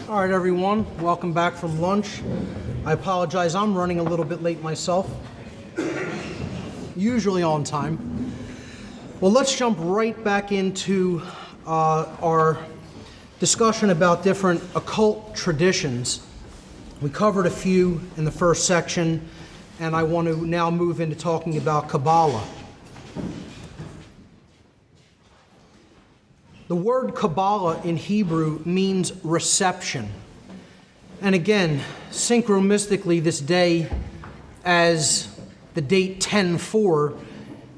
All right, everyone, welcome back from lunch. I apologize, I'm running a little bit late myself, usually on time. Well, let's jump right back into our discussion about different occult traditions. We covered a few in the first section, and I want to now move into talking about Kabbalah. The word Kabbalah in Hebrew means reception. And again, synchromistically this day, as the date 10/4,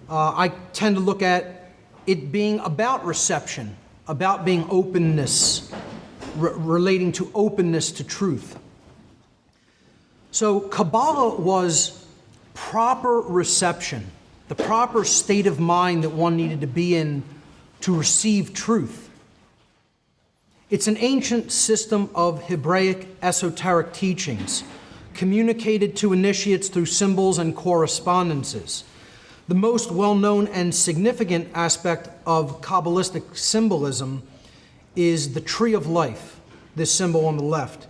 I tend to look at it being about reception, about being openness, relating to openness to truth. So Kabbalah was proper reception, the proper state of mind that one needed to be in to receive truth. It's an ancient system of Hebraic esoteric teachings, communicated to initiates through symbols and correspondences. The most well-known and significant aspect of Kabbalistic symbolism is the tree of life, this symbol on the left.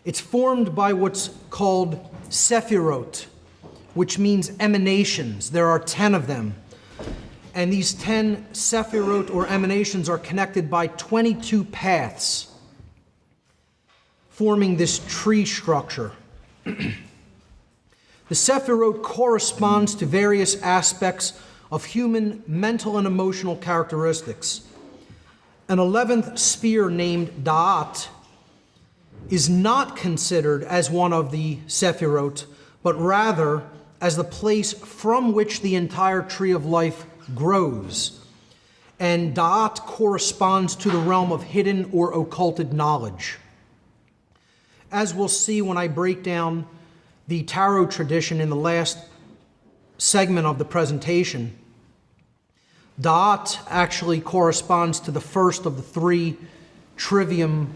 It's formed by what's called sephirot, which means emanations. There are 10 of them. And these 10 sephirot or emanations are connected by 22 paths, forming this tree structure. The sephirot corresponds to various aspects of human mental and emotional characteristics. An 11th sphere named Da'at is not considered as one of the sephirot, but rather as the place from which the entire tree of life grows. And Da'at corresponds to the realm of hidden or occulted knowledge. As we'll see when I break down the tarot tradition in the last segment of the presentation, Da'at actually corresponds to the first of the 3 trivium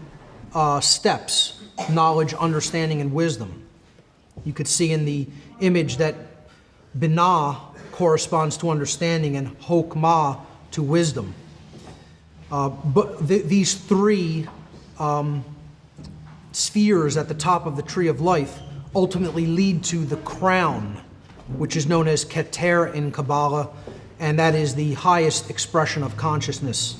steps: knowledge, understanding, and wisdom. You could see in the image that Binah corresponds to understanding and Hokmah to wisdom. But these 3 spheres at the top of the tree of life ultimately lead to the crown, which is known as Keter in Kabbalah, and that is the highest expression of consciousness.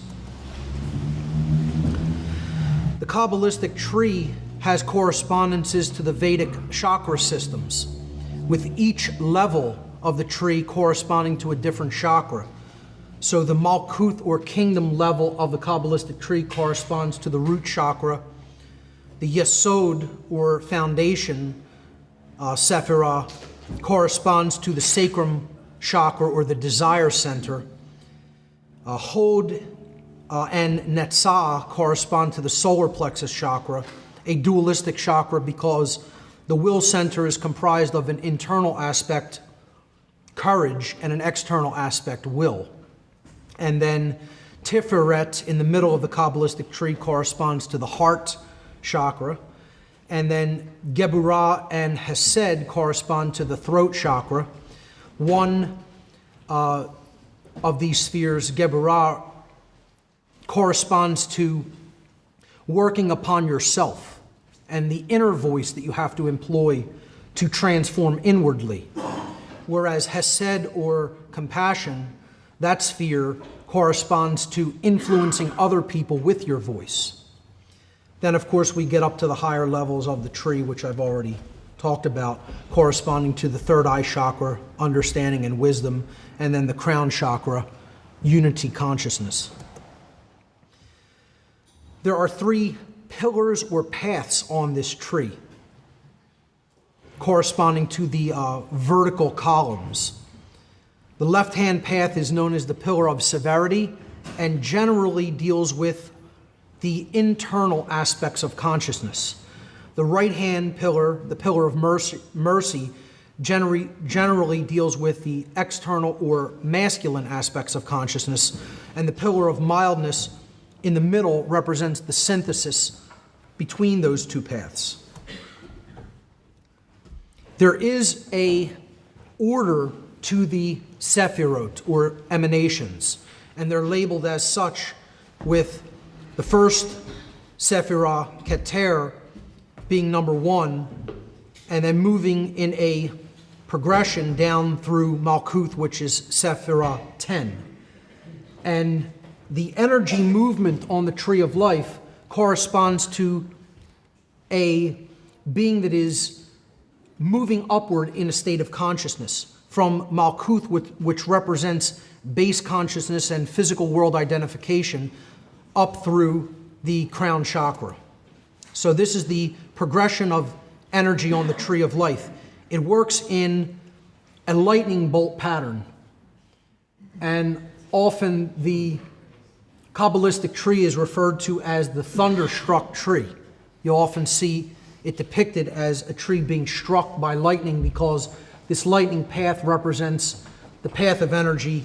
The Kabbalistic tree has correspondences to the Vedic chakra systems, with each level of the tree corresponding to a different chakra. So the Malkuth or kingdom level of the Kabbalistic tree corresponds to the root chakra. The Yesod or foundation Sephirah corresponds to the sacrum chakra or the desire center. Hod and Netzah correspond to the solar plexus chakra, a dualistic chakra because the will center is comprised of an internal aspect, courage, and an external aspect, will. And then Tiferet in the middle of the Kabbalistic tree corresponds to the heart chakra. And then Geburah and Hesed correspond to the throat chakra. One of these spheres, Geburah, corresponds to working upon yourself and the inner voice that you have to employ to transform inwardly. Whereas Hesed or compassion, that sphere corresponds to influencing other people with your voice. Then, of course, we get up to the higher levels of the tree, which I've already talked about, corresponding to the third eye chakra, understanding and wisdom, and then the crown chakra, unity consciousness. There are 3 pillars or paths on this tree, corresponding to the vertical columns. The left-hand path is known as the pillar of severity and generally deals with the internal aspects of consciousness. The right-hand pillar, the pillar of mercy, generally deals with the external or masculine aspects of consciousness, and the pillar of mildness in the middle represents the synthesis between those 2 paths. There is a order to the sephirot or emanations, and they're labeled as such with the first Sephirah Keter being number 1, and then moving in a progression down through Malkuth, which is Sephirah 10. And the energy movement on the tree of life corresponds to a being that is moving upward in a state of consciousness from Malkuth, which represents base consciousness and physical world identification, up through the crown chakra. So this is the progression of energy on the tree of life. It works in a lightning bolt pattern, and often the Kabbalistic tree is referred to as the thunderstruck tree. You'll often see it depicted as a tree being struck by lightning, because this lightning path represents the path of energy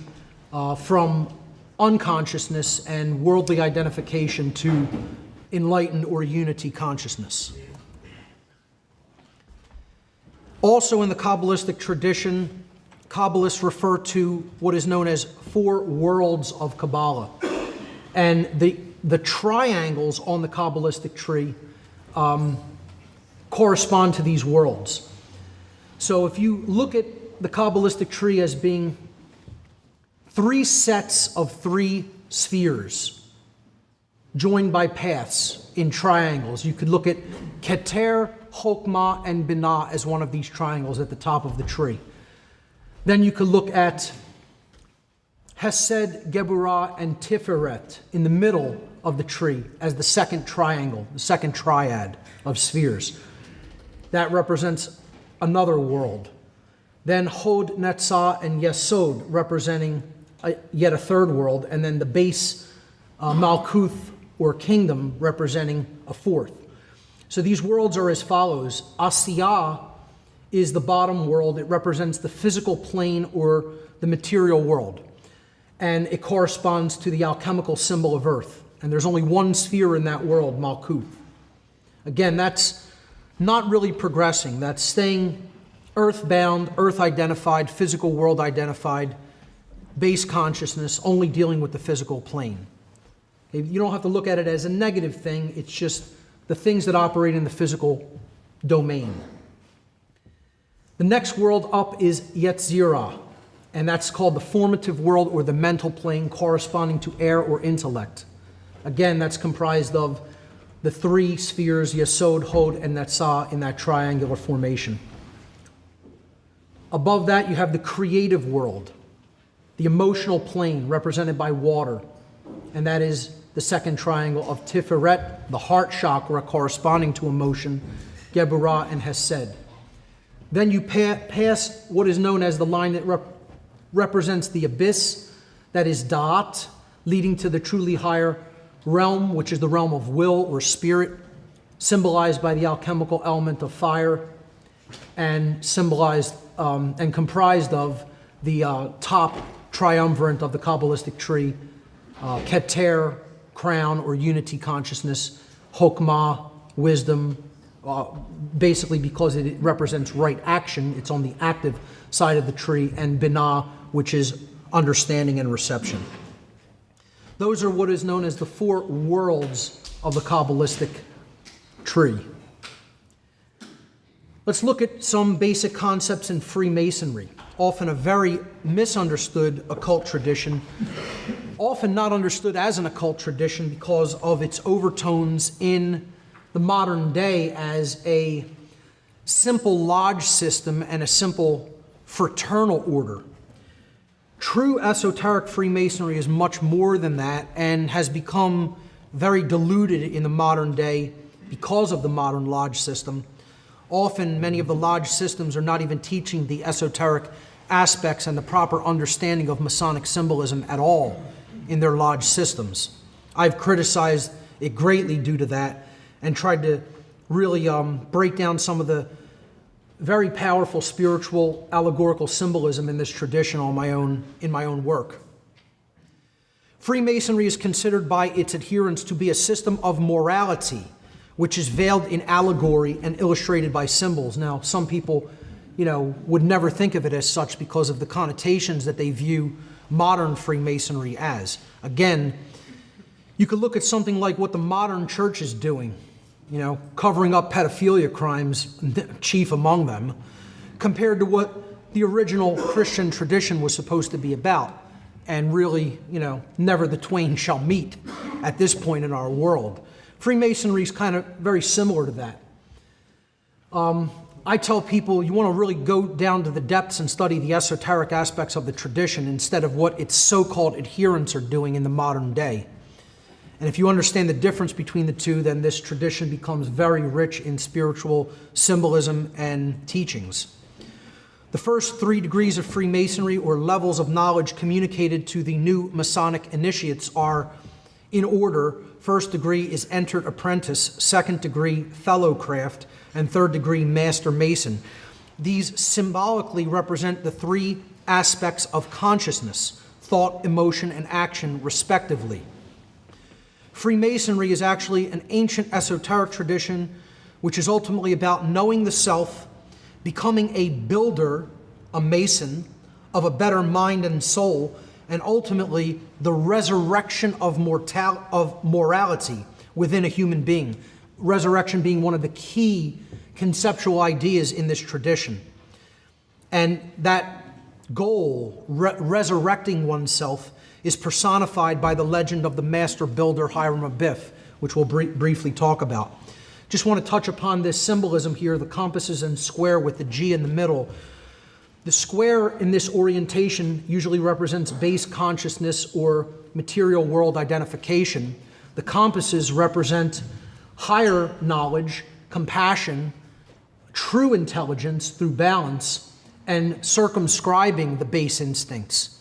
from unconsciousness and worldly identification to enlightened or unity consciousness. Also in the Kabbalistic tradition, Kabbalists refer to what is known as 4 worlds of Kabbalah. And the triangles on the Kabbalistic tree correspond to these worlds. So if you look at the Kabbalistic tree as being 3 sets of 3 spheres joined by paths in triangles, you could look at Keter, Chokmah, and Binah as one of these triangles at the top of the tree. Then you could look at Hesed, Geburah, and Tiferet in the middle of the tree as the second triangle, the second triad of spheres. That represents another world. Then Hod, Netzah, and Yesod representing yet a third world, and then the base Malkuth, or kingdom, representing a fourth. So these worlds are as follows. Asiyah is the bottom world. It represents the physical plane or the material world. And it corresponds to the alchemical symbol of earth. And there's only one sphere in that world, Malkuth. Again, that's not really progressing. That's staying earthbound, earth-identified, physical world-identified, base consciousness, only dealing with the physical plane. You don't have to look at it as a negative thing. It's just the things that operate in the physical domain. The next world up is Yetzirah, and that's called the formative world or the mental plane, corresponding to air or intellect. Again, that's comprised of the 3 spheres, Yesod, Hod, and Netzah, in that triangular formation. Above that, you have the creative world, the emotional plane represented by water, and that is the second triangle of Tiferet, the heart chakra corresponding to emotion, Geburah, and Hesed. Then you pass what is known as the line that represents the abyss, that is Da'at, leading to the truly higher realm, which is the realm of will or spirit, symbolized by the alchemical element of fire, and symbolized and comprised of the top triumvirate of the Kabbalistic tree, Keter, crown or unity consciousness, Chokmah, wisdom, basically because it represents right action, it's on the active side of the tree, and Binah, which is understanding and reception. Those are what is known as the 4 worlds of the Kabbalistic tree. Let's look at some basic concepts in Freemasonry, often a very misunderstood occult tradition, often not understood as an occult tradition because of its overtones in the modern day as a simple lodge system and a simple fraternal order. True esoteric Freemasonry is much more than that and has become very diluted in the modern day because of the modern lodge system. Often, many of the lodge systems are not even teaching the esoteric aspects and the proper understanding of Masonic symbolism at all in their lodge systems. I've criticized it greatly due to that and tried to really break down some of the very powerful spiritual allegorical symbolism in this tradition in my own work. Freemasonry is considered by its adherents to be a system of morality, which is veiled in allegory and illustrated by symbols. Now, some people, would never think of it as such because of the connotations that they view modern Freemasonry as. Again, You could look at something like what the modern church is doing, you know, covering up pedophilia crimes, chief among them, compared to what the original Christian tradition was supposed to be about. And really, you know, never the twain shall meet at this point in our world. Freemasonry is kind of very similar to that. I tell people you want to really go down to the depths and study the esoteric aspects of the tradition instead of what its so-called adherents are doing in the modern day. And if you understand the difference between the two, then this tradition becomes very rich in spiritual symbolism and teachings. The first 3 degrees of Freemasonry, or levels of knowledge communicated to the new Masonic initiates, are in order. First degree is entered apprentice, second degree fellow craft, and third degree master mason. These symbolically represent the 3 aspects of consciousness: thought, emotion, and action, respectively. Freemasonry is actually an ancient esoteric tradition which is ultimately about knowing the self, becoming a builder, a mason, of a better mind and soul, and ultimately the resurrection of morality within a human being. Resurrection being one of the key conceptual ideas in this tradition. And that goal, resurrecting oneself, is personified by the legend of the master builder Hiram Abiff, which we'll briefly talk about. Just want to touch upon this symbolism here, the compasses and square with the G in the middle. The square in this orientation usually represents base consciousness or material world identification. The compasses represent higher knowledge, compassion, true intelligence through balance, and circumscribing the base instincts.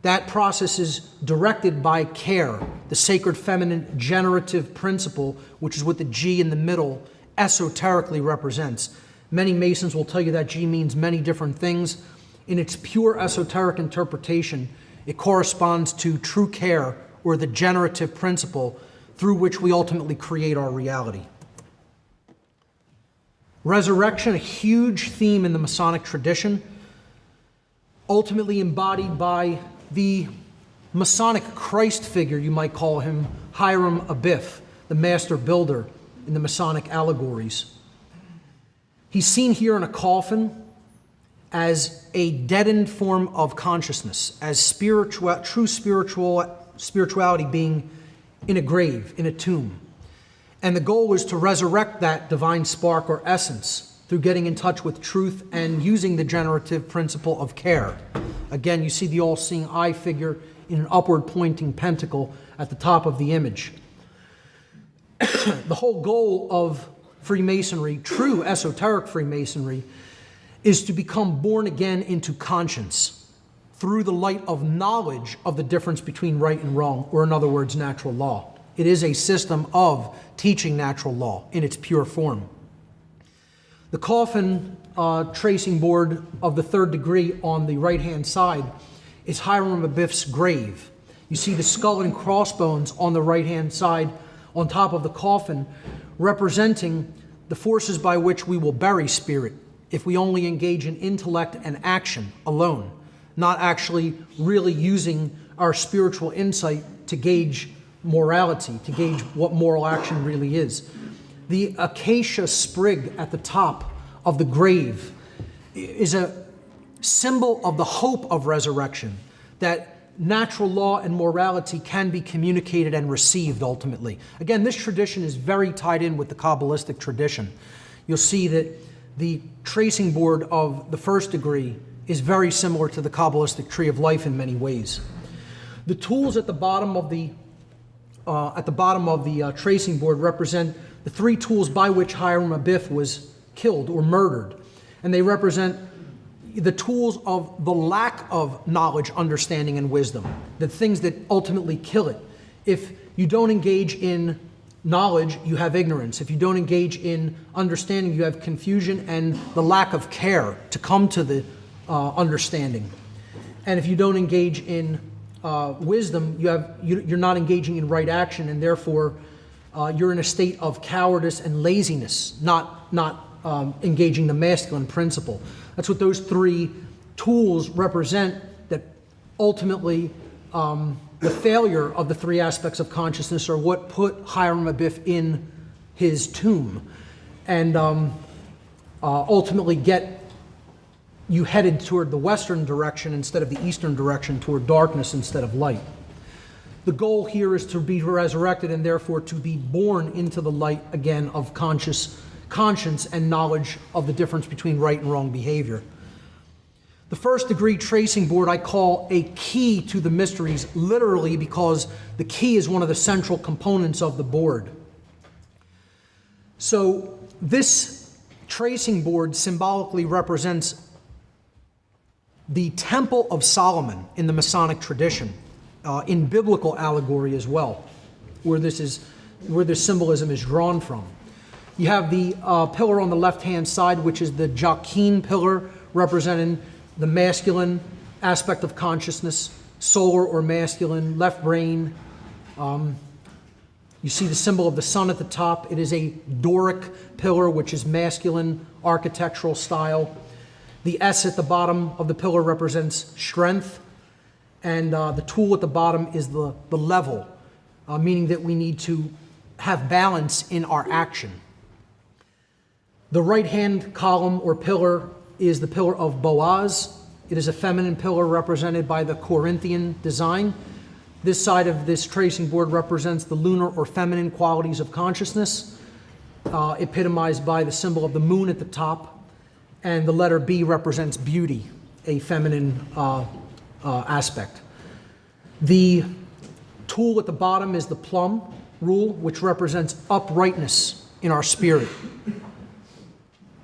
That process is directed by care, the sacred feminine generative principle, which is what the G in the middle esoterically represents. Many Masons will tell you that G means many different things. In its pure esoteric interpretation, it corresponds to true care, or the generative principle through which we ultimately create our reality. Resurrection, a huge theme in the Masonic tradition, ultimately embodied by the Masonic Christ figure, you might call him, Hiram Abiff, the master builder in the Masonic allegories. He's seen here in a coffin as a deadened form of consciousness, as true spirituality being in a grave, in a tomb. And the goal was to resurrect that divine spark or essence through getting in touch with truth and using the generative principle of care. Again, you see the all-seeing eye figure in an upward pointing pentacle at the top of the image. The whole goal of Freemasonry, true esoteric Freemasonry, is to become born again into conscience through the light of knowledge of the difference between right and wrong, or in other words, natural law. It is a system of teaching natural law in its pure form. The coffin tracing board of the third degree on the right-hand side is Hiram Abiff's grave. You see the skull and crossbones on the right-hand side on top of the coffin, representing the forces by which we will bury spirit if we only engage in intellect and action alone, not actually really using our spiritual insight to gauge morality, to gauge what moral action really is. The acacia sprig at the top of the grave is a symbol of the hope of resurrection, that natural law and morality can be communicated and received ultimately. Again, this tradition is very tied in with the Kabbalistic tradition. You'll see that the tracing board of the first degree is very similar to the Kabbalistic tree of life in many ways. The tools at the bottom of the tracing board represent the 3 tools by which Hiram Abiff was killed or murdered, and they represent the tools of the lack of knowledge, understanding, and wisdom, the things that ultimately kill it. If you don't engage in knowledge, you have ignorance. If you don't engage in understanding, you have confusion and the lack of care to come to the understanding. And if you don't engage in wisdom, you're not engaging in right action, and therefore you're in a state of cowardice and laziness, not engaging the masculine principle. That's what those 3 tools represent that ultimately the failure of the three aspects of consciousness are what put Hiram Abiff in his tomb and ultimately get you headed toward the western direction instead of the eastern direction, toward darkness instead of light. The goal here is to be resurrected and therefore to be born into the light again of conscience and knowledge of the difference between right and wrong behavior. The first degree tracing board I call a key to the mysteries, literally because the key is one of the central components of the board. So this tracing board symbolically represents the Temple of Solomon in the Masonic tradition, in biblical allegory as well, where this symbolism is drawn from. You have the pillar on the left-hand side, which is the Joachim pillar, representing the masculine aspect of consciousness, solar or masculine, left brain. You see the symbol of the sun at the top. It is a Doric pillar, which is masculine architectural style. The S at the bottom of the pillar represents strength, and the tool at the bottom is the level, meaning that we need to have balance in our action. The right-hand column or pillar is the pillar of Boaz. It is a feminine pillar represented by the Corinthian design. This side of this tracing board represents the lunar or feminine qualities of consciousness, epitomized by the symbol of the moon at the top, and the letter B represents beauty, a feminine aspect. The tool at the bottom is the plum rule, which represents uprightness in our spirit.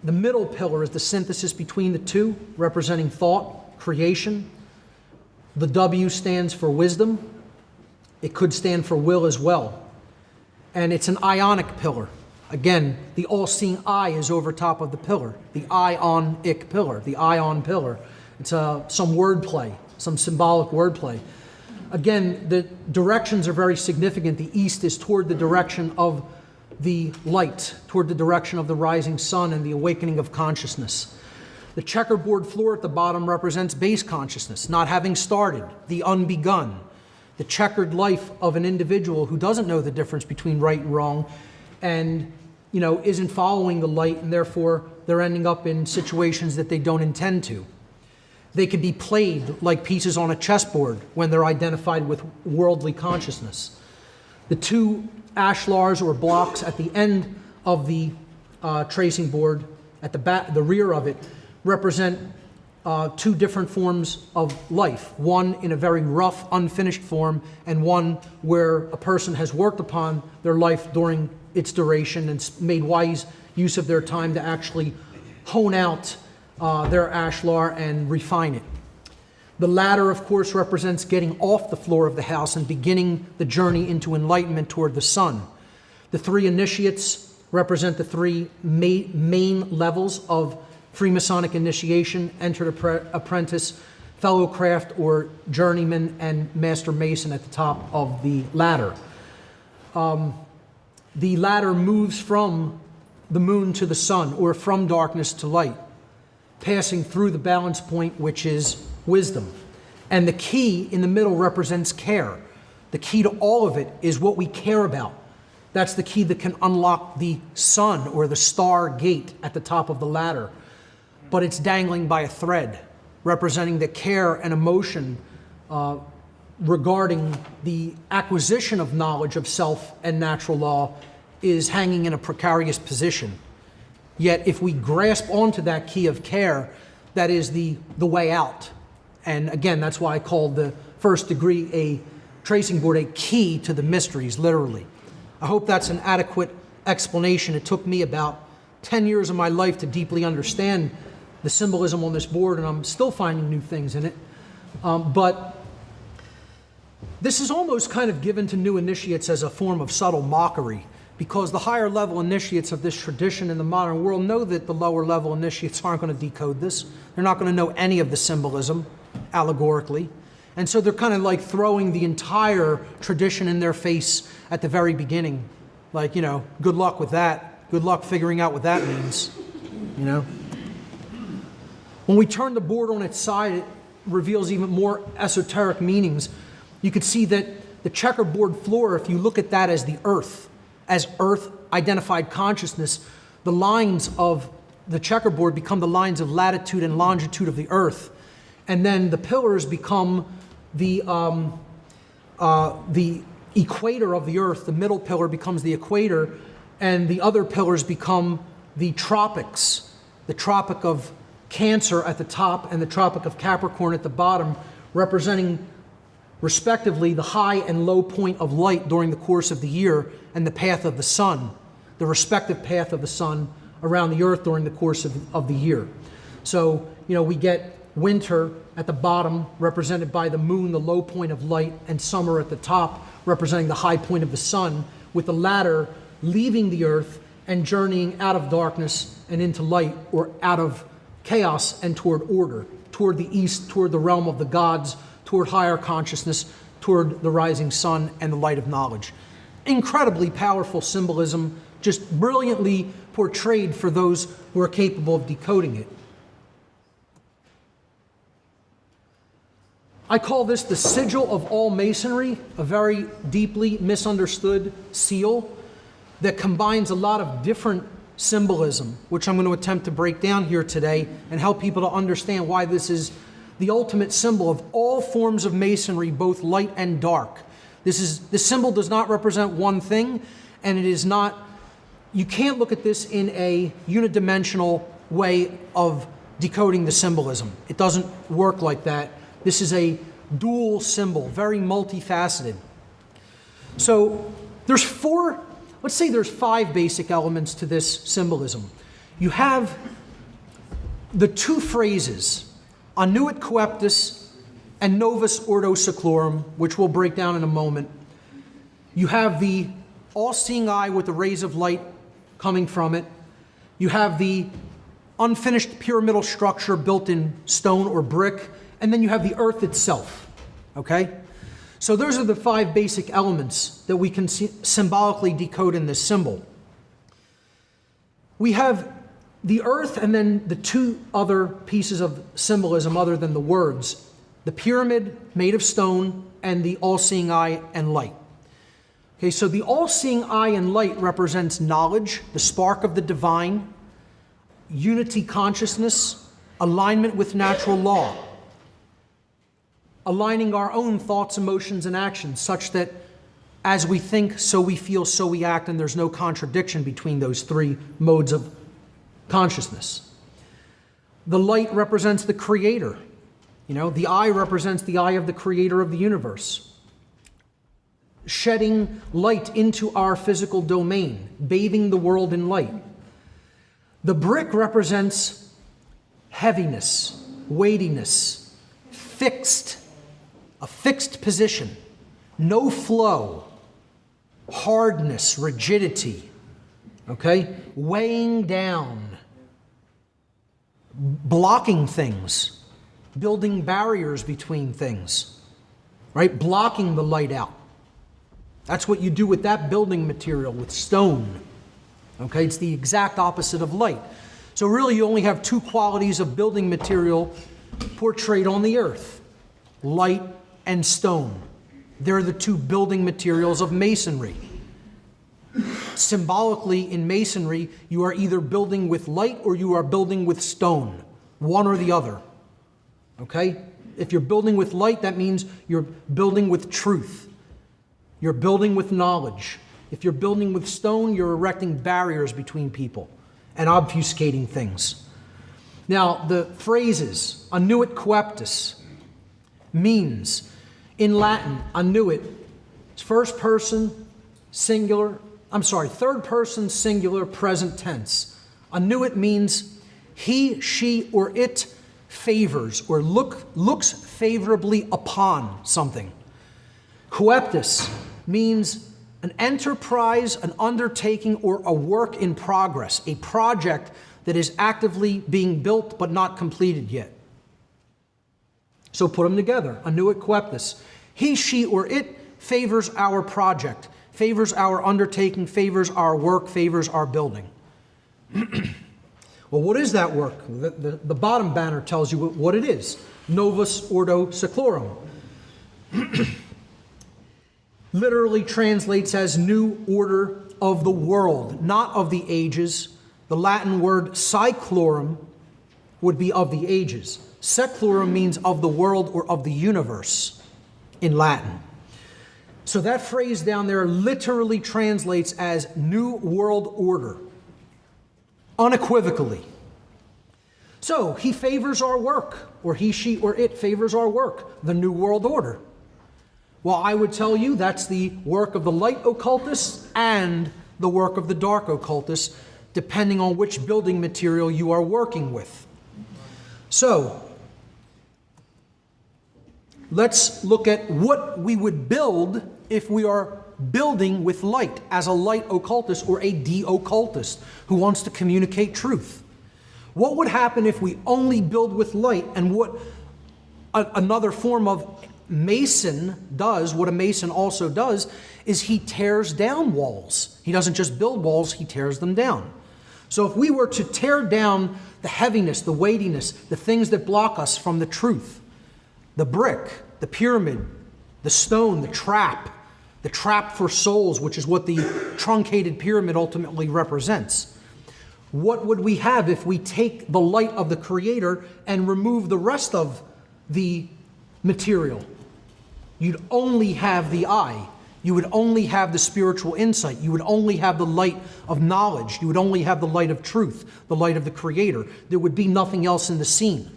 The middle pillar is the synthesis between the two, representing thought, creation. The W stands for wisdom. It could stand for will as well. And it's an ionic pillar. Again, the all-seeing eye is over top of the pillar, the ionic pillar, the ion pillar. It's some wordplay, some symbolic wordplay. Again, the directions are very significant. The east is toward the direction of the light, toward the direction of the rising sun and the awakening of consciousness. The checkerboard floor at the bottom represents base consciousness, not having started, the unbegun, the checkered life of an individual who doesn't know the difference between right and wrong and isn't following the light, and therefore they're ending up in situations that they don't intend to. They could be played like pieces on a chessboard when they're identified with worldly consciousness. The two ashlars or blocks at the end of the tracing board, at the back, the rear of it, represent two different forms of life. One in a very rough, unfinished form, and one where a person has worked upon their life during its duration and made wise use of their time to actually hone out their ashlar and refine it. The ladder, of course, represents getting off the floor of the house and beginning the journey into enlightenment toward the sun. The three initiates represent the three main levels of Freemasonic initiation: entered apprentice, fellow craft or journeyman, and master mason at the top of the ladder. The ladder moves from the moon to the sun, or from darkness to light, passing through the balance point, which is wisdom. And the key in the middle represents care. The key to all of it is what we care about. That's the key that can unlock the sun or the star gate at the top of the ladder. But it's dangling by a thread, representing the care and emotion regarding the acquisition of knowledge of self and natural law is hanging in a precarious position. Yet if we grasp onto that key of care, that is the way out. And again, that's why I called the first degree a tracing board a key to the mysteries, literally. I hope that's an adequate explanation. It took me about 10 years of my life to deeply understand the symbolism on this board, and I'm still finding new things in it. But this is almost kind of given to new initiates as a form of subtle mockery, because the higher level initiates of this tradition in the modern world know that the lower level initiates aren't going to decode this. They're not going to know any of the symbolism allegorically. And so they're kind of like throwing the entire tradition in their face at the very beginning. Like, good luck with that. Good luck figuring out what that means, When we turn the board on its side, it reveals even more esoteric meanings. You could see that the checkerboard floor, if you look at that as the earth, as earth identified consciousness, the lines of the checkerboard become the lines of latitude and longitude of the earth. And then the pillars become the equator of the earth. The middle pillar becomes the equator, and the other pillars become the tropics, the Tropic of Cancer at the top and the Tropic of Capricorn at the bottom, representing respectively the high and low point of light during the course of the year and the path of the sun, the respective path of the sun around the earth during the course of the year. So, we get winter at the bottom represented by the moon, the low point of light, and summer at the top representing the high point of the sun, with the latter leaving the earth and journeying out of darkness and into light, or out of chaos and toward order, toward the east, toward the realm of the gods, toward higher consciousness, toward the rising sun and the light of knowledge. Incredibly powerful symbolism, just brilliantly portrayed for those who are capable of decoding it. I call this the Sigil of All Masonry, a very deeply misunderstood seal that combines a lot of different symbolism, which I'm going to attempt to break down here today and help people to understand why this is the ultimate symbol of all forms of masonry, both light and dark. This symbol does not represent one thing, and it is not, you can't look at this in a unidimensional way of decoding the symbolism. It doesn't work like that. This is a dual symbol, very multifaceted. So there's there's 5 basic elements to this symbolism. You have the 2 phrases, Annuit Coeptis and Novus Ordo Seclorum, which we'll break down in a moment. You have the all-seeing eye with the rays of light coming from it. You have the unfinished pyramidal structure built in stone or brick, and then you have the earth itself, okay? So those are the 5 basic elements that we can symbolically decode in this symbol. We have the earth and then the 2 other pieces of symbolism other than the words, the pyramid made of stone and the all-seeing eye and light. Okay, so the all-seeing eye and light represents knowledge, the spark of the divine, unity consciousness, alignment with natural law, aligning our own thoughts, emotions, and actions such that as we think, so we feel, so we act, and there's no contradiction between those 3 modes of consciousness. The light represents the creator. The eye represents the eye of the creator of the universe, shedding light into our physical domain, bathing the world in light. The brick represents heaviness, weightiness, a fixed position, no flow, hardness, rigidity, okay? Weighing down, blocking things, building barriers between things, right? Blocking the light out. That's what you do with that building material, with stone, okay? It's the exact opposite of light. So really you only have 2 qualities of building material portrayed on the earth, light and stone. They're the 2 building materials of masonry. Symbolically, in masonry, you are either building with light or you are building with stone, one or the other. Okay? If you're building with light, that means you're building with truth. You're building with knowledge. If you're building with stone, you're erecting barriers between people and obfuscating things. Now, the phrases, annuit coeptis, means, in Latin, annuit, third person singular present tense. Annuit means he, she, or it favors or looks favorably upon something. Coeptis means an enterprise, an undertaking, or a work in progress, a project that is actively being built but not completed yet. So put them together, annuit coeptis. He, she, or it favors our project, favors our undertaking, favors our work, favors our building. Well, what is that work? The bottom banner tells you what it is. Novus Ordo Seclorum. literally translates as new order of the world, not of the ages. The Latin word seclorum would be of the ages. Seclorum means of the world or of the universe in Latin. So that phrase down there literally translates as new world order, unequivocally. So he favors our work, or he, she, or it favors our work, the new world order. Well, I would tell you that's the work of the light occultists and the work of the dark occultists, depending on which building material you are working with. So, let's look at what we would build if we are building with light as a light occultist or a de-occultist who wants to communicate truth. What would happen if we only build with light, and what another form of Mason does, what a Mason also does, is he tears down walls. He doesn't just build walls, he tears them down. So if we were to tear down the heaviness, the weightiness, the things that block us from the truth, the brick, the pyramid, the stone, the trap for souls, which is what the truncated pyramid ultimately represents. What would we have if we take the light of the Creator and remove the rest of the material? You'd only have the eye. You would only have the spiritual insight. You would only have the light of knowledge. You would only have the light of truth, the light of the Creator. There would be nothing else in the scene.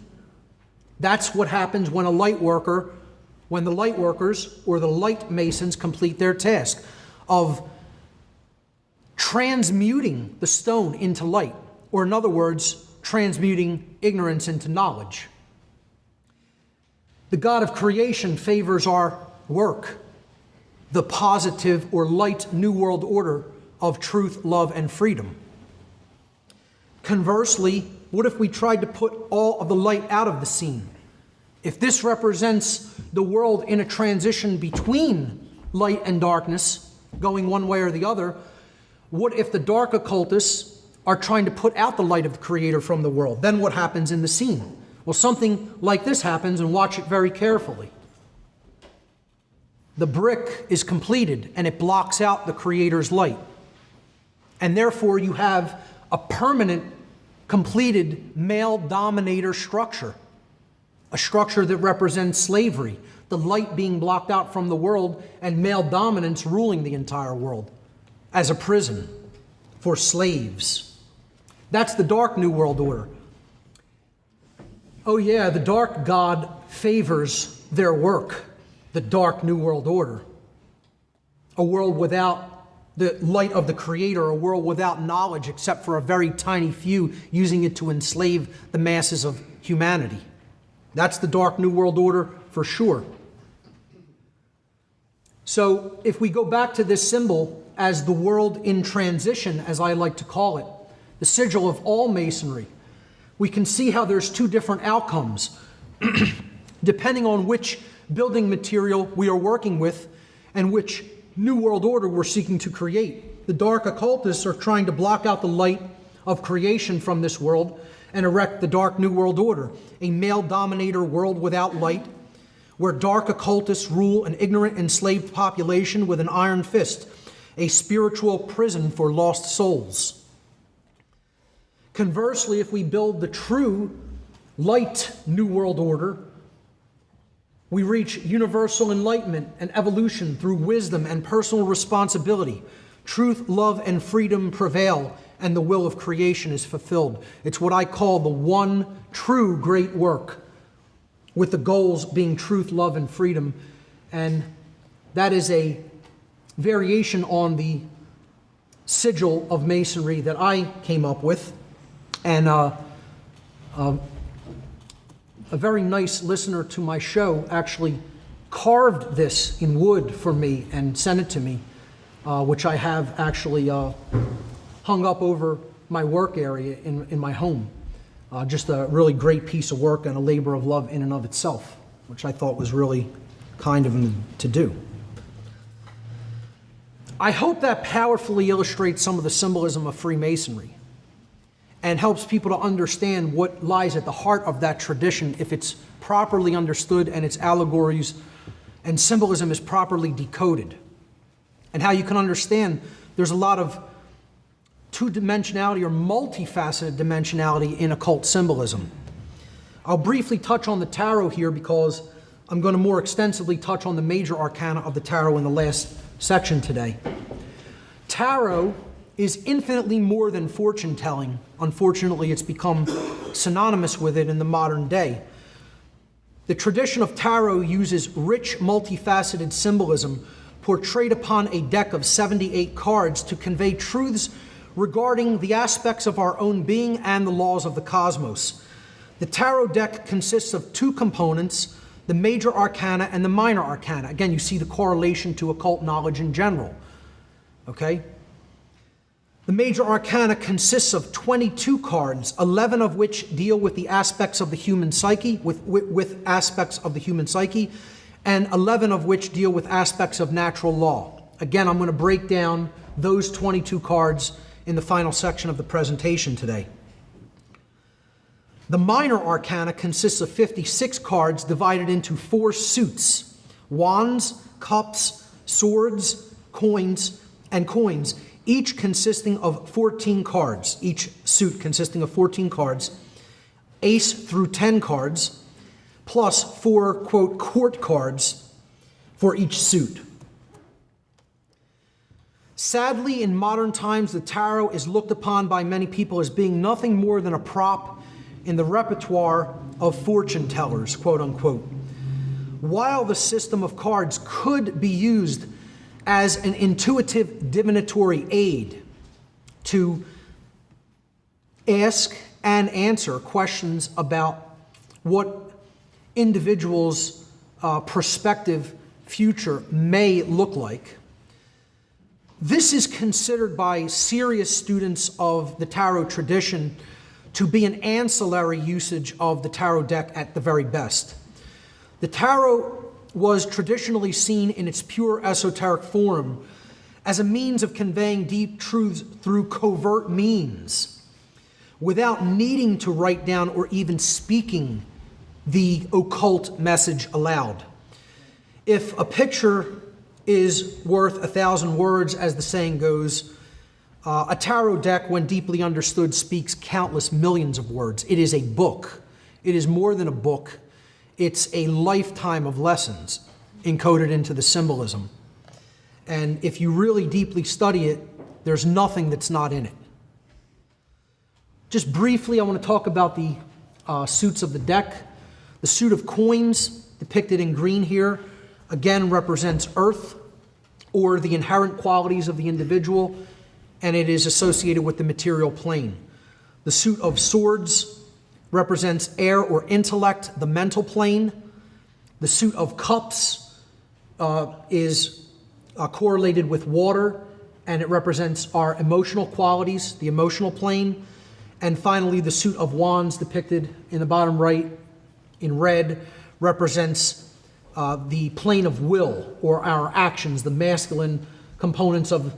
That's what happens when when the light workers or the light masons complete their task of transmuting the stone into light, or in other words, transmuting ignorance into knowledge. The God of creation favors our work, the positive or light new world order of truth, love, and freedom. Conversely, what if we tried to put all of the light out of the scene? If this represents the world in a transition between light and darkness, going one way or the other, what if the dark occultists are trying to put out the light of the Creator from the world? Then what happens in the scene? Well, something like this happens, and watch it very carefully. The brick is completed, and it blocks out the Creator's light. And therefore, you have a permanent, completed male dominator structure, a structure that represents slavery, the light being blocked out from the world, and male dominance ruling the entire world as a prison for slaves. That's the dark New World Order. Oh yeah, the dark God favors their work, the dark New World Order. A world without the light of the Creator, a world without knowledge except for a very tiny few using it to enslave the masses of humanity. That's the dark New World Order for sure. So if we go back to this symbol as the world in transition, as I like to call it, the sigil of all Masonry, we can see how there's two different outcomes depending on which building material we are working with and which New World Order we're seeking to create. The dark occultists are trying to block out the light of creation from this world and erect the dark New World Order, a male dominator world without light, where dark occultists rule an ignorant, enslaved population with an iron fist, a spiritual prison for lost souls. Conversely, if we build the true light New World Order, we reach universal enlightenment and evolution through wisdom and personal responsibility. Truth, love, and freedom prevail, and the will of creation is fulfilled. It's what I call the one true great work, with the goals being truth, love, and freedom. And that is a variation on the sigil of Masonry that I came up with. And a very nice listener to my show actually carved this in wood for me and sent it to me, which I have actually hung up over my work area in my home. Just a really great piece of work and a labor of love in and of itself, which I thought was really kind of him to do. I hope that powerfully illustrates some of the symbolism of Freemasonry and helps people to understand what lies at the heart of that tradition if it's properly understood and its allegories and symbolism is properly decoded. and how you can understand there's a lot of two-dimensionality or multifaceted dimensionality in occult symbolism. I'll briefly touch on the tarot here because I'm going to more extensively touch on the major arcana of the tarot in the last section today. Tarot is infinitely more than fortune telling. Unfortunately, it's become synonymous with it in the modern day. The tradition of tarot uses rich, multifaceted symbolism portrayed upon a deck of 78 cards to convey truths regarding the aspects of our own being and the laws of the cosmos. The tarot deck consists of two components, the major arcana and the minor arcana. Again, you see the correlation to occult knowledge in general. Okay? The major arcana consists of 22 cards, 11 of which deal with the aspects of the human psyche, with aspects of the human psyche, and 11 of which deal with aspects of natural law. Again, I'm going to break down those 22 cards in the final section of the presentation today. The minor arcana consists of 56 cards divided into 4 suits: wands, cups, swords, coins, and coins, each consisting of 14 cards, each suit consisting of 14 cards, ace through 10 cards, plus 4, quote, court cards for each suit. Sadly, in modern times, the tarot is looked upon by many people as being nothing more than a prop in the repertoire of fortune tellers, quote unquote. While the system of cards could be used as an intuitive divinatory aid to ask and answer questions about what individuals' prospective future may look like, this is considered by serious students of the tarot tradition to be an ancillary usage of the tarot deck at the very best. The tarot was traditionally seen in its pure esoteric form as a means of conveying deep truths through covert means, without needing to write down or even speaking the occult message aloud. If a picture is worth 1,000 words, as the saying goes, a tarot deck, when deeply understood, speaks countless millions of words. It is a book. It is more than a book. It's a lifetime of lessons encoded into the symbolism. And if you really deeply study it, there's nothing that's not in it. Just briefly, I want to talk about the suits of the deck. The suit of coins, depicted in green here, again represents earth, or the inherent qualities of the individual, and it is associated with the material plane. The suit of swords represents air or intellect, the mental plane. The suit of cups is correlated with water, and it represents our emotional qualities, the emotional plane. And finally, the suit of wands, depicted in the bottom right in red, represents the plane of will, or our actions, the masculine components of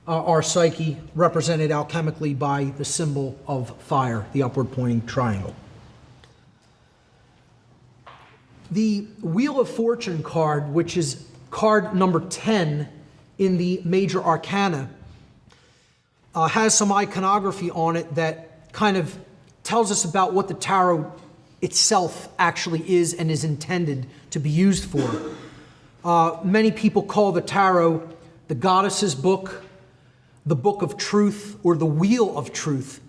our psyche, represented alchemically by the symbol of fire, the upward pointing triangle. The Wheel of Fortune card, which is card number 10 in the major arcana, has some iconography on it that kind of tells us about what the tarot itself actually is and is intended to be used for. Many people call the tarot the goddess's book, the book of truth, or the wheel of truth,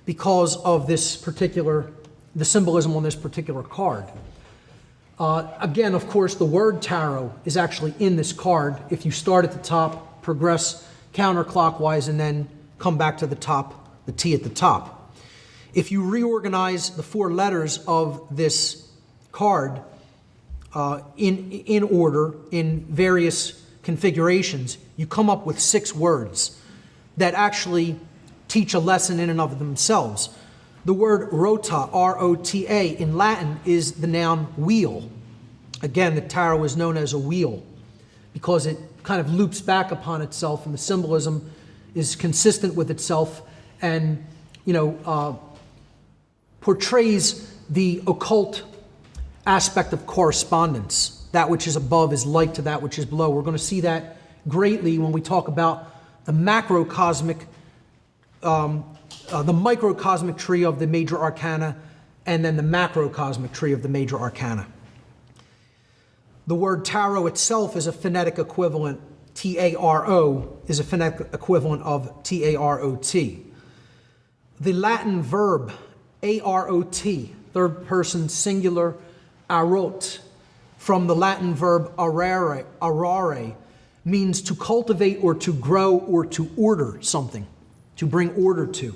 because of this particular, the symbolism on this particular card. Again, of course, the word tarot is actually in this card. If you start at the top, progress counterclockwise, and then come back to the top, the T at the top. If you reorganize the 4 letters of this card in order, in various configurations, you come up with 6 words that actually teach a lesson in and of themselves. The word rota, R-O-T-A, in Latin is the noun wheel. Again, the tarot is known as a wheel because it kind of loops back upon itself, and the symbolism is consistent with itself, and portrays the occult aspect of correspondence. That which is above is like to that which is below. We're going to see that greatly when we talk about the macrocosmic, the microcosmic tree of the major arcana, and then the macrocosmic tree of the major arcana. The word tarot itself is a phonetic equivalent. T-A-R-O is a phonetic equivalent of T-A-R-O-T. The Latin verb A-R-O-T, third person singular, arot, from the Latin verb arare, means to cultivate or to grow or to order something, to bring order to.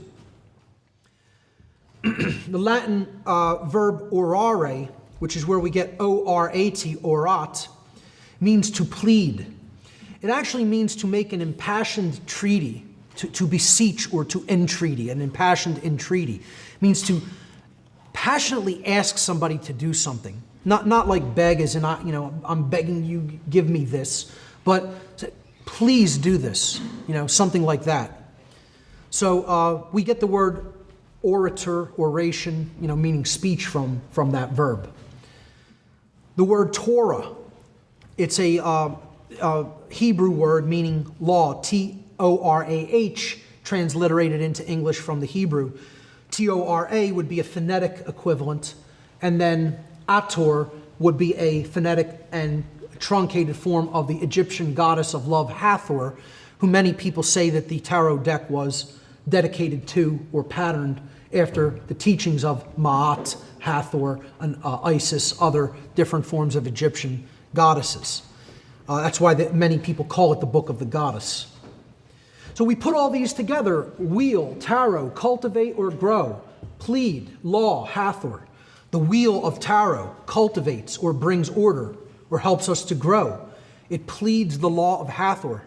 The Latin verb orare, which is where we get O-R-A-T, orat, means to plead. It actually means to make an impassioned treaty, to beseech or to entreaty, an impassioned entreaty. It means to passionately ask somebody to do something. Not like beg as in, I'm begging you, give me this, but please do this, something like that. So we get the word orator, oration, meaning speech from that verb. The word Torah, it's a Hebrew word meaning law, T-O-R-A-H, transliterated into English from the Hebrew. T-O-R-A would be a phonetic equivalent, and then Ator would be a phonetic and truncated form of the Egyptian goddess of love, Hathor, who many people say that the tarot deck was dedicated to or patterned after the teachings of Ma'at, Hathor, and Isis, other different forms of Egyptian goddesses. That's why many people call it the Book of the Goddess. So we put all these together: wheel, tarot, cultivate or grow, plead, law, Hathor. The wheel of tarot cultivates or brings order or helps us to grow. It pleads the law of Hathor.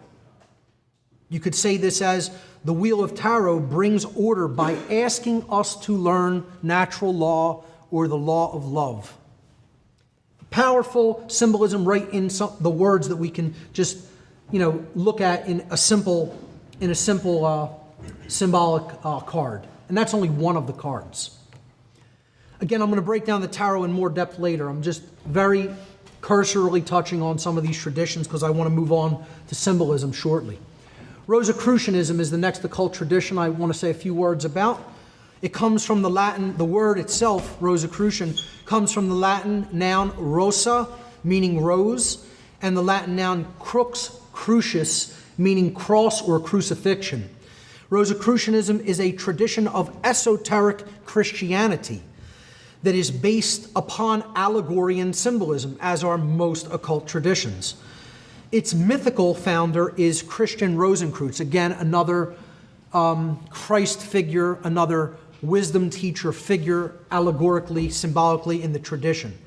You could say this as the wheel of tarot brings order by asking us to learn natural law or the law of love. Powerful symbolism right in the words that we can just, look at in a simple symbolic card. And that's only one of the cards. Again, I'm going to break down the tarot in more depth later. I'm just very cursorily touching on some of these traditions because I want to move on to symbolism shortly. Rosicrucianism is the next occult tradition I want to say a few words about. It comes from the Latin, the word itself, Rosicrucian, comes from the Latin noun rosa, meaning rose, and the Latin noun crux, crucius, meaning cross or crucifixion. Rosicrucianism is a tradition of esoteric Christianity that is based upon allegory and symbolism, as are most occult traditions. Its mythical founder is Christian Rosenkreutz, again, another Christ figure, another wisdom teacher figure, allegorically, symbolically in the tradition.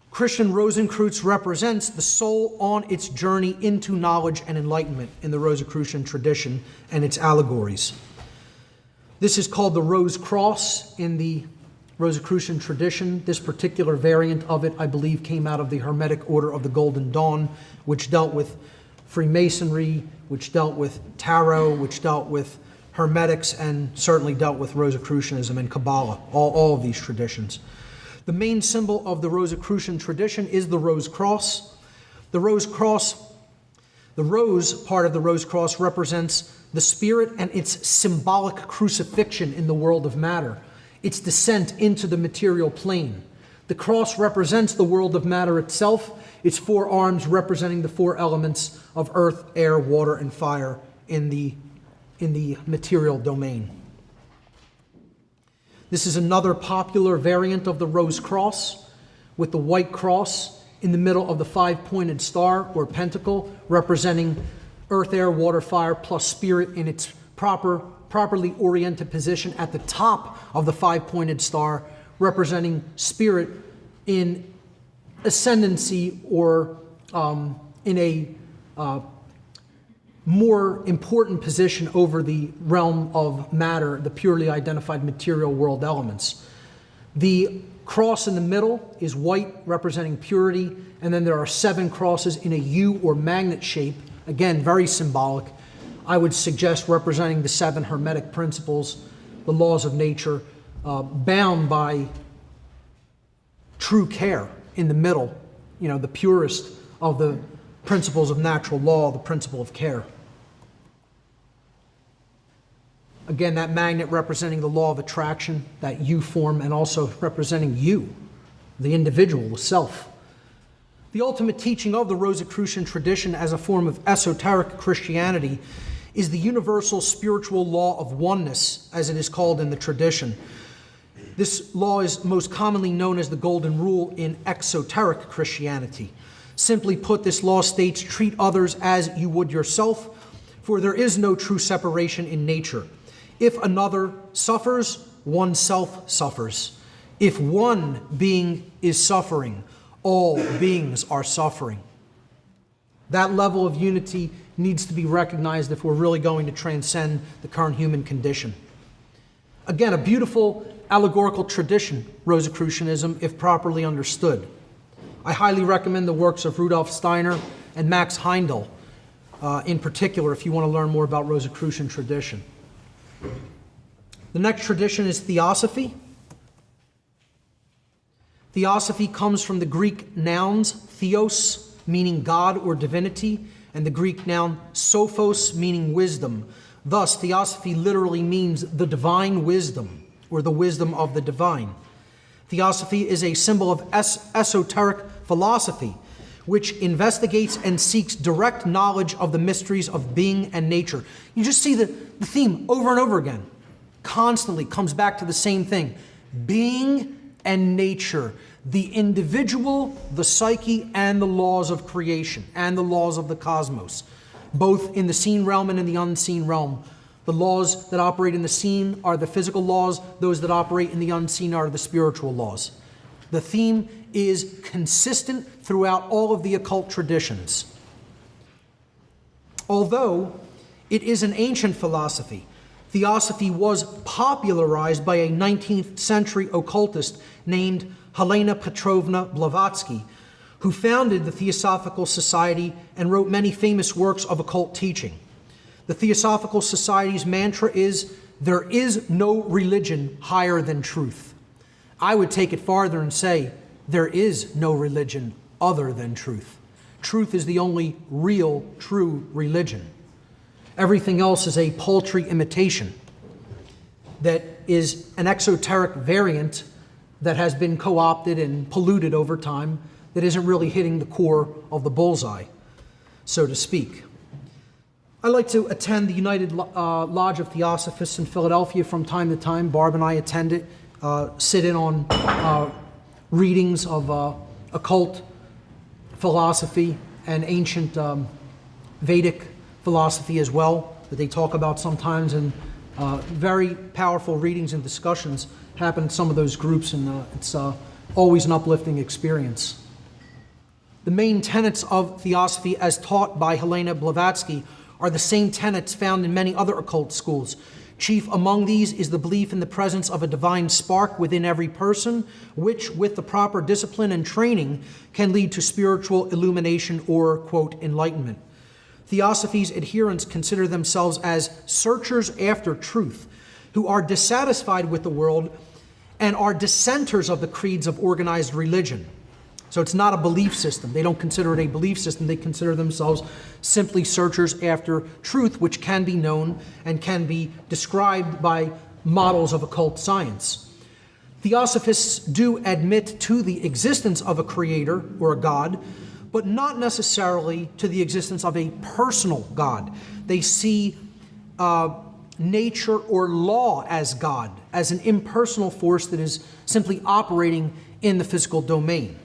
Christian Rosenkreutz represents the soul on its journey into knowledge and enlightenment in the Rosicrucian tradition and its allegories. This is called the Rose Cross in the Rosicrucian tradition. This particular variant of it, I believe, came out of the Hermetic Order of the Golden Dawn, which dealt with Freemasonry, which dealt with tarot, which dealt with Hermetics, and certainly dealt with Rosicrucianism and Kabbalah, all of these traditions. The main symbol of the Rosicrucian tradition is the Rose Cross. The Rose Cross, the rose part of the Rose Cross represents the spirit and its symbolic crucifixion in the world of matter, its descent into the material plane. The cross represents the world of matter itself, its four arms representing the four elements of earth, air, water, and fire in the material domain. This is another popular variant of the Rose Cross, with the white cross in the middle of the five-pointed star or pentacle, representing earth, air, water, fire, plus spirit in its properly oriented position at the top of the five-pointed star, representing spirit in ascendancy or in a more important position over the realm of matter, the purely identified material world elements. The cross in the middle is white, representing purity, and then there are 7 crosses in a U or magnet shape, again, very symbolic. I would suggest representing the 7 Hermetic principles, the laws of nature, bound by true care in the middle, the purest of the principles of natural law, the principle of care. Again, that magnet representing the law of attraction, that you form, and also representing you, the individual, the self. The ultimate teaching of the Rosicrucian tradition as a form of esoteric Christianity is the universal spiritual law of oneness, as it is called in the tradition. This law is most commonly known as the Golden Rule in exoteric Christianity. Simply put, this law states, treat others as you would yourself, for there is no true separation in nature. If another suffers, oneself suffers. If one being is suffering, all beings are suffering. That level of unity needs to be recognized if we're really going to transcend the current human condition. Again, a beautiful allegorical tradition, Rosicrucianism, if properly understood. I highly recommend the works of Rudolf Steiner and Max Heindel, in particular, if you want to learn more about Rosicrucian tradition. The next tradition is Theosophy. Theosophy comes from the Greek nouns theos, meaning God or divinity, and the Greek noun sophos, meaning wisdom. Thus, Theosophy literally means the divine wisdom, or the wisdom of the divine. Theosophy is a symbol of esoteric philosophy, which investigates and seeks direct knowledge of the mysteries of being and nature. You just see the theme over and over again. Constantly comes back to the same thing. Being and nature, the individual, the psyche, and the laws of creation, and the laws of the cosmos, both in the seen realm and in the unseen realm. The laws that operate in the seen are the physical laws, those that operate in the unseen are the spiritual laws. The theme is consistent throughout all of the occult traditions. Although it is an ancient philosophy, Theosophy was popularized by a 19th century occultist named Helena Petrovna Blavatsky, who founded the Theosophical Society and wrote many famous works of occult teaching. The Theosophical Society's mantra is, there is no religion higher than truth. I would take it farther and say, there is no religion other than truth. Truth is the only real, true religion. Everything else is a paltry imitation that is an exoteric variant that has been co-opted and polluted over time that isn't really hitting the core of the bullseye, so to speak. I like to attend the United Lodge of Theosophists in Philadelphia from time to time. Barb and I attend it, sit in on readings of occult philosophy and ancient Vedic philosophy as well, that they talk about sometimes, and very powerful readings and discussions happen in some of those groups, and it's always an uplifting experience. The main tenets of Theosophy as taught by Helena Blavatsky are the same tenets found in many other occult schools. Chief among these is the belief in the presence of a divine spark within every person, which, with the proper discipline and training, can lead to spiritual illumination or, quote, enlightenment. Theosophy's adherents consider themselves as searchers after truth, who are dissatisfied with the world and are dissenters of the creeds of organized religion. So it's not a belief system. They don't consider it a belief system. They consider themselves simply searchers after truth, which can be known and can be described by models of occult science. Theosophists do admit to the existence of a creator or a God, but not necessarily to the existence of a personal God. They see nature or law as God, as an impersonal force that is simply operating in the physical domain.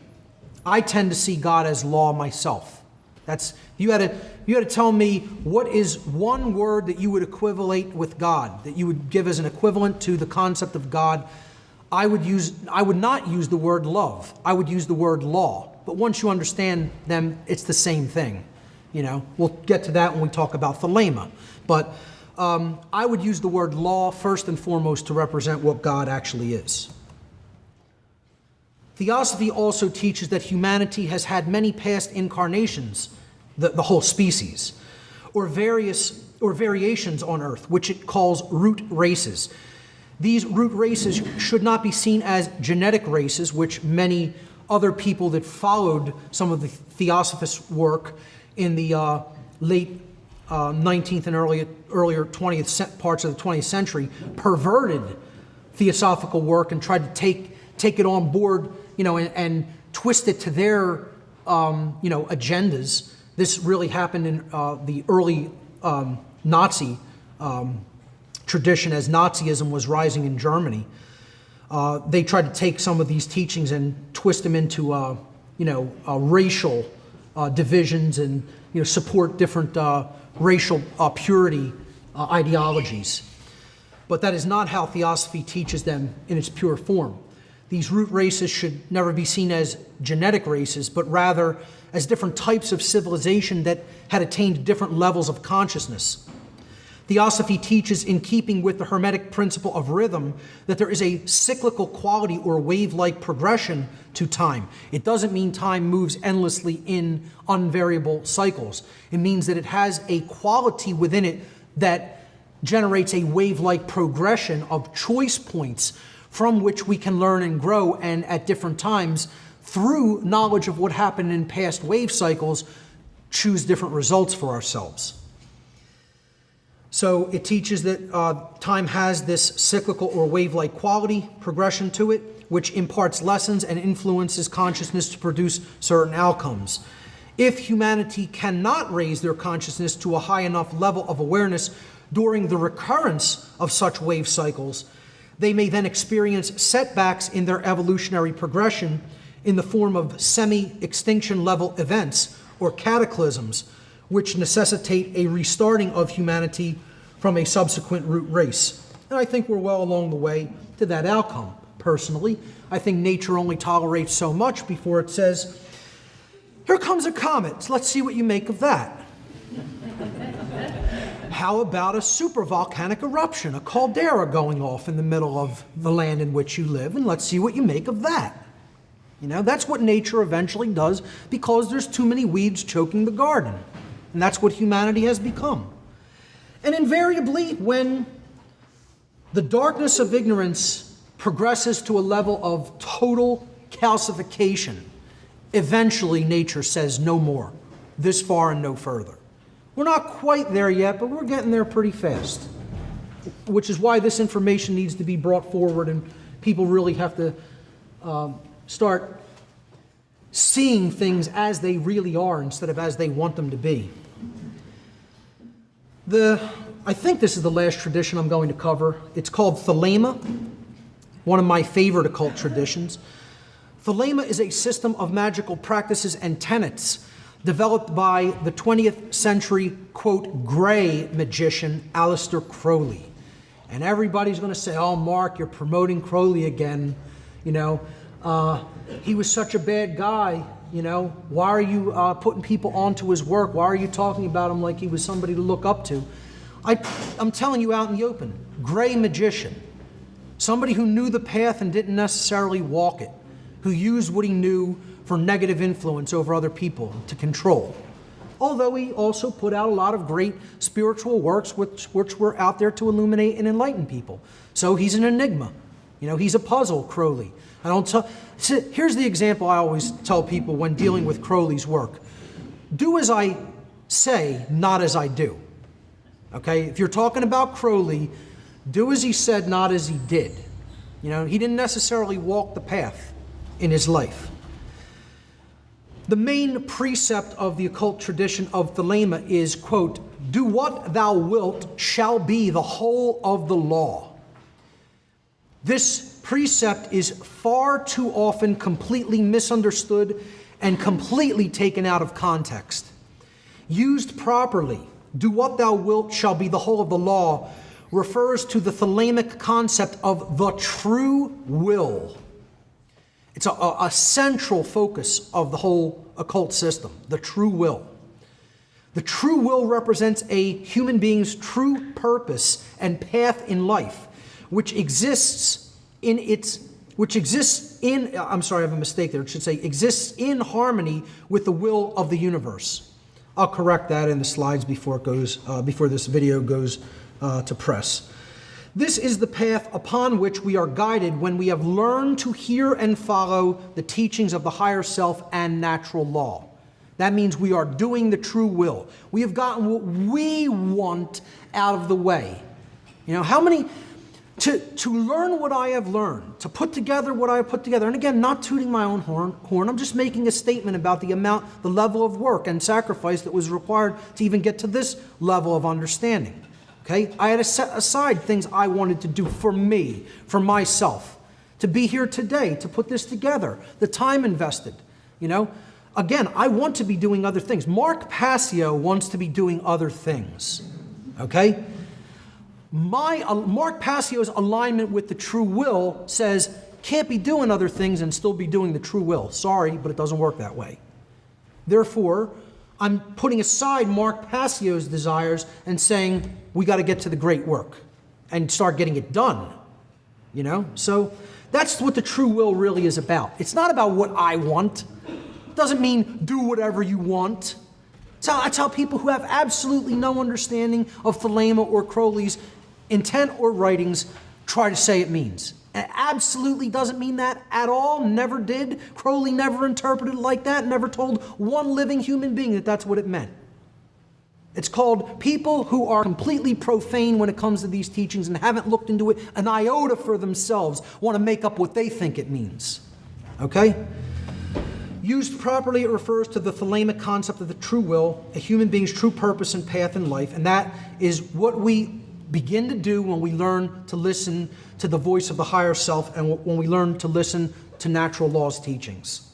I tend to see God as law myself. That's, you had to tell me what is one word that you would equivalate with God, that you would give as an equivalent to the concept of God. I would not use the word love. I would use the word law. But once you understand them, it's the same thing. You know, we'll get to that when we talk about thelema. But I would use the word law first and foremost to represent what God actually is. Theosophy also teaches that humanity has had many past incarnations, the whole species, or variations on Earth, which it calls root races. These root races should not be seen as genetic races, which many other people that followed some of the Theosophist work in the late 19th and earlier 20th parts of the 20th century perverted theosophical work and tried to take it on board, and twist it to their, agendas. This really happened in the early Nazi tradition as Nazism was rising in Germany. They tried to take some of these teachings and twist them into, racial divisions and, support different racial purity ideologies. But that is not how theosophy teaches them in its pure form. These root races should never be seen as genetic races, but rather as different types of civilization that had attained different levels of consciousness. Theosophy teaches, in keeping with the Hermetic principle of rhythm, that there is a cyclical quality or wave-like progression to time. It doesn't mean time moves endlessly in unvariable cycles. It means that it has a quality within it that generates a wave-like progression of choice points from which we can learn and grow, and at different times, through knowledge of what happened in past wave cycles, choose different results for ourselves. So it teaches that time has this cyclical or wave-like quality, progression to it, which imparts lessons and influences consciousness to produce certain outcomes. If humanity cannot raise their consciousness to a high enough level of awareness during the recurrence of such wave cycles, they may then experience setbacks in their evolutionary progression in the form of semi-extinction level events or cataclysms, which necessitate a restarting of humanity from a subsequent root race. And I think we're well along the way to that outcome, personally. I think nature only tolerates so much before it says, here comes a comet, let's see what you make of that. How about a supervolcanic eruption, a caldera going off in the middle of the land in which you live, and let's see what you make of that. That's what nature eventually does, because there's too many weeds choking the garden. And that's what humanity has become. And invariably, when the darkness of ignorance progresses to a level of total calcification, eventually nature says no more, this far and no further. We're not quite there yet, but we're getting there pretty fast, which is why this information needs to be brought forward, and people really have to start seeing things as they really are instead of as they want them to be. I think this is the last tradition I'm going to cover. It's called Thelema, one of my favorite occult traditions. Thelema is a system of magical practices and tenets developed by the 20th century, quote, gray magician, Aleister Crowley. And everybody's going to say, oh, Mark, you're promoting Crowley again. He was such a bad guy. Why are you putting people onto his work? Why are you talking about him like he was somebody to look up to? I'm telling you out in the open, gray magician. Somebody who knew the path and didn't necessarily walk it, who used what he knew for negative influence over other people to control. Although he also put out a lot of great spiritual works which were out there to illuminate and enlighten people. So he's an enigma. He's a puzzle, Crowley. Here's the example I always tell people when dealing with Crowley's work. Do as I say, not as I do. Okay? If you're talking about Crowley, do as he said, not as he did. He didn't necessarily walk the path in his life. The main precept of the occult tradition of Thelema is, quote, do what thou wilt shall be the whole of the law. This precept is far too often completely misunderstood and completely taken out of context. Used properly, do what thou wilt shall be the whole of the law refers to the Thelemic concept of the true will. It's a central focus of the whole occult system, the true will. The true will represents a human being's true purpose and path in life, which exists in, I'm sorry, I have a mistake there. It should say exists in harmony with the will of the universe. I'll correct that in the slides before this video goes to press. This is the path upon which we are guided when we have learned to hear and follow the teachings of the higher self and natural law. That means we are doing the true will. We have gotten what we want out of the way. You know, how many, to learn what I have learned, to put together what I have put together, and again, not tooting my own horn, I'm just making a statement about the amount, the level of work and sacrifice that was required to even get to this level of understanding. Okay? I had to set aside things I wanted to do for me, for myself, to be here today, to put this together, the time invested, you know? Again, I want to be doing other things. Mark Passio wants to be doing other things, okay? Mark Passio's alignment with the true will says, can't be doing other things and still be doing the true will. Sorry, but it doesn't work that way. Therefore, I'm putting aside Mark Passio's desires and saying, we got to get to the great work and start getting it done, you know? So that's what the true will really is about. It's not about what I want. It doesn't mean do whatever you want. That's how people who have absolutely no understanding of Thelema or Crowley's intent or writings try to say it means. It absolutely doesn't mean that at all, never did. Crowley never interpreted it like that, never told one living human being that that's what it meant. It's called people who are completely profane when it comes to these teachings and haven't looked into it an iota for themselves, want to make up what they think it means. Okay? Used properly, it refers to the Thelemic concept of the true will, a human being's true purpose and path in life, and that is what we begin to do when we learn to listen to the voice of the higher self and when we learn to listen to natural law's teachings.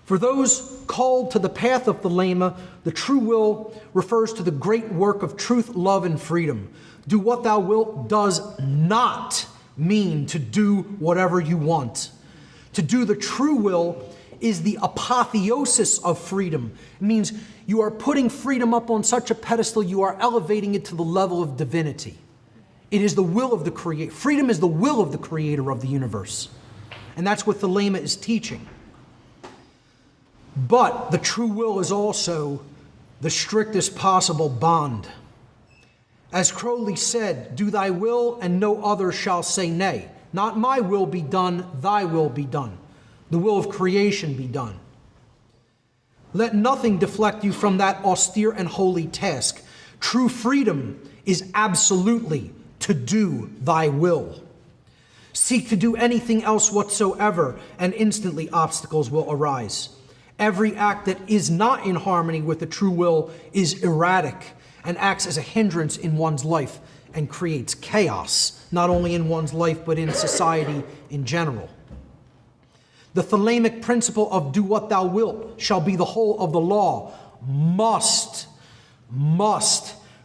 For those called to the path of Thelema, the true will refers to the great work of truth, love, and freedom. Do what thou wilt does not mean to do whatever you want. To do the true will is the apotheosis of freedom. It means you are putting freedom up on such a pedestal, you are elevating it to the level of divinity. It is the will of the Creator. Freedom is the will of the Creator of the universe. And that's what Thelema is teaching. But the true will is also the strictest possible bond. As Crowley said, do thy will and no other shall say nay. Not my will be done, thy will be done. The will of creation be done. Let nothing deflect you from that austere and holy task. True freedom is absolutely to do thy will. Seek to do anything else whatsoever, and instantly obstacles will arise. Every act that is not in harmony with the true will is erratic and acts as a hindrance in one's life and creates chaos, not only in one's life, but in society in general. The Thelemic principle of do what thou wilt shall be the whole of the law must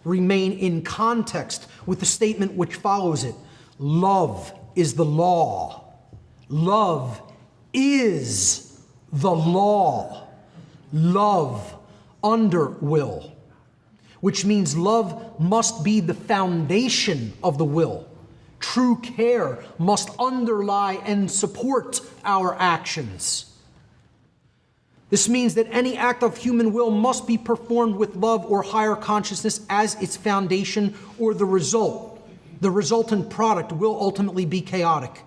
remain in context with the statement which follows it. Love is the law. Love is the law. Love under will, which means love must be the foundation of the will. True care must underlie and support our actions. This means that any act of human will must be performed with love or higher consciousness as its foundation or the result. The resultant product will ultimately be chaotic.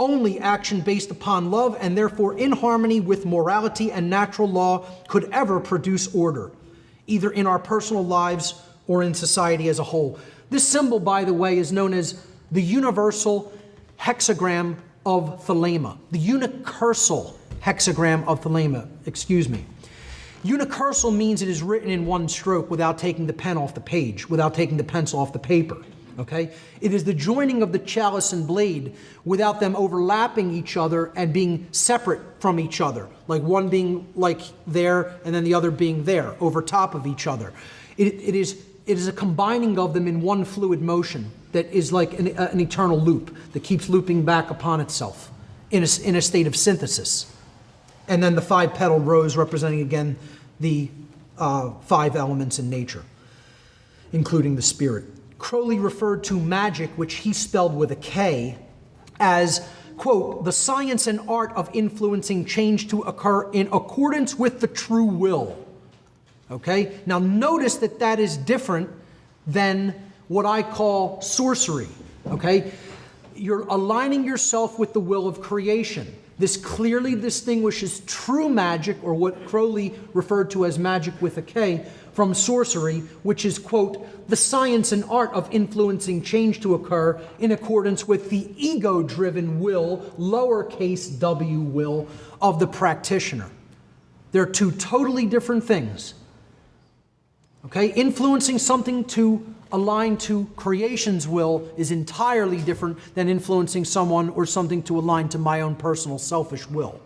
Only action based upon love and therefore in harmony with morality and natural law could ever produce order, either in our personal lives or in society as a whole. This symbol, by the way, is known as the universal hexagram of Thelema. The unicursal hexagram of Thelema, excuse me. Unicursal means it is written in one stroke without taking the pen off the page, without taking the pencil off the paper, okay? It is the joining of the chalice and blade without them overlapping each other and being separate from each other, like one being like there and then the other being there, over top of each other. It is a combining of them in one fluid motion that is like an eternal loop that keeps looping back upon itself in a state of synthesis. And then the 5-petaled rose representing again the 5 elements in nature, including the spirit. Crowley referred to magic, which he spelled with a K, as, quote, the science and art of influencing change to occur in accordance with the true will. Okay? Now notice that that is different than what I call sorcery. Okay? You're aligning yourself with the will of creation. This clearly distinguishes true magic, or what Crowley referred to as magic with a K, from sorcery, which is, quote, the science and art of influencing change to occur in accordance with the ego-driven will, lowercase w will, of the practitioner. They're two totally different things. Okay? Influencing something to align to creation's will is entirely different than influencing someone or something to align to my own personal selfish will.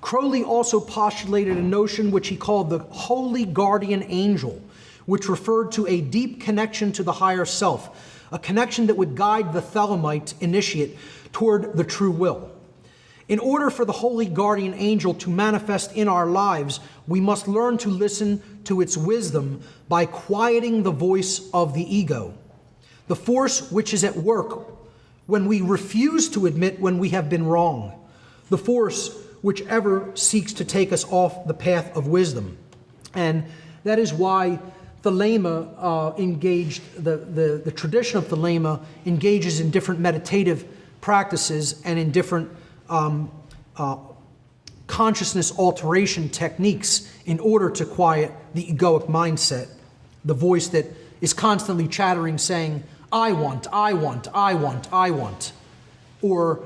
Crowley also postulated a notion which he called the holy guardian angel, which referred to a deep connection to the higher self, a connection that would guide the Thelemite initiate toward the true will. In order for the holy guardian angel to manifest in our lives, we must learn to listen to its wisdom by quieting the voice of the ego, the force which is at work when we refuse to admit when we have been wrong, the force which ever seeks to take us off the path of wisdom. And that is why Thelema the tradition of Thelema engages in different meditative practices and in different consciousness alteration techniques in order to quiet the egoic mindset, the voice that is constantly chattering saying, I want, I want, I want, I want. Or,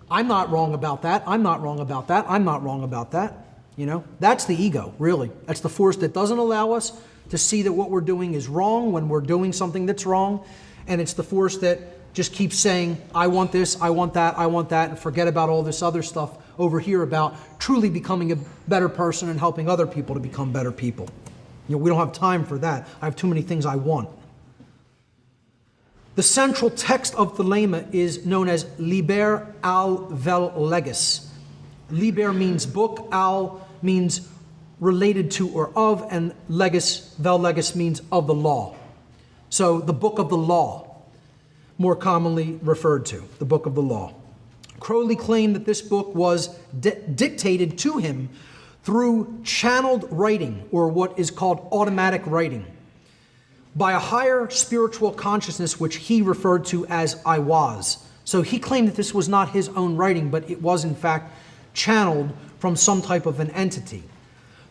I'm not wrong about that, I'm not wrong about that, I'm not wrong about that. You know, that's the ego, really. That's the force that doesn't allow us to see that what we're doing is wrong when we're doing something that's wrong. And it's the force that just keeps saying, I want this, I want that, and forget about all this other stuff over here about truly becoming a better person and helping other people to become better people. You know, we don't have time for that. I have too many things I want. The central text of Thelema is known as Liber al vel legis. Liber means book, al means related to or of, and legis, vel legis means of the law. So the book of the law, more commonly referred to, the book of the law. Crowley claimed that this book was dictated to him through channeled writing, or what is called automatic writing, by a higher spiritual consciousness which he referred to as I was. So he claimed that this was not his own writing, but it was in fact channeled from some type of an entity.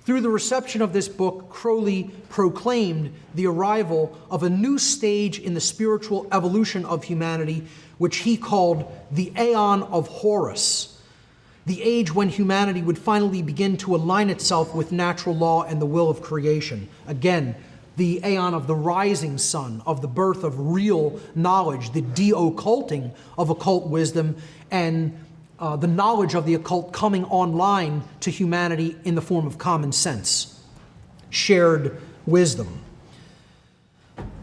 Through the reception of this book, Crowley proclaimed the arrival of a new stage in the spiritual evolution of humanity, which he called the Aeon of Horus, the age when humanity would finally begin to align itself with natural law and the will of creation. Again, the Aeon of the rising sun, of the birth of real knowledge, the de-occulting of occult wisdom, and the knowledge of the occult coming online to humanity in the form of common sense, shared wisdom.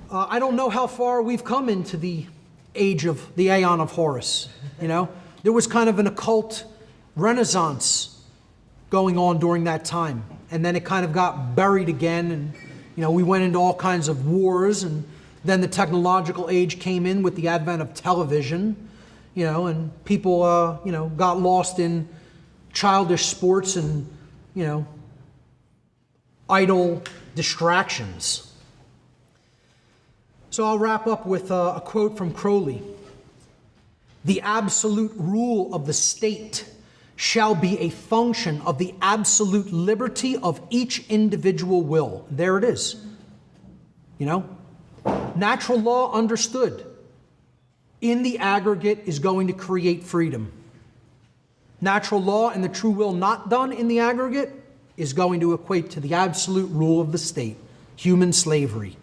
I don't know how far we've come into the age of the Aeon of Horus. You know, there was kind of an occult renaissance going on during that time, and then it kind of got buried again, and you know, we went into all kinds of wars, and then the technological age came in with the advent of television, you know, and people, you know, got lost in childish sports and, you know, idle distractions. So I'll wrap up with a quote from Crowley. The absolute rule of the state shall be a function of the absolute liberty of each individual will. There it is. You know, natural law understood in the aggregate is going to create freedom. Natural law and the true will not done in the aggregate is going to equate to the absolute rule of the state, human slavery.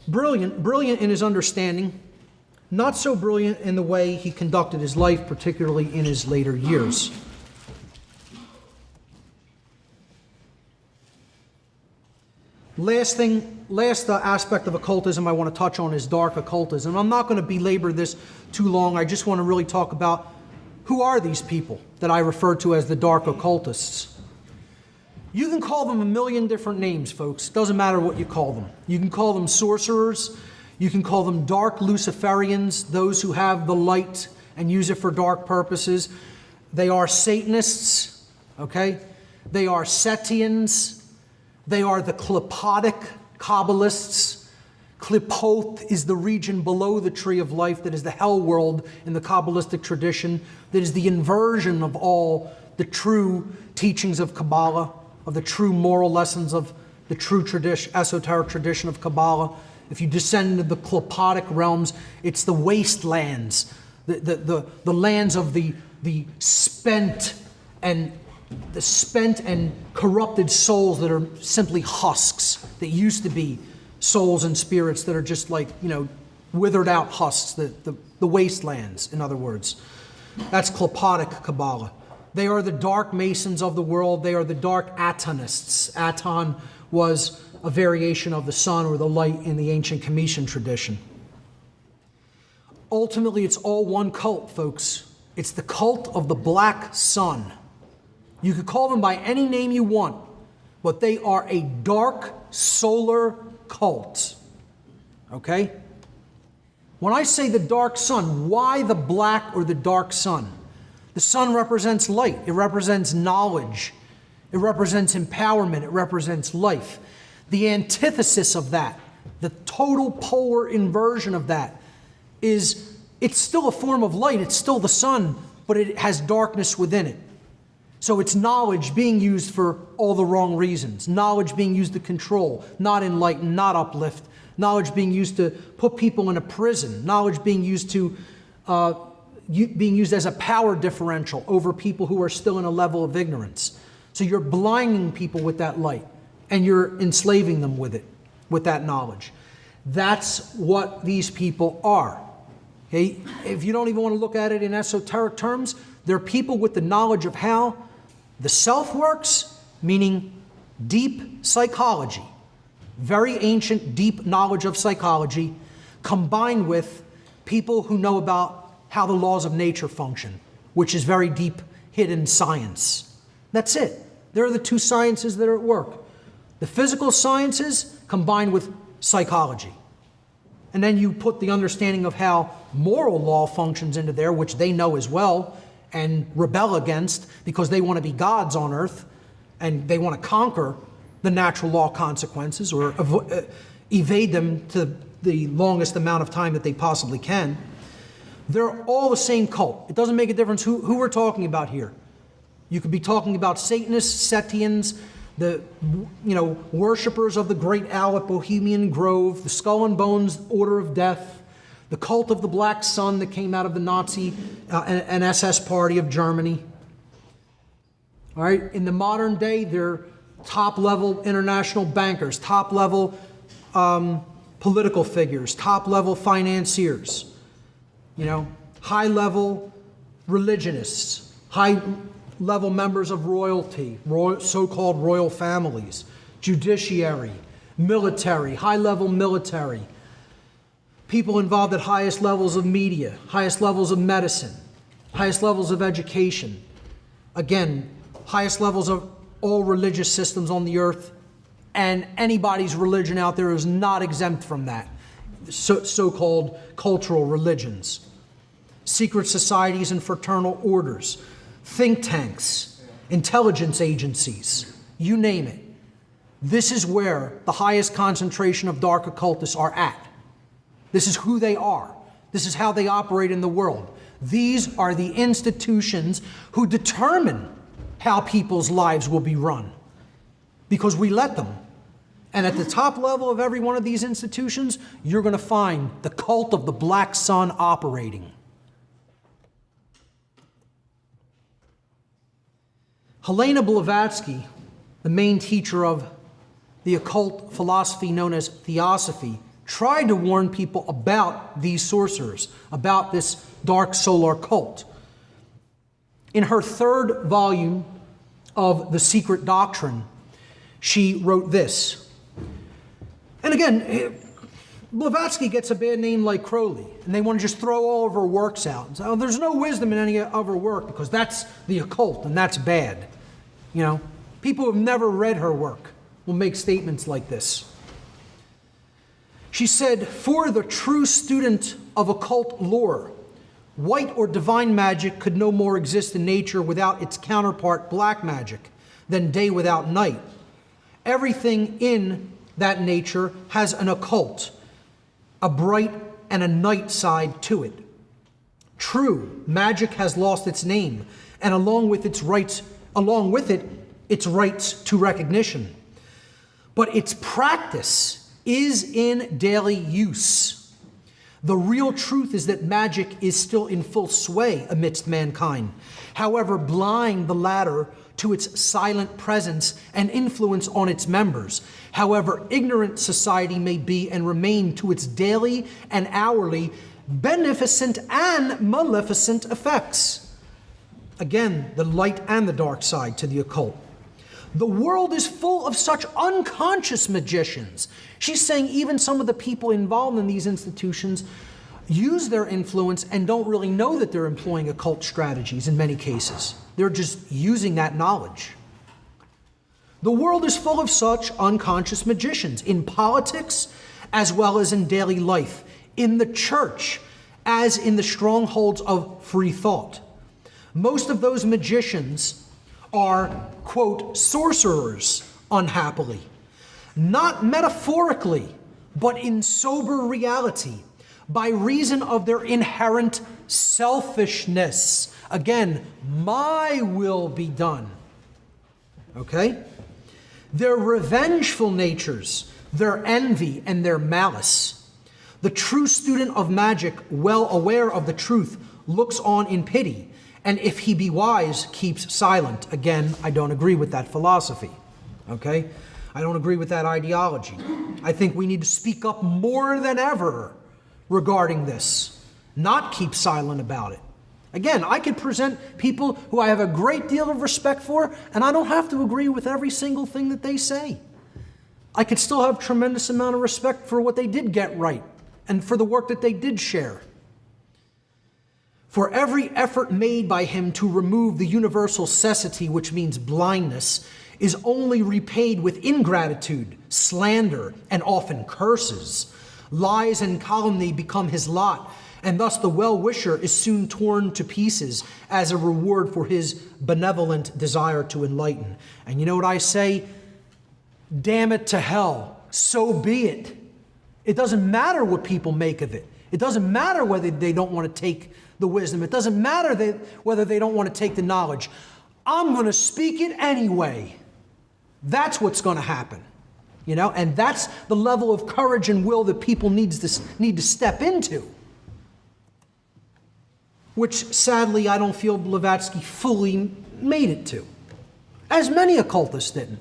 Brilliant in his understanding, not so brilliant in the way he conducted his life, particularly in his later years. Last aspect of occultism I want to touch on is dark occultism. I'm not going to belabor this too long. I just want to really talk about who are these people that I refer to as the dark occultists. You can call them a million different names, folks. Doesn't matter what you call them. You can call them sorcerers. You can call them dark Luciferians, those who have the light and use it for dark purposes. They are Satanists, okay? They are Setians. They are the Klepotic Kabbalists. Qliphoth is the region below the tree of life that is the hell world in the Kabbalistic tradition, that is the inversion of all the true teachings of Kabbalah, of the true moral lessons of the true tradition, esoteric tradition of Kabbalah. If you descend into the Qliphotic realms, it's the wastelands, the lands of the spent and corrupted souls that are simply husks, that used to be souls and spirits that are just like, withered out husks, the wastelands, in other words. That's Qliphotic Kabbalah. They are the dark masons of the world. They are the dark Atonists. Aton was a variation of the sun or the light in the ancient Cometian tradition. Ultimately, it's all one cult, folks. It's the cult of the black sun. You could call them by any name you want, but they are a dark solar cult. Okay? When I say the dark sun, why the black or the dark sun? The sun represents light. It represents knowledge. It represents empowerment. It represents life. The antithesis of that, the total polar inversion of that, is it's still a form of light. It's still the sun, but it has darkness within it. So it's knowledge being used for all the wrong reasons. Knowledge being used to control, not enlighten, not uplift. Knowledge being used to put people in a prison. Knowledge being used to being used as a power differential over people who are still in a level of ignorance. So you're blinding people with that light, and you're enslaving them with it, with that knowledge. That's what these people are. Okay? If you don't even want to look at it in esoteric terms, they're people with the knowledge of how the self works, meaning deep psychology, very ancient, deep knowledge of psychology, combined with people who know about how the laws of nature function, which is very deep, hidden science. That's it. There are the two sciences that are at work. The physical sciences combined with psychology. And then you put the understanding of how moral law functions into there, which they know as well, and rebel against because they want to be gods on earth and they want to conquer the natural law consequences or evade them to the longest amount of time that they possibly can. They're all the same cult. It doesn't make a difference who we're talking about here. You could be talking about Satanists, Setians, the worshippers of the great owl at Bohemian Grove, the Skull and Bones Order of Death, the cult of the Black Sun that came out of the Nazi and SS party of Germany. All right, in the modern day, they're top-level international bankers, top-level political figures, top-level financiers, high-level religionists, high-level members of royalty, so-called royal families, judiciary, military, high-level military, people involved at highest levels of media, highest levels of medicine, highest levels of education, again, highest levels of all religious systems on the earth, and anybody's religion out there is not exempt from that, so-called cultural religions, secret societies and fraternal orders, think tanks, intelligence agencies, you name it. This is where the highest concentration of dark occultists are at. This is who they are. This is how they operate in the world. These are the institutions who determine how people's lives will be run, because we let them. And at the top level of every one of these institutions, you're going to find the cult of the Black Sun operating. Helena Blavatsky, the main teacher of the occult philosophy known as Theosophy, tried to warn people about these sorcerers, about this dark solar cult. In her third volume of The Secret Doctrine, she wrote this. And again, Blavatsky gets a bad name like Crowley, and they want to just throw all of her works out. And say, oh, there's no wisdom in any of her work because that's the occult and that's bad. People who have never read her work will make statements like this. She said, for the true student of occult lore, white or divine magic could no more exist in nature without its counterpart, black magic, than day without night. Everything in that nature has an occult. a bright and a night side to it. True, magic has lost its name, and along with it, its rights to recognition. But its practice is in daily use. The real truth is that magic is still in full sway amidst mankind, however blind the latter to its silent presence and influence on its members, however ignorant society may be and remain to its daily and hourly beneficent and maleficent effects. Again, the light and the dark side to the occult. The world is full of such unconscious magicians. She's saying even some of the people involved in these institutions use their influence and don't really know that they're employing occult strategies in many cases. They're just using that knowledge. The world is full of such unconscious magicians in politics as well as in daily life, in the church as in the strongholds of free thought. Most of those magicians are, quote, sorcerers, unhappily. Not metaphorically, but in sober reality, by reason of their inherent selfishness. Again, my will be done. Okay? Their revengeful natures, their envy, and their malice. The true student of magic, well aware of the truth, looks on in pity, and if he be wise, keeps silent. Again, I don't agree with that philosophy. Okay? I don't agree with that ideology. I think we need to speak up more than ever regarding this, not keep silent about it. Again, I could present people who I have a great deal of respect for, and I don't have to agree with every single thing that they say. I could still have tremendous amount of respect for what they did get right and for the work that they did share. For every effort made by him to remove the universal cecity, which means blindness, is only repaid with ingratitude, slander, and often curses. Lies and calumny become his lot, and thus the well-wisher is soon torn to pieces as a reward for his benevolent desire to enlighten. And you know what I say? Damn it to hell, so be it. It doesn't matter what people make of it. It doesn't matter whether they don't want to take the wisdom. It doesn't matter whether they don't want to take the knowledge. I'm going to speak it anyway. That's what's going to happen. You know, and that's the level of courage and will that people need to step into. Which, sadly, I don't feel Blavatsky fully made it to. As many occultists didn't.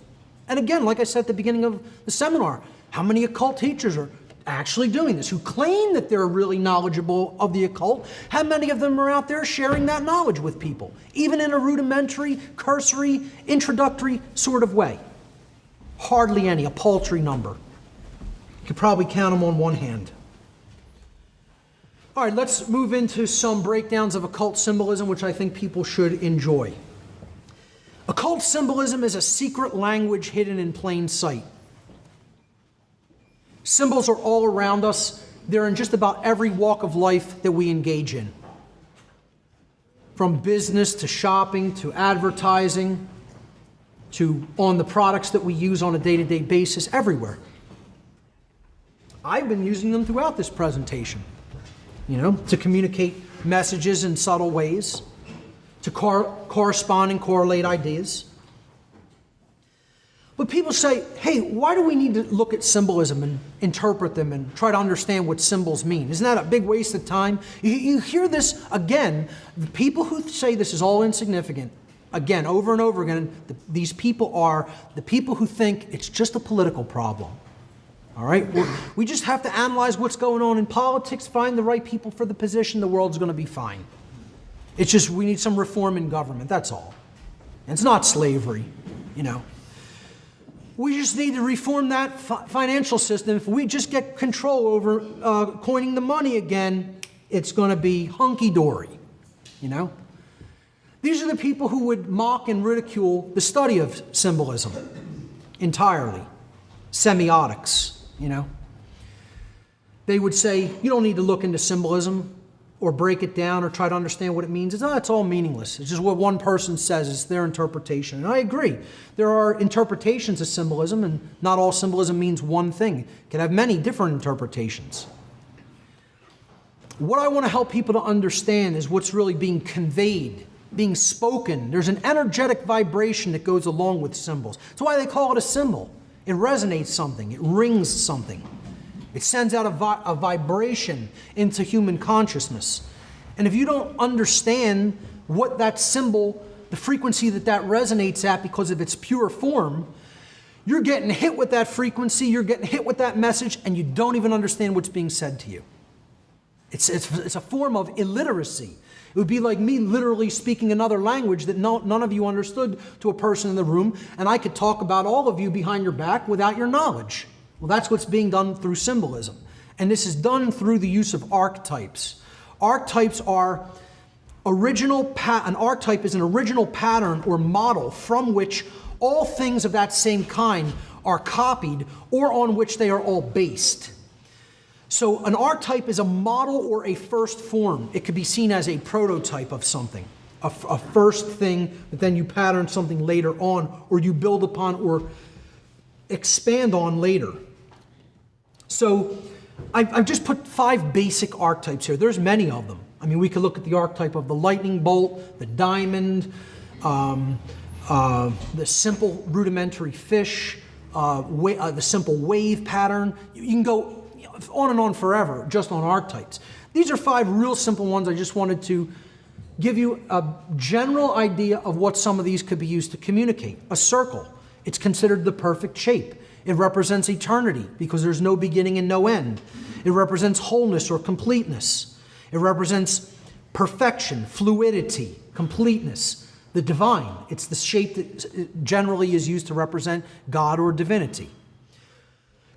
And again, like I said at the beginning of the seminar, how many occult teachers are actually doing this, who claim that they're really knowledgeable of the occult? How many of them are out there sharing that knowledge with people, even in a rudimentary, cursory, introductory sort of way? Hardly any, a paltry number. You could probably count them on one hand. All right, let's move into some breakdowns of occult symbolism, which I think people should enjoy. Occult symbolism is a secret language hidden in plain sight. Symbols are all around us. They're in just about every walk of life that we engage in. From business to shopping to advertising to on the products that we use on a day-to-day basis, everywhere. I've been using them throughout this presentation, you know, to communicate messages in subtle ways, to correspond and correlate ideas. But people say, hey, why do we need to look at symbolism and interpret them and try to understand what symbols mean? Isn't that a big waste of time? You hear this again. The people who say this is all insignificant, again, over and over again, these people are the people who think it's just a political problem. All right? We just have to analyze what's going on in politics, find the right people for the position, the world's going to be fine. It's just we need some reform in government, that's all. And it's not slavery, you know. We just need to reform that financial system. If we just get control over coining the money again, it's going to be hunky-dory, you know. These are the people who would mock and ridicule the study of symbolism entirely. Semiotics, you know. They would say, you don't need to look into symbolism or break it down or try to understand what it means. It's all meaningless. It's just what one person says. It's their interpretation. And I agree. There are interpretations of symbolism, and not all symbolism means one thing. It can have many different interpretations. What I want to help people to understand is what's really being conveyed, being spoken. There's an energetic vibration that goes along with symbols. That's why they call it a symbol. It resonates something. It rings something. It sends out a vibration into human consciousness. And if you don't understand what that symbol, the frequency that resonates at because of its pure form, you're getting hit with that frequency, you're getting hit with that message, and you don't even understand what's being said to you. It's a form of illiteracy. It would be like me literally speaking another language that none of you understood to a person in the room, and I could talk about all of you behind your back without your knowledge. Well, that's what's being done through symbolism. And this is done through the use of archetypes. Archetypes are an archetype is an original pattern or model from which all things of that same kind are copied or on which they are all based. So an archetype is a model or a first form. It could be seen as a prototype of something, a first thing that then you pattern something later on, or you build upon or expand on later. So I've just put 5 basic archetypes here. There's many of them. I mean, we could look at the archetype of the lightning bolt, the diamond, the simple rudimentary fish, the simple wave pattern. You can go on and on forever just on archetypes. These are 5 real simple ones. I just wanted to give you a general idea of what some of these could be used to communicate. A circle, it's considered the perfect shape. It represents eternity because there's no beginning and no end. It represents wholeness or completeness. It represents perfection, fluidity, completeness, the divine. It's the shape that generally is used to represent God or divinity.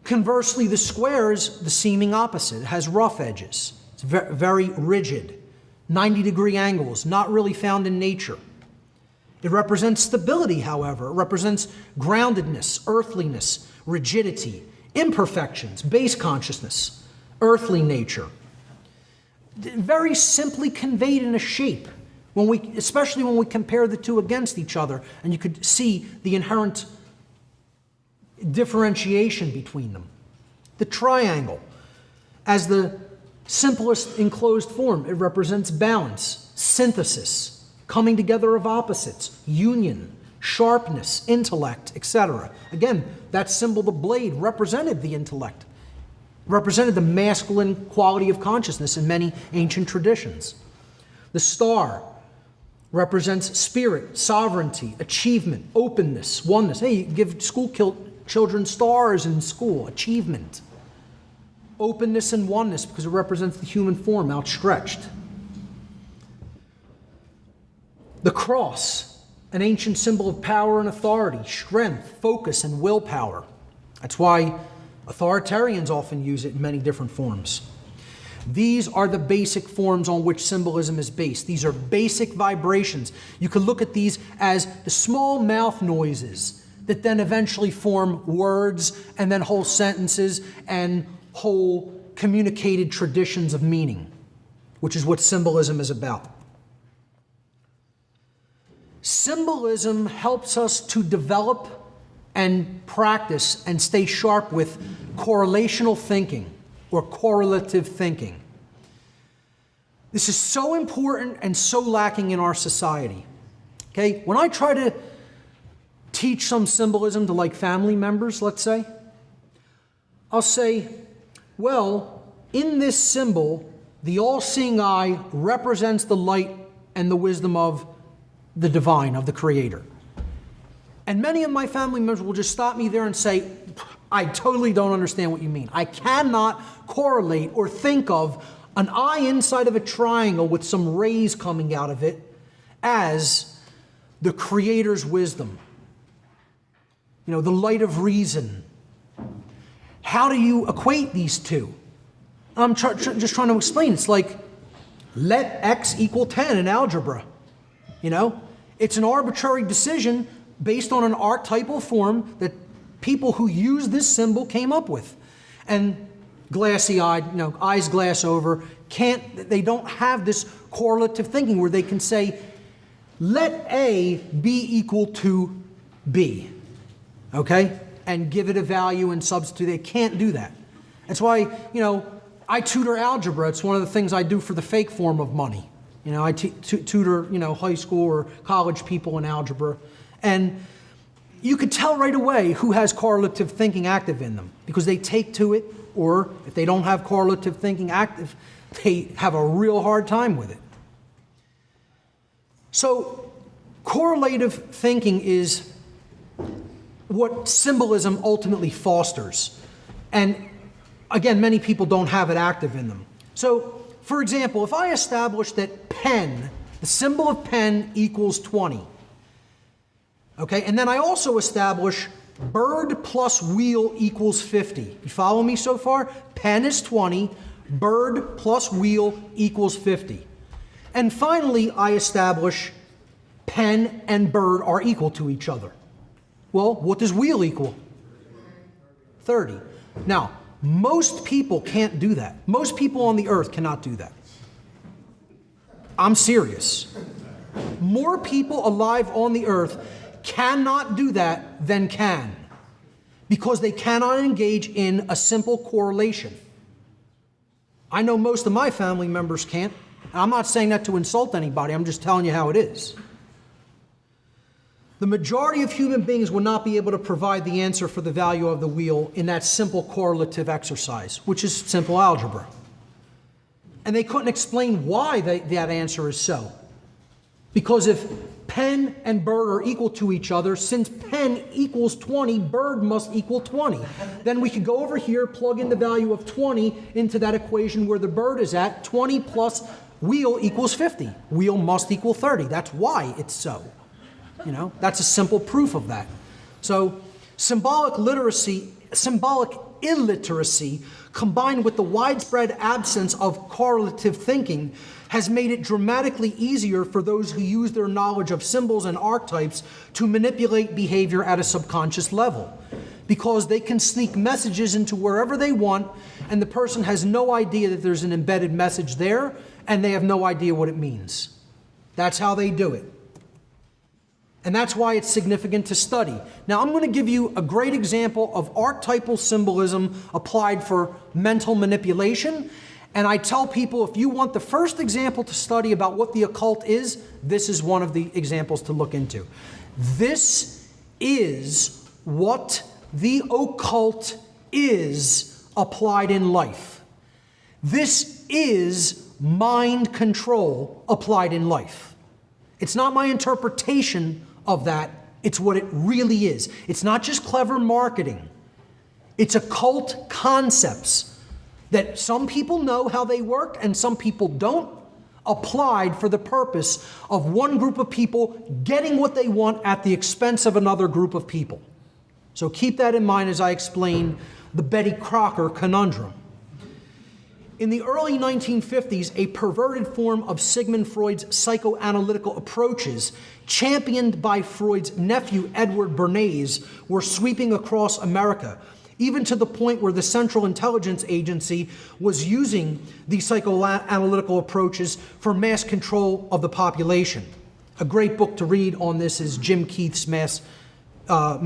Conversely, the square is the seeming opposite. It has rough edges. It's very rigid. 90-degree angles, not really found in nature. It represents stability, however. It represents groundedness, earthliness, rigidity, imperfections, base consciousness, earthly nature. Very simply conveyed in a shape, especially when we compare the two against each other, and you could see the inherent differentiation between them. The triangle, as the simplest enclosed form, it represents balance, synthesis, coming together of opposites, union, sharpness, intellect, etc. Again, that symbol, the blade, represented the intellect, represented the masculine quality of consciousness in many ancient traditions. The star represents spirit, sovereignty, achievement, openness, oneness. Hey, you give children stars in school, achievement. Openness and oneness because it represents the human form outstretched. The cross, an ancient symbol of power and authority, strength, focus, and willpower. That's why authoritarians often use it in many different forms. These are the basic forms on which symbolism is based. These are basic vibrations. You can look at these as the small mouth noises that then eventually form words and then whole sentences and whole communicated traditions of meaning, which is what symbolism is about. Symbolism helps us to develop and practice and stay sharp with correlational thinking or correlative thinking. This is so important and so lacking in our society. Okay, when I try to teach some symbolism to like family members, let's say, I'll say, well, in this symbol, the all-seeing eye represents the light and the wisdom of the divine, of the Creator. And many of my family members will just stop me there and say, I totally don't understand what you mean. I cannot correlate or think of an eye inside of a triangle with some rays coming out of it as the Creator's wisdom. You know, the light of reason. How do you equate these two? I'm just trying to explain. It's like, let x equal 10 in algebra. You know, it's an arbitrary decision based on an archetypal form that people who use this symbol came up with. And glassy-eyed, you know, eyes glass over, they don't have this correlative thinking where they can say, let A be equal to B, okay? And give it a value and substitute. They can't do that. That's why, you know, I tutor algebra. It's one of the things I do for the fake form of money. You know, I tutor, you know, high school or college people in algebra. And you could tell right away who has correlative thinking active in them because they take to it, or if they don't have correlative thinking active, they have a real hard time with it. So correlative thinking is what symbolism ultimately fosters. And again, many people don't have it active in them. So, for example, if I establish that pen, the symbol of pen equals 20, okay, and then I also establish bird plus wheel equals 50. You follow me so far? Pen is 20, bird plus wheel equals 50. And finally, I establish pen and bird are equal to each other. Well, what does wheel equal? 30. Now, most people can't do that. Most people on the earth cannot do that. I'm serious. More people alive on the earth cannot do that than can, because they cannot engage in a simple correlation. I know most of my family members can't. And I'm not saying that to insult anybody. I'm just telling you how it is. The majority of human beings will not be able to provide the answer for the value of the wheel in that simple correlative exercise, which is simple algebra. And they couldn't explain why that answer is so. Because if pen and bird are equal to each other, since pen equals 20, bird must equal 20. Then we could go over here, plug in the value of 20 into that equation where the bird is at. 20 plus wheel equals 50. Wheel must equal 30. That's why it's so. You know, that's a simple proof of that. So symbolic illiteracy combined with the widespread absence of correlative thinking has made it dramatically easier for those who use their knowledge of symbols and archetypes to manipulate behavior at a subconscious level, because they can sneak messages into wherever they want, and the person has no idea that there's an embedded message there, and they have no idea what it means. That's how they do it. And that's why it's significant to study. Now, I'm going to give you a great example of archetypal symbolism applied for mental manipulation. And I tell people, if you want the first example to study about what the occult is, this is one of the examples to look into. This is what the occult is applied in life. This is mind control applied in life. It's not my interpretation of that, it's what it really is. It's not just clever marketing. It's occult concepts that some people know how they work and some people don't, applied for the purpose of one group of people getting what they want at the expense of another group of people. So keep that in mind as I explain the Betty Crocker conundrum. In the early 1950s, a perverted form of Sigmund Freud's psychoanalytical approaches, championed by Freud's nephew Edward Bernays, were sweeping across America, even to the point where the Central Intelligence Agency was using these psychoanalytical approaches for mass control of the population. A great book to read on this is Jim Keith's Mass Control,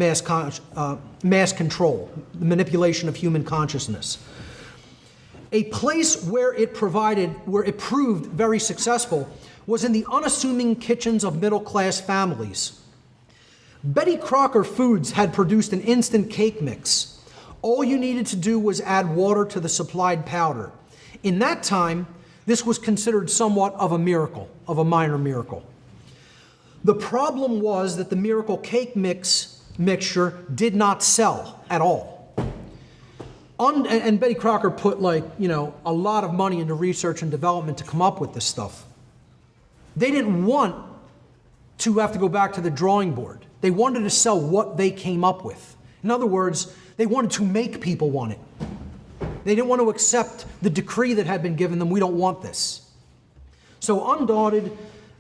The Manipulation of Human Consciousness. A place where it proved very successful was in the unassuming kitchens of middle-class families. Betty Crocker Foods had produced an instant cake mix. All you needed to do was add water to the supplied powder. In that time, this was considered somewhat of a miracle, of a minor miracle. The problem was that the miracle cake mixture did not sell at all. And Betty Crocker put a lot of money into research and development to come up with this stuff. They didn't want to have to go back to the drawing board. They wanted to sell what they came up with. In other words, they wanted to make people want it. They didn't want to accept the decree that had been given them, we don't want this. So undaunted,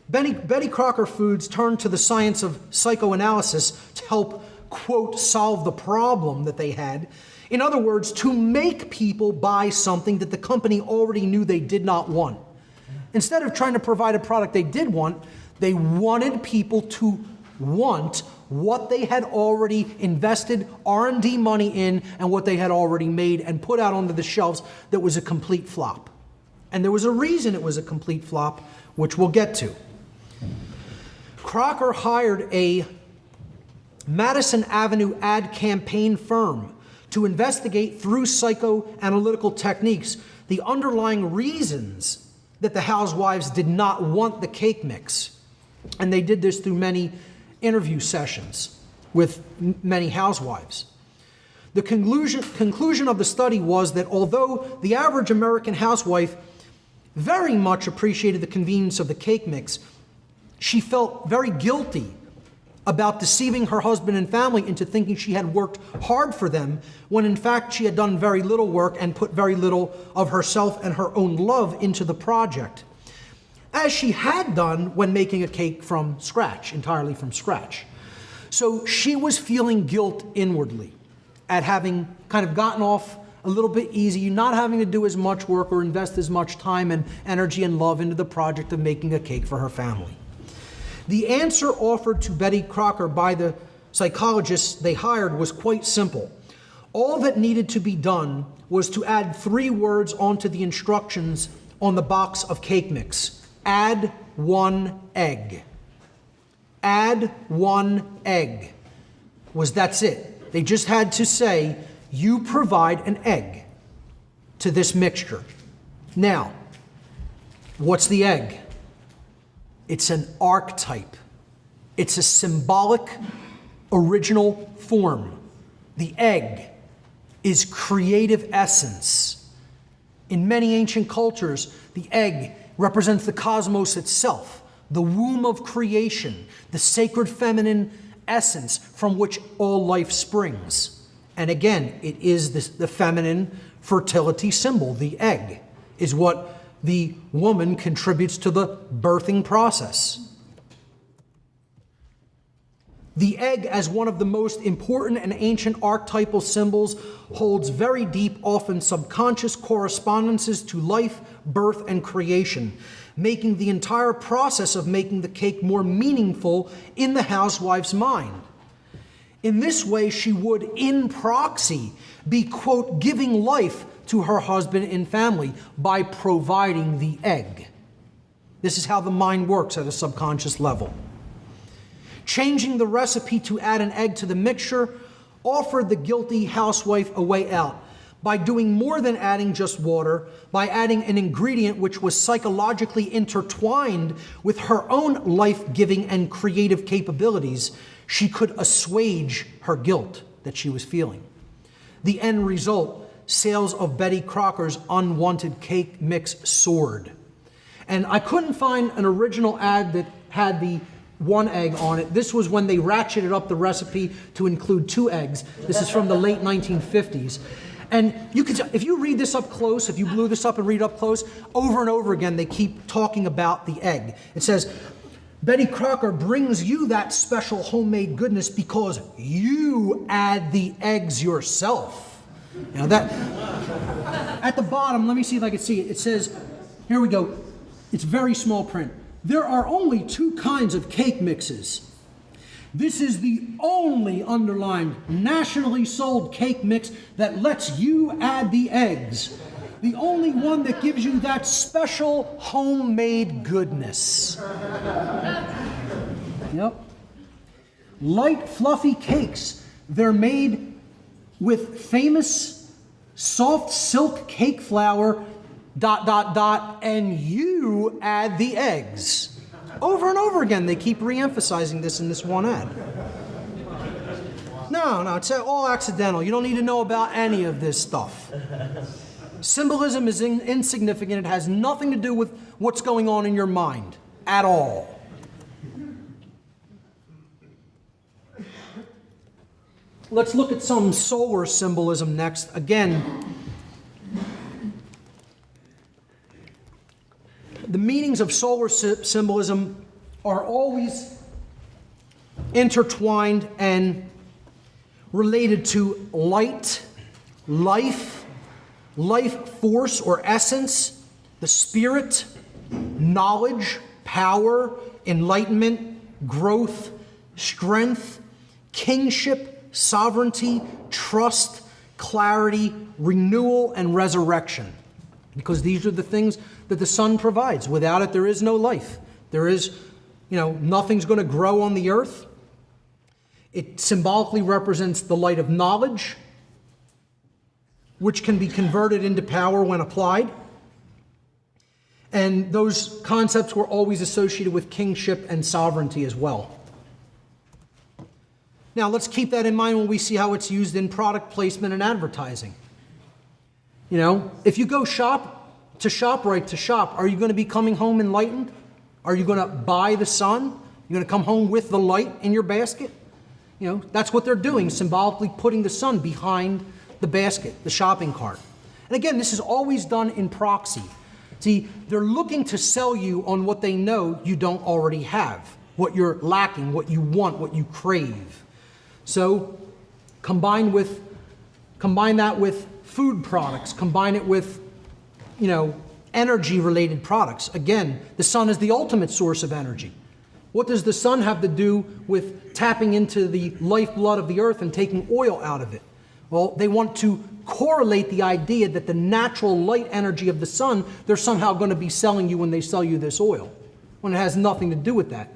Betty Crocker Foods turned to the science of psychoanalysis to help, quote, solve the problem that they had. In other words, to make people buy something that the company already knew they did not want. Instead of trying to provide a product they did want, they wanted people to want what they had already invested R&D money in and what they had already made and put out onto the shelves that was a complete flop. And there was a reason it was a complete flop, which we'll get to. Crocker hired a Madison Avenue ad campaign firm to investigate through psychoanalytical techniques the underlying reasons that the housewives did not want the cake mix. And they did this through many interview sessions with many housewives. The conclusion of the study was that although the average American housewife very much appreciated the convenience of the cake mix, she felt very guilty about deceiving her husband and family into thinking she had worked hard for them, when in fact she had done very little work and put very little of herself and her own love into the project, as she had done when making a cake from scratch, entirely from scratch. So she was feeling guilt inwardly at having kind of gotten off a little bit easy, not having to do as much work or invest as much time and energy and love into the project of making a cake for her family. The answer offered to Betty Crocker by the psychologists they hired was quite simple. All that needed to be done was to add 3 words onto the instructions on the box of cake mix. Add 1 egg. Add 1 egg. That's it. They just had to say, you provide an egg to this mixture. Now, what's the egg? It's an archetype. It's a symbolic original form. The egg is creative essence. In many ancient cultures, the egg represents the cosmos itself, the womb of creation, the sacred feminine essence from which all life springs. And again, it is the feminine fertility symbol. The egg is what the woman contributes to the birthing process. The egg, as one of the most important and ancient archetypal symbols, holds very deep, often subconscious correspondences to life, birth, and creation, making the entire process of making the cake more meaningful in the housewife's mind. In this way, she would, in proxy, be, quote, giving life to her husband and family by providing the egg. This is how the mind works at a subconscious level. Changing the recipe to add an egg to the mixture offered the guilty housewife a way out by doing more than adding just water, by adding an ingredient which was psychologically intertwined with her own life-giving and creative capabilities. She could assuage her guilt that she was feeling. The end result, sales of Betty Crocker's unwanted cake mix soared. And I couldn't find an original ad that had the 1 egg on it. This was when they ratcheted up the recipe to include 2 eggs. This is from the late 1950s. And you could, if you read this up close, if you blew this up and read up close, over and over again, they keep talking about the egg. It says, Betty Crocker brings you that special homemade goodness because you add the eggs yourself. Now that, at the bottom, let me see if I can see it. It says, here we go. It's very small print. There are only 2 kinds of cake mixes. This is the only underlined nationally sold cake mix that lets you add the eggs. The only one that gives you that special homemade goodness. Yep. Light, fluffy cakes. They're made with famous soft silk cake flour, ... and you add the eggs. Over and over again, they keep re-emphasizing this in this one ad. No, it's all accidental. You don't need to know about any of this stuff. Symbolism is insignificant. It has nothing to do with what's going on in your mind at all. Let's look at some solar symbolism next. Again, the meanings of solar symbolism are always intertwined and related to light, life, life force or essence, the spirit, knowledge, power, enlightenment, growth, strength, kingship, sovereignty, trust, clarity, renewal, and resurrection. Because these are the things that the sun provides. Without it, there is no life. There is, nothing's going to grow on the earth. It symbolically represents the light of knowledge, which can be converted into power when applied. And those concepts were always associated with kingship and sovereignty as well. Now, let's keep that in mind when we see how it's used in product placement and advertising. If you go ShopRite to shop, are you going to be coming home enlightened? Are you going to buy the sun? You're going to come home with the light in your basket? That's what they're doing, symbolically putting the sun behind the basket, the shopping cart. And again, this is always done in proxy. See, they're looking to sell you on what they know you don't already have, what you're lacking, what you want, what you crave. So combine that with food products, combine it with, energy-related products. Again, the sun is the ultimate source of energy. What does the sun have to do with tapping into the lifeblood of the earth and taking oil out of it? Well, they want to correlate the idea that the natural light energy of the sun, they're somehow going to be selling you when they sell you this oil, when it has nothing to do with that.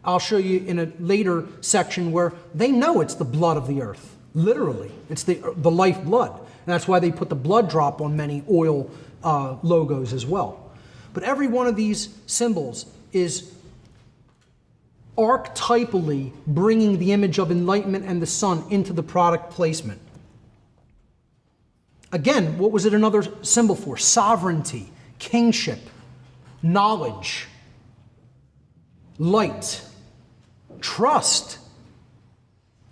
I'll show you in a later section where they know it's the blood of the earth. Literally, it's the lifeblood. And that's why they put the blood drop on many oil logos as well. But every one of these symbols is archetypally bringing the image of enlightenment and the sun into the product placement. Again, what was it another symbol for? Sovereignty, kingship, knowledge, light, trust,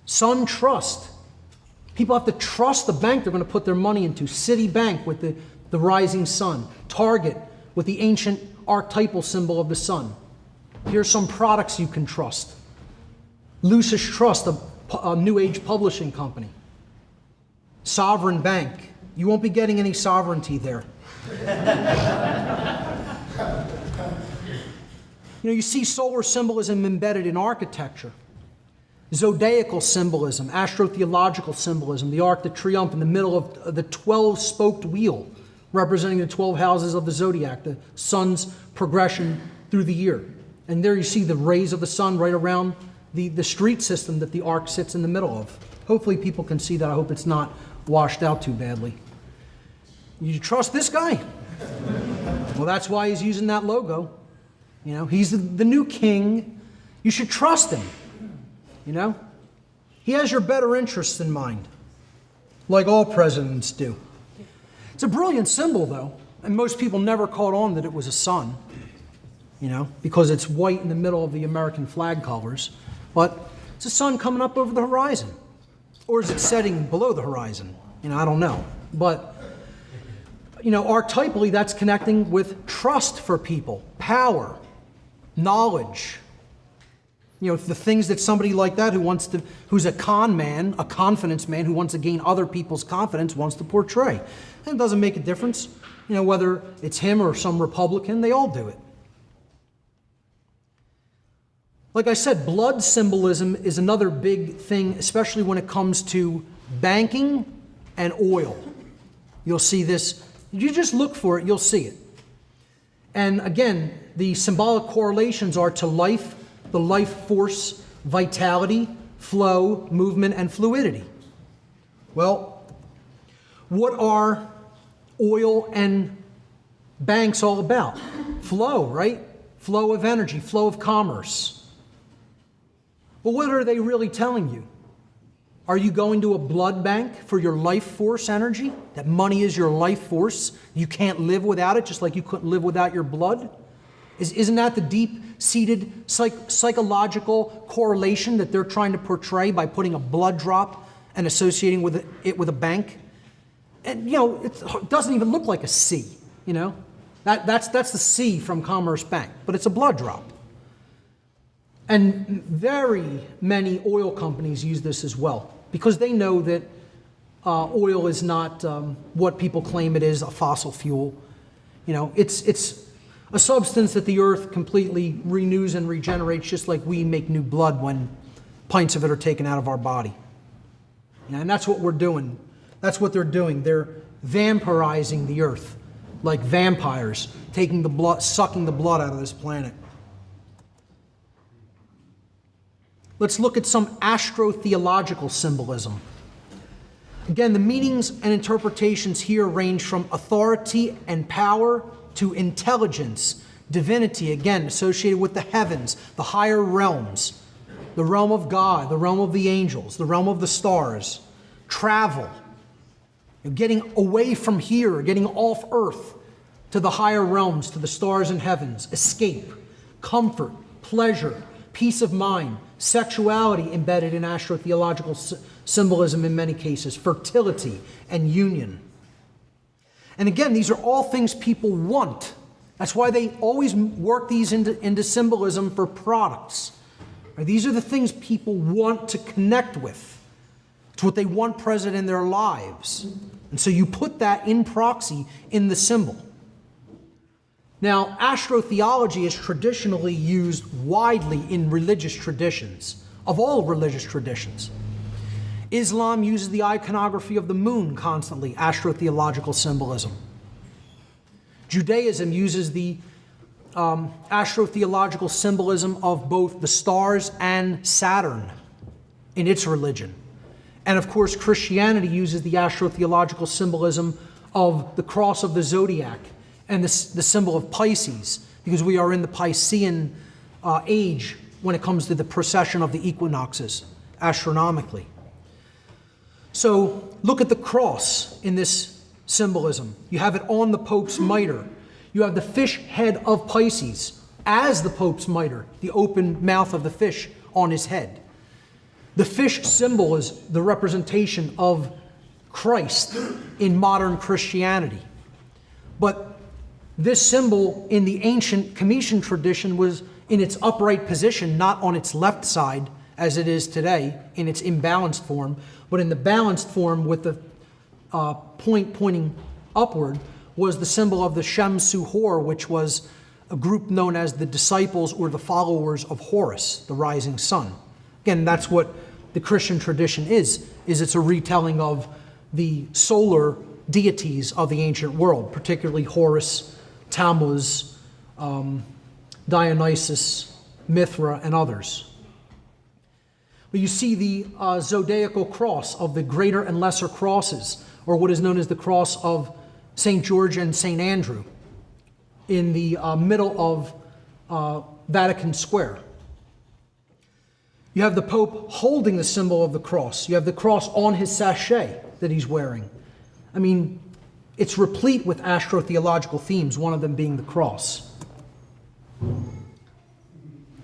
sun trust. People have to trust the bank they're going to put their money into. Citibank with the rising sun. Target with the ancient archetypal symbol of the sun. Here's some products you can trust. Lucis Trust, a New Age publishing company. Sovereign Bank. You won't be getting any sovereignty there. You see solar symbolism embedded in architecture. Zodiacal symbolism, astrotheological symbolism, the Arc de Triomphe in the middle of the 12-spoked wheel, representing the 12 houses of the zodiac, the sun's progression through the year. And there you see the rays of the sun right around the street system that the arc sits in the middle of. Hopefully people can see that. I hope it's not washed out too badly. You trust this guy? Well, that's why he's using that logo. He's the new king. You should trust him. He has your better interests in mind, like all presidents do. It's a brilliant symbol, though, and most people never caught on that it was a sun, because it's white in the middle of the American flag colors. But it's a sun coming up over the horizon. Or is it setting below the horizon? I don't know. But, archetypally, that's connecting with trust for people, power, knowledge. The things that somebody like that who's a con man, a confidence man, who wants to gain other people's confidence, wants to portray. And it doesn't make a difference, whether it's him or some Republican, they all do it. Like I said, blood symbolism is another big thing, especially when it comes to banking and oil. You'll see this. You just look for it, you'll see it. And again, the symbolic correlations are to life, the life force, vitality, flow, movement, and fluidity. Well, what are oil and banks all about? Flow, right? Flow of energy, flow of commerce. Well, what are they really telling you? Are you going to a blood bank for your life force energy? That money is your life force. You can't live without it, just like you couldn't live without your blood? Isn't that the deep-seated psychological correlation that they're trying to portray by putting a blood drop and associating it with a bank? And, it doesn't even look like a C, That's the C from Commerce Bank, but it's a blood drop. And very many oil companies use this as well, because they know that oil is not what people claim it is, a fossil fuel. It's a substance that the earth completely renews and regenerates, just like we make new blood when pints of it are taken out of our body. And that's what we're doing. That's what they're doing. They're vampirizing the earth like vampires, taking the blood, sucking the blood out of this planet. Let's look at some astro-theological symbolism. Again, the meanings and interpretations here range from authority and power to intelligence, divinity, again, associated with the heavens, the higher realms, the realm of God, the realm of the angels, the realm of the stars, travel, getting away from here, getting off earth to the higher realms, to the stars and heavens, escape, comfort, pleasure, peace of mind, sexuality embedded in astro-theological symbolism in many cases, fertility and union. And again, these are all things people want. That's why they always work these into symbolism for products. Right? These are the things people want to connect with. It's what they want present in their lives. And so you put that in proxy in the symbol. Now, astrotheology is traditionally used widely in religious traditions, of all religious traditions. Islam uses the iconography of the moon constantly, astrotheological symbolism. Judaism uses the astrotheological symbolism of both the stars and Saturn in its religion. And of course, Christianity uses the astrotheological symbolism of the cross of the zodiac and the symbol of Pisces, because we are in the Piscean age when it comes to the precession of the equinoxes, astronomically. So look at the cross in this symbolism. You have it on the Pope's mitre. You have the fish head of Pisces as the Pope's mitre, the open mouth of the fish on his head. The fish symbol is the representation of Christ in modern Christianity. But this symbol in the ancient Comitian tradition was in its upright position, not on its left side as it is today in its imbalanced form, but in the balanced form with the point pointing upward was the symbol of the Shem Suhor, which was a group known as the disciples or the followers of Horus, the rising sun. Again, that's what the Christian tradition is it's a retelling of the solar deities of the ancient world, particularly Horus, Tammuz, Dionysus, Mithra, and others. But you see the zodiacal cross of the greater and lesser crosses, or what is known as the cross of St. George and St. Andrew in the middle of Vatican Square. You have the Pope holding the symbol of the cross. You have the cross on his sachet that he's wearing. I mean, it's replete with astrotheological themes, one of them being the cross.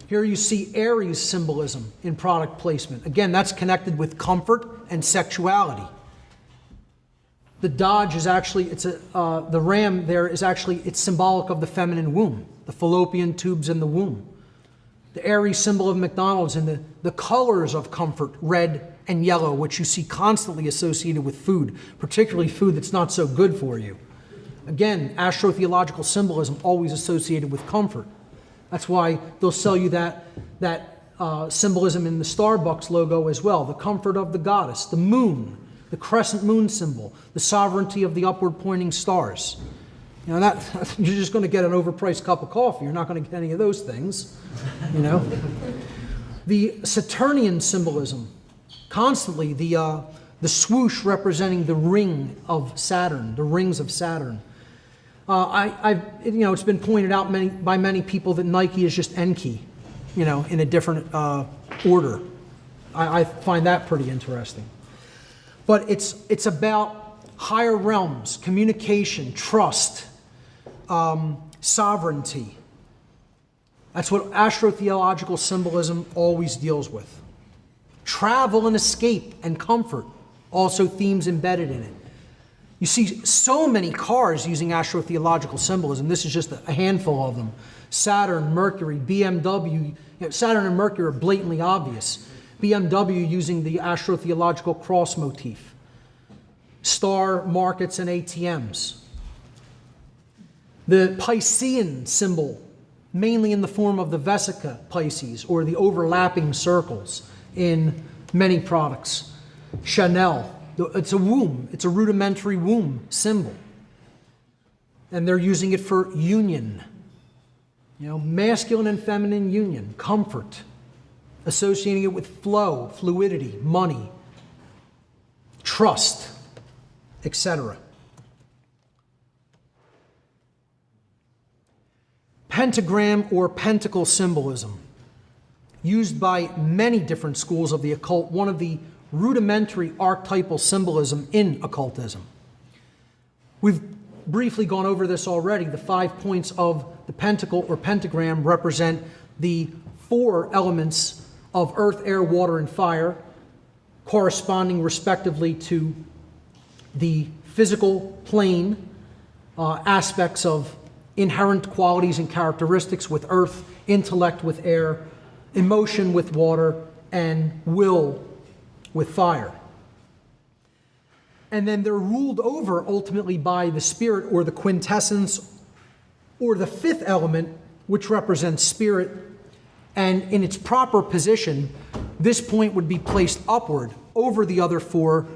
Here you see Aries symbolism in product placement. Again, that's connected with comfort and sexuality. The Dodge is actually, the ram there is actually, it's symbolic of the feminine womb, the fallopian tubes in the womb. The Aries symbol of McDonald's and the colors of comfort, red and yellow, which you see constantly associated with food, particularly food that's not so good for you. Again, astrotheological symbolism always associated with comfort. That's why they'll sell you that symbolism in the Starbucks logo as well. The comfort of the goddess, the moon, the crescent moon symbol, the sovereignty of the upward pointing stars. You know, that you're just going to get an overpriced cup of coffee. You're not going to get any of those things, you know. The Saturnian symbolism, constantly the swoosh representing the ring of Saturn, the rings of Saturn. It's been pointed out by many people that Nike is just Enki, you know, in a different order. I find that pretty interesting. But it's about higher realms, communication, trust, sovereignty. That's what astrotheological symbolism always deals with. Travel and escape and comfort, also themes embedded in it. You see so many cars using astrotheological symbolism. This is just a handful of them. Saturn, Mercury, BMW. Saturn and Mercury are blatantly obvious. BMW using the astrotheological cross motif. Star markets and ATMs. The Piscean symbol, mainly in the form of the Vesica Pisces, or the overlapping circles, in many products. Chanel, it's a womb, it's a rudimentary womb symbol. And they're using it for union. You know, masculine and feminine union, comfort, associating it with flow, fluidity, money, trust, etc. Pentagram or pentacle symbolism, used by many different schools of the occult, one of the rudimentary archetypal symbolism in occultism. We've briefly gone over this already. The 5 points of the pentacle or pentagram represent the 4 elements of earth, air, water, and fire, corresponding respectively to the physical plane aspects of inherent qualities and characteristics with earth, intellect with air, emotion with water, and will with fire. And then they're ruled over ultimately by the spirit or the quintessence or the 5th element, which represents spirit. And in its proper position, this point would be placed upward over the other 4.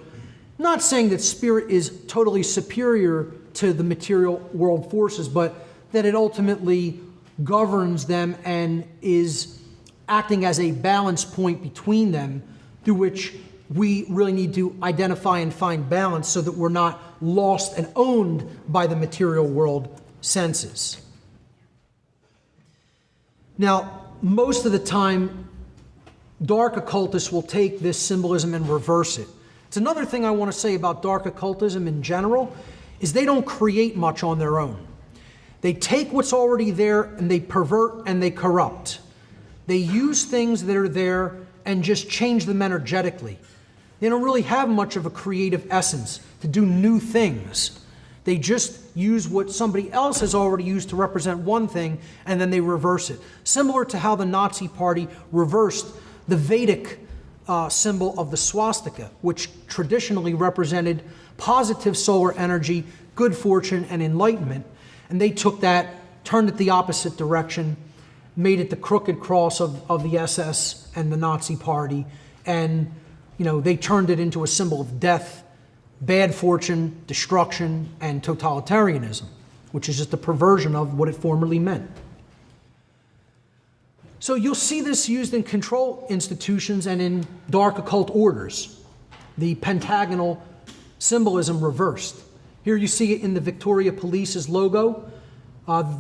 Not saying that spirit is totally superior to the material world forces, but that it ultimately governs them and is acting as a balance point between them, through which we really need to identify and find balance so that we're not lost and owned by the material world senses. Now, most of the time, dark occultists will take this symbolism and reverse it. It's another thing I want to say about dark occultism in general, is they don't create much on their own. They take what's already there and they pervert and they corrupt. They use things that are there and just change them energetically. They don't really have much of a creative essence to do new things. They just use what somebody else has already used to represent one thing, and then they reverse it. Similar to how the Nazi Party reversed the Vedic symbol of the swastika, which traditionally represented positive solar energy, good fortune, and enlightenment. And they took that, turned it the opposite direction, made it the crooked cross of the SS and the Nazi Party, and they turned it into a symbol of death, bad fortune, destruction, and totalitarianism, which is just a perversion of what it formerly meant. So you'll see this used in control institutions and in dark occult orders, the pentagonal symbolism reversed. Here you see it in the Victoria Police's logo.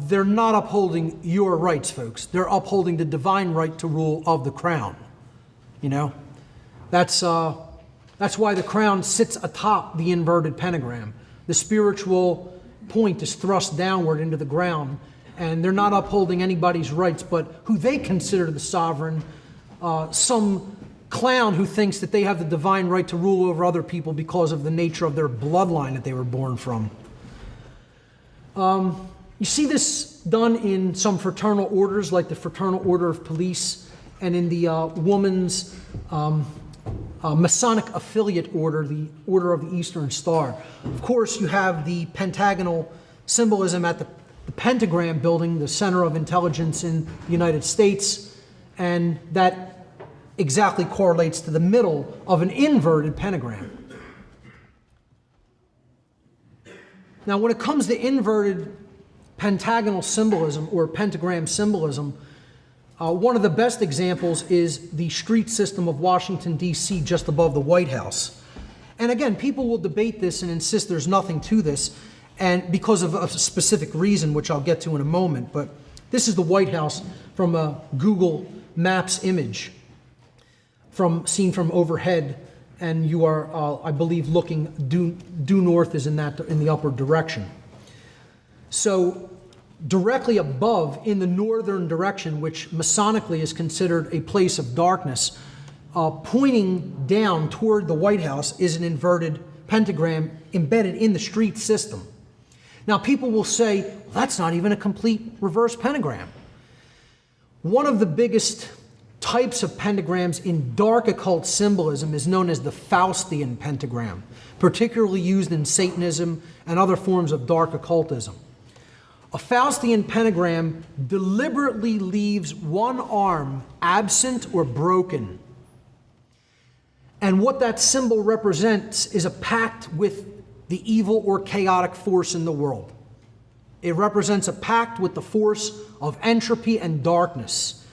They're not upholding your rights, folks. They're upholding the divine right to rule of the crown. That's why the crown sits atop the inverted pentagram. The spiritual point is thrust downward into the ground, and they're not upholding anybody's rights but who they consider the sovereign, some clown who thinks that they have the divine right to rule over other people because of the nature of their bloodline that they were born from. You see this done in some fraternal orders, like the Fraternal Order of Police, and in the woman's Masonic affiliate order, the Order of the Eastern Star. Of course, you have the pentagonal symbolism at the pentagram building, the center of intelligence in the United States, and that exactly correlates to the middle of an inverted pentagram. Now, when it comes to inverted pentagonal symbolism or pentagram symbolism, one of the best examples is the street system of Washington, D.C., just above the White House. And again, people will debate this and insist there's nothing to this, and because of a specific reason, which I'll get to in a moment. But this is the White House from a Google Maps image, seen from overhead, and you are, I believe, looking due north is in the upward direction. So directly above in the northern direction, which Masonically is considered a place of darkness, pointing down toward the White House is an inverted pentagram embedded in the street system. Now, people will say, well, that's not even a complete reverse pentagram. One of the biggest types of pentagrams in dark occult symbolism is known as the Faustian pentagram, particularly used in Satanism and other forms of dark occultism. A Faustian pentagram deliberately leaves one arm absent or broken And what that symbol represents is a pact with the evil or chaotic force in the world. It represents a pact with the force of entropy and darkness,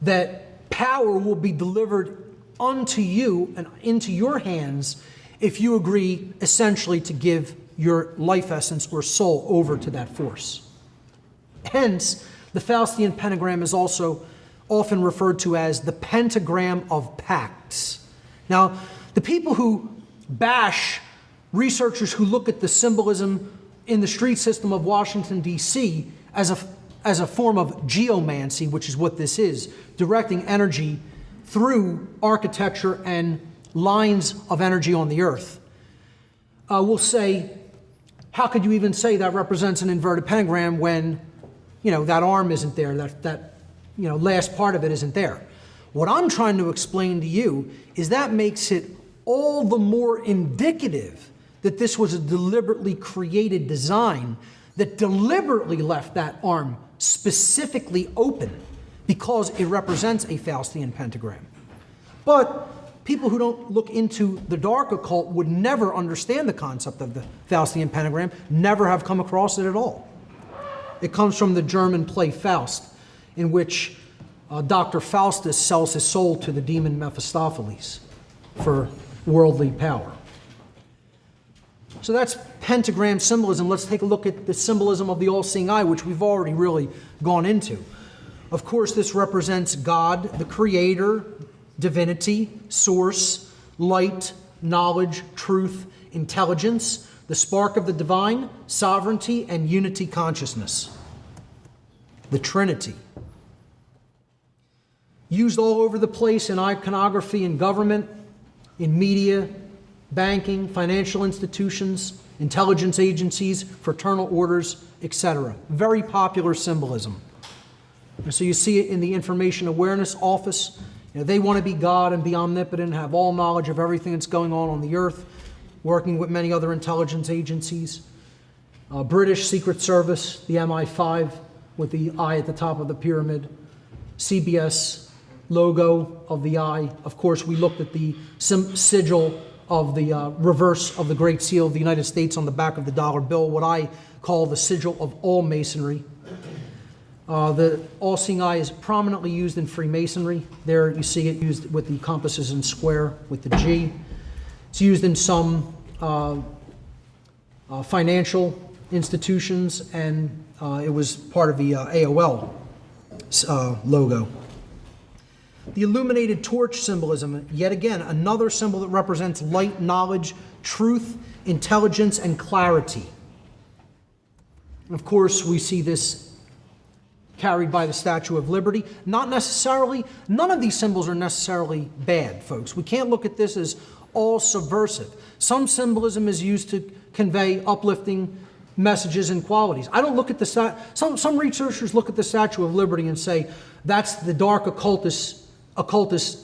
that power will be delivered unto you and into your hands if you agree essentially to give your life essence or soul over to that force. Hence, the Faustian pentagram is also often referred to as the pentagram of pacts. Now, the people who bash researchers who look at the symbolism in the street system of Washington, D.C. as a form of geomancy, which is what this is, directing energy through architecture and lines of energy on the earth, will say, how could you even say that represents an inverted pentagram when, that arm isn't there, that last part of it isn't there? What I'm trying to explain to you is that makes it all the more indicative that this was a deliberately created design that deliberately left that arm specifically open because it represents a Faustian pentagram. But people who don't look into the dark occult would never understand the concept of the Faustian pentagram, never have come across it at all. It comes from the German play Faust, in which Dr. Faustus sells his soul to the demon Mephistopheles for worldly power. So that's pentagram symbolism. Let's take a look at the symbolism of the all-seeing eye, which we've already really gone into. Of course, this represents God, the creator, divinity, source, light, knowledge, truth, intelligence, the spark of the divine, sovereignty, and unity consciousness. The Trinity. Used all over the place in iconography in government, in media, banking, financial institutions, intelligence agencies, fraternal orders, etc. Very popular symbolism. And so you see it in the Information Awareness Office. They want to be God and be omnipotent, have all knowledge of everything that's going on the earth, working with many other intelligence agencies. British Secret Service, the MI5 with the eye at the top of the pyramid. CBS logo of the eye. Of course, we looked at the sigil of the reverse of the Great Seal of the United States on the back of the dollar bill, what I call the Sigil of All Masonry. The all-seeing eye is prominently used in Freemasonry. There you see it used with the compasses and square with the G. It's used in some financial institutions, and it was part of the AOL logo. The illuminated torch symbolism, yet again, another symbol that represents light, knowledge, truth, intelligence, and clarity. Of course, we see this carried by the Statue of Liberty. None of these symbols are necessarily bad, folks. We can't look at this as all subversive. Some symbolism is used to convey uplifting messages and qualities. I don't look at some researchers look at the Statue of Liberty and say that's the dark occultist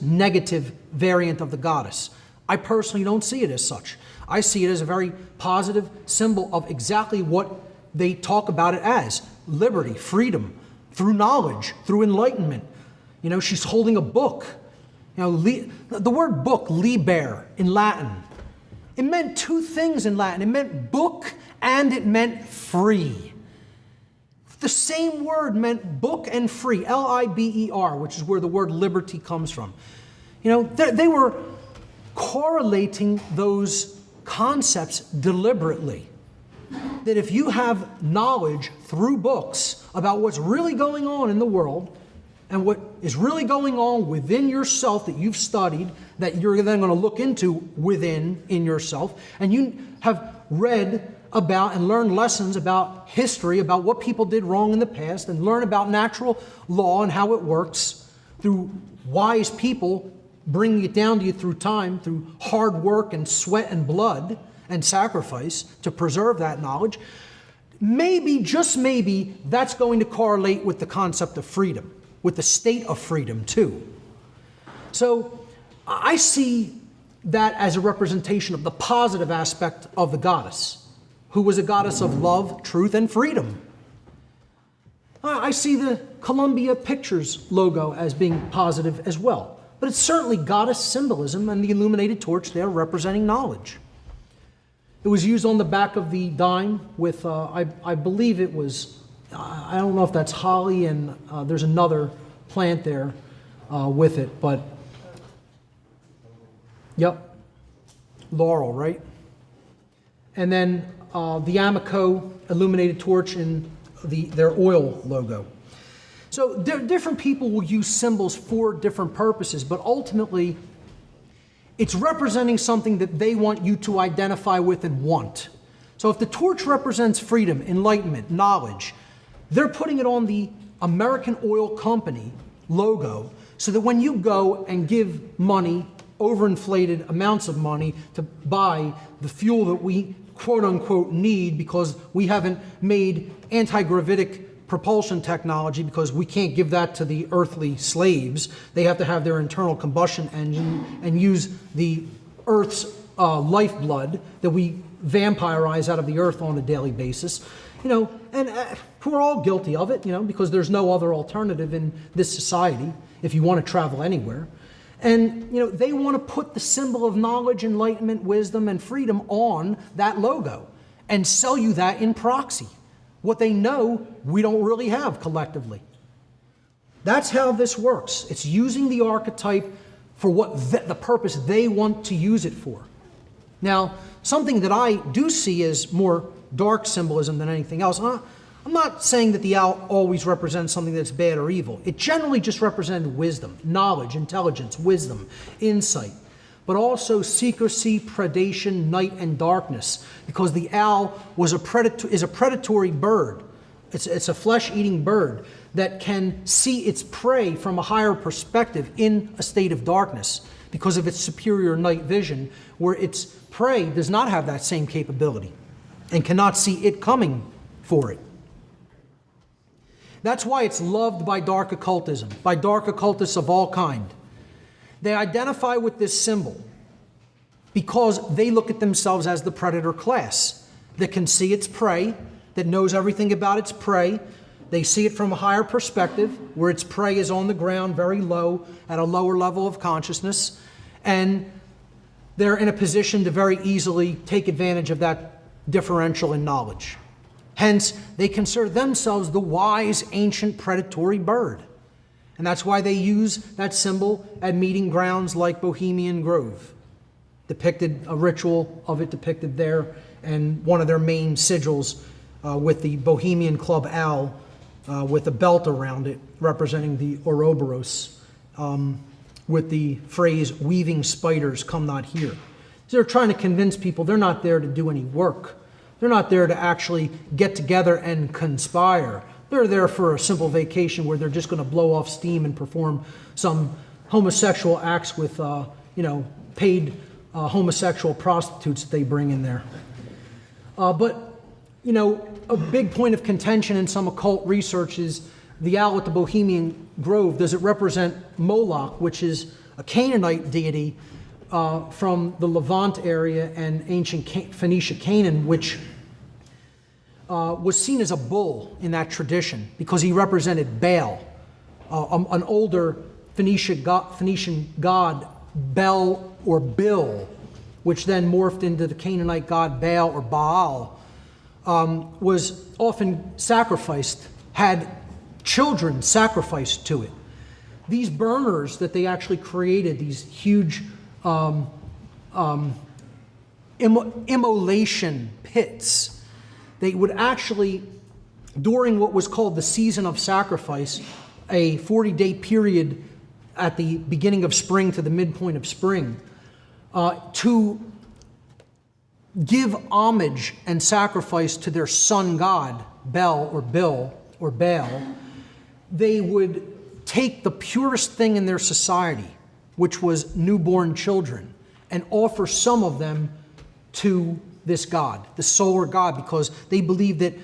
negative variant of the goddess. I personally don't see it as such. I see it as a very positive symbol of exactly what they talk about it as: liberty, freedom, through knowledge, through enlightenment. She's holding a book. The word book, liber, in Latin, it meant two things in Latin. It meant book and it meant free. The same word meant book and free, L-I-B-E-R, which is where the word liberty comes from. They were correlating those concepts deliberately. That if you have knowledge through books about what's really going on in the world and what is really going on within yourself that you've studied, that you're then going to look into in yourself, and you have read about and learn lessons about history, about what people did wrong in the past, and learn about natural law and how it works through wise people bringing it down to you through time, through hard work and sweat and blood and sacrifice to preserve that knowledge. Maybe, just maybe, that's going to correlate with the concept of freedom, with the state of freedom too. So I see that as a representation of the positive aspect of the goddess, who was a goddess of love, truth, and freedom. I see the Columbia Pictures logo as being positive as well. But but it's certainly goddess symbolism, and the illuminated torch there representing knowledge. It was used on the back of the dime with, I believe it was, I don't know if that's holly, and there's another plant there with it, but yep, laurel, right? And then the Amico illuminated torch in their oil logo. So different people will use symbols for different purposes, but ultimately it's representing something that they want you to identify with and want. So if the torch represents freedom, enlightenment, knowledge, they're putting it on the American Oil Company logo so that when you go and give money, overinflated amounts of money to buy the fuel that we quote unquote need because we haven't made anti-gravitic propulsion technology because we can't give that to the earthly slaves. They have to have their internal combustion engine and use the Earth's lifeblood that we vampirize out of the earth on a daily basis. You know, and we're all guilty of it, you know, because there's no other alternative in this society if you want to travel anywhere. And, you know, they want to put the symbol of knowledge, enlightenment, wisdom, and freedom on that logo and sell you that in proxy. What they know we don't really have collectively. That's how this works. It's using the archetype for what the purpose they want to use it for. Now, something that I do see as more dark symbolism than anything else, I'm not saying that the owl always represents something that's bad or evil. It generally just represents wisdom, knowledge, intelligence, wisdom, insight, but also secrecy, predation, night, and darkness, because the owl is a predatory bird. It's a flesh-eating bird that can see its prey from a higher perspective in a state of darkness because of its superior night vision, where its prey does not have that same capability and cannot see it coming for it. That's why it's loved by dark occultism, by dark occultists of all kind. They identify with this symbol because they look at themselves as the predator class that can see its prey, that knows everything about its prey. They see it from a higher perspective, where its prey is on the ground, very low, at a lower level of consciousness, and they're in a position to very easily take advantage of that differential in knowledge. Hence, they consider themselves the wise, ancient, predatory bird. And that's why they use that symbol at meeting grounds like Bohemian Grove. A ritual of it depicted there, and one of their main sigils with the Bohemian Club owl with a belt around it representing the Ouroboros with the phrase, "Weaving spiders come not here." So they're trying to convince people they're not there to do any work. They're not there to actually get together and conspire. They're there for a simple vacation where they're just going to blow off steam and perform some homosexual acts with, paid homosexual prostitutes that they bring in there. But, you know, a big point of contention in some occult research is the owl at the Bohemian Grove. Does it represent Moloch, which is a Canaanite deity from the Levant area and ancient Phoenicia Canaan, which was seen as a bull in that tradition because he represented Baal, an older Phoenician god, Bel or Bil, which then morphed into the Canaanite god Baal or Baal, was often sacrificed, had children sacrificed to it. These burners that they actually created, these huge immolation pits, they would actually, during what was called the season of sacrifice, a 40-day period at the beginning of spring to the midpoint of spring, to give homage and sacrifice to their sun god, Bel or Bil or Baal, they would take the purest thing in their society, which was newborn children, and offer some of them to this god, the solar god, because they believed that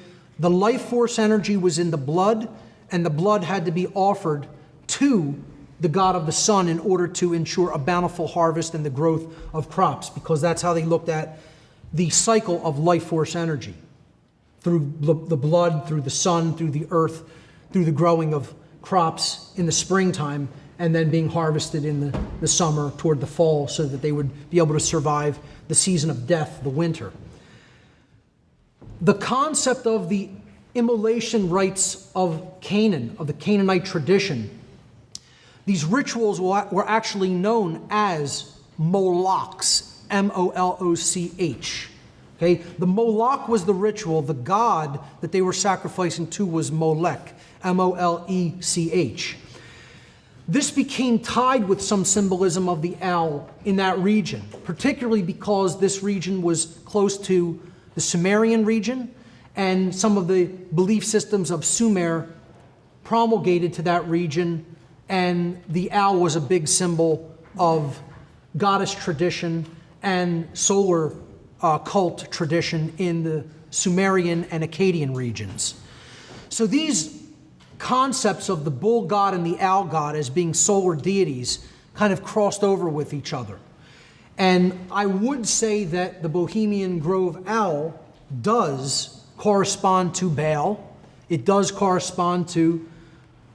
the life force energy was in the blood, and the blood had to be offered to the god of the sun in order to ensure a bountiful harvest and the growth of crops, because that's how they looked at the cycle of life force energy. Through the blood, through the sun, through the earth, through the growing of crops in the springtime, and then being harvested in the summer toward the fall so that they would be able to survive the season of death, the winter. The concept of the immolation rites of Canaan, of the Canaanite tradition, these rituals were actually known as Molochs, M-O-L-O-C-H. Okay? The Moloch was the ritual. The god that they were sacrificing to was Molech, M-O-L-E-C-H. This became tied with some symbolism of the owl in that region, particularly because this region was close to the Sumerian region, and some of the belief systems of Sumer promulgated to that region, and the owl was a big symbol of goddess tradition and solar cult tradition in the Sumerian and Akkadian regions. So these concepts of the bull god and the owl god as being solar deities kind of crossed over with each other. And I would say that the Bohemian Grove owl does correspond to Baal. It does correspond to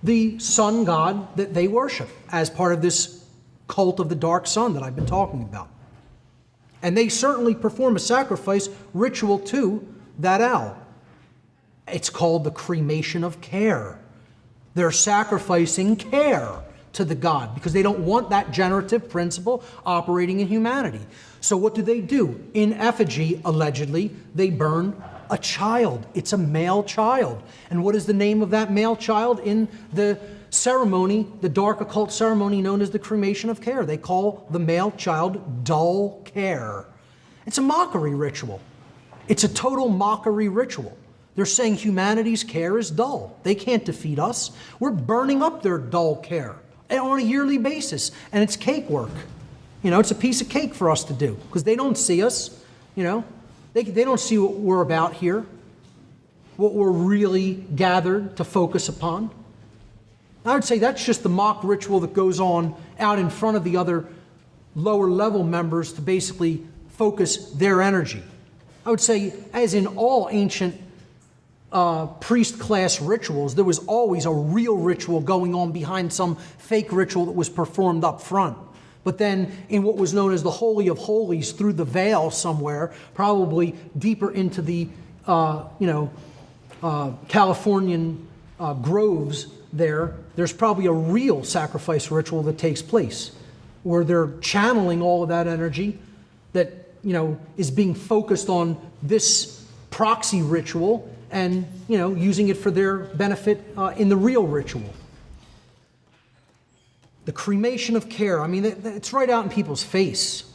the sun god that they worship as part of this cult of the dark sun that I've been talking about. And they certainly perform a sacrifice ritual to that owl. It's called the cremation of care. They're sacrificing care to the god because they don't want that generative principle operating in humanity. So what do? In effigy, allegedly, they burn a child. It's a male child. And what is the name of that male child in the ceremony, the dark occult ceremony known as the cremation of care? They call the male child dull care. It's a mockery ritual. It's a total mockery ritual. They're saying humanity's care is dull. They can't defeat us. We're burning up their dull care on a yearly basis, and it's cake work. You know, it's a piece of cake for us to do because they don't see us, you know. They don't see what we're about here, what we're really gathered to focus upon. I would say that's just the mock ritual that goes on out in front of the other lower level members to basically focus their energy. I would say, as in all ancient priest class rituals, there was always a real ritual going on behind some fake ritual that was performed up front. But then in what was known as the Holy of Holies, through the veil somewhere, probably deeper into the Californian groves there's probably a real sacrifice ritual that takes place where they're channeling all of that energy that, you know, is being focused on this proxy ritual and, you know, using it for their benefit in the real ritual. The cremation of care, I mean, it's right out in people's face.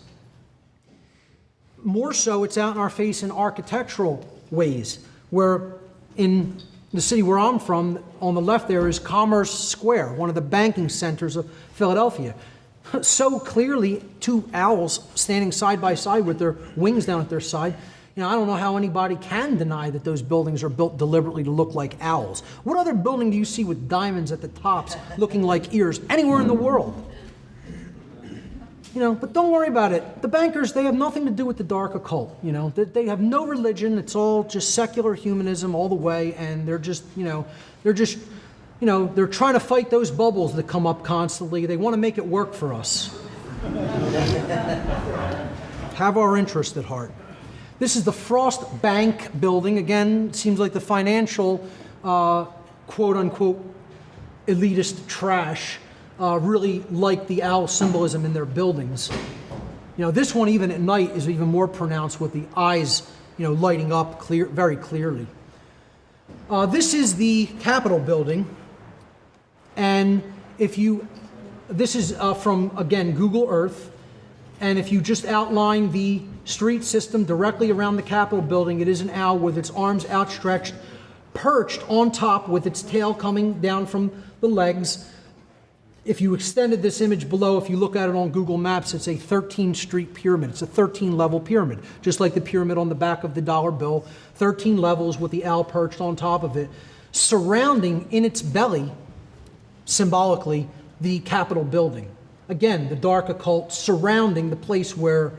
More so, it's out in our face in architectural ways, where in the city where I'm from, on the left there is Commerce Square, one of the banking centers of Philadelphia. So clearly, two owls standing side by side with their wings down at their side. You know, I don't know how anybody can deny that those buildings are built deliberately to look like owls. What other building do you see with diamonds at the tops looking like ears anywhere in the world? You know, but don't worry about it. The bankers, they have nothing to do with the dark occult. You know, they have no religion. It's all just secular humanism all the way, and they're just, they're trying to fight those bubbles that come up constantly. They want to make it work for us. Have our interest at heart. This is the Frost Bank building. Again, it seems like the financial, quote-unquote, elitist trash really like the owl symbolism in their buildings. You know, this one, even at night, is even more pronounced with the eyes, you know, lighting up very clearly. This is the Capitol building. And this is from, again, Google Earth. And if you just outline the street system directly around the Capitol building, it is an owl with its arms outstretched, perched on top with its tail coming down from the legs. If you extended this image below, if you look at it on Google Maps, it's a 13-street pyramid. It's a 13-level pyramid, just like the pyramid on the back of the dollar bill. 13 levels with the owl perched on top of it, surrounding in its belly, symbolically, the Capitol building. Again, the dark occult surrounding the place where,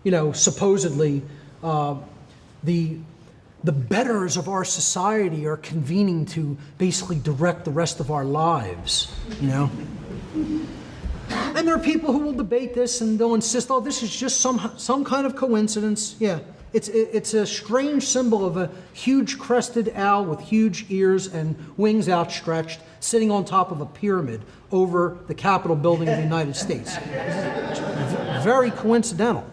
you know, supposedly the betters of our society are convening to basically direct the rest of our lives, you know. And there are people who will debate this and they'll insist, oh, this is just some kind of coincidence. Yeah, it's a strange symbol of a huge crested owl with huge ears and wings outstretched, sitting on top of a pyramid over the Capitol building of the United States. Very coincidental.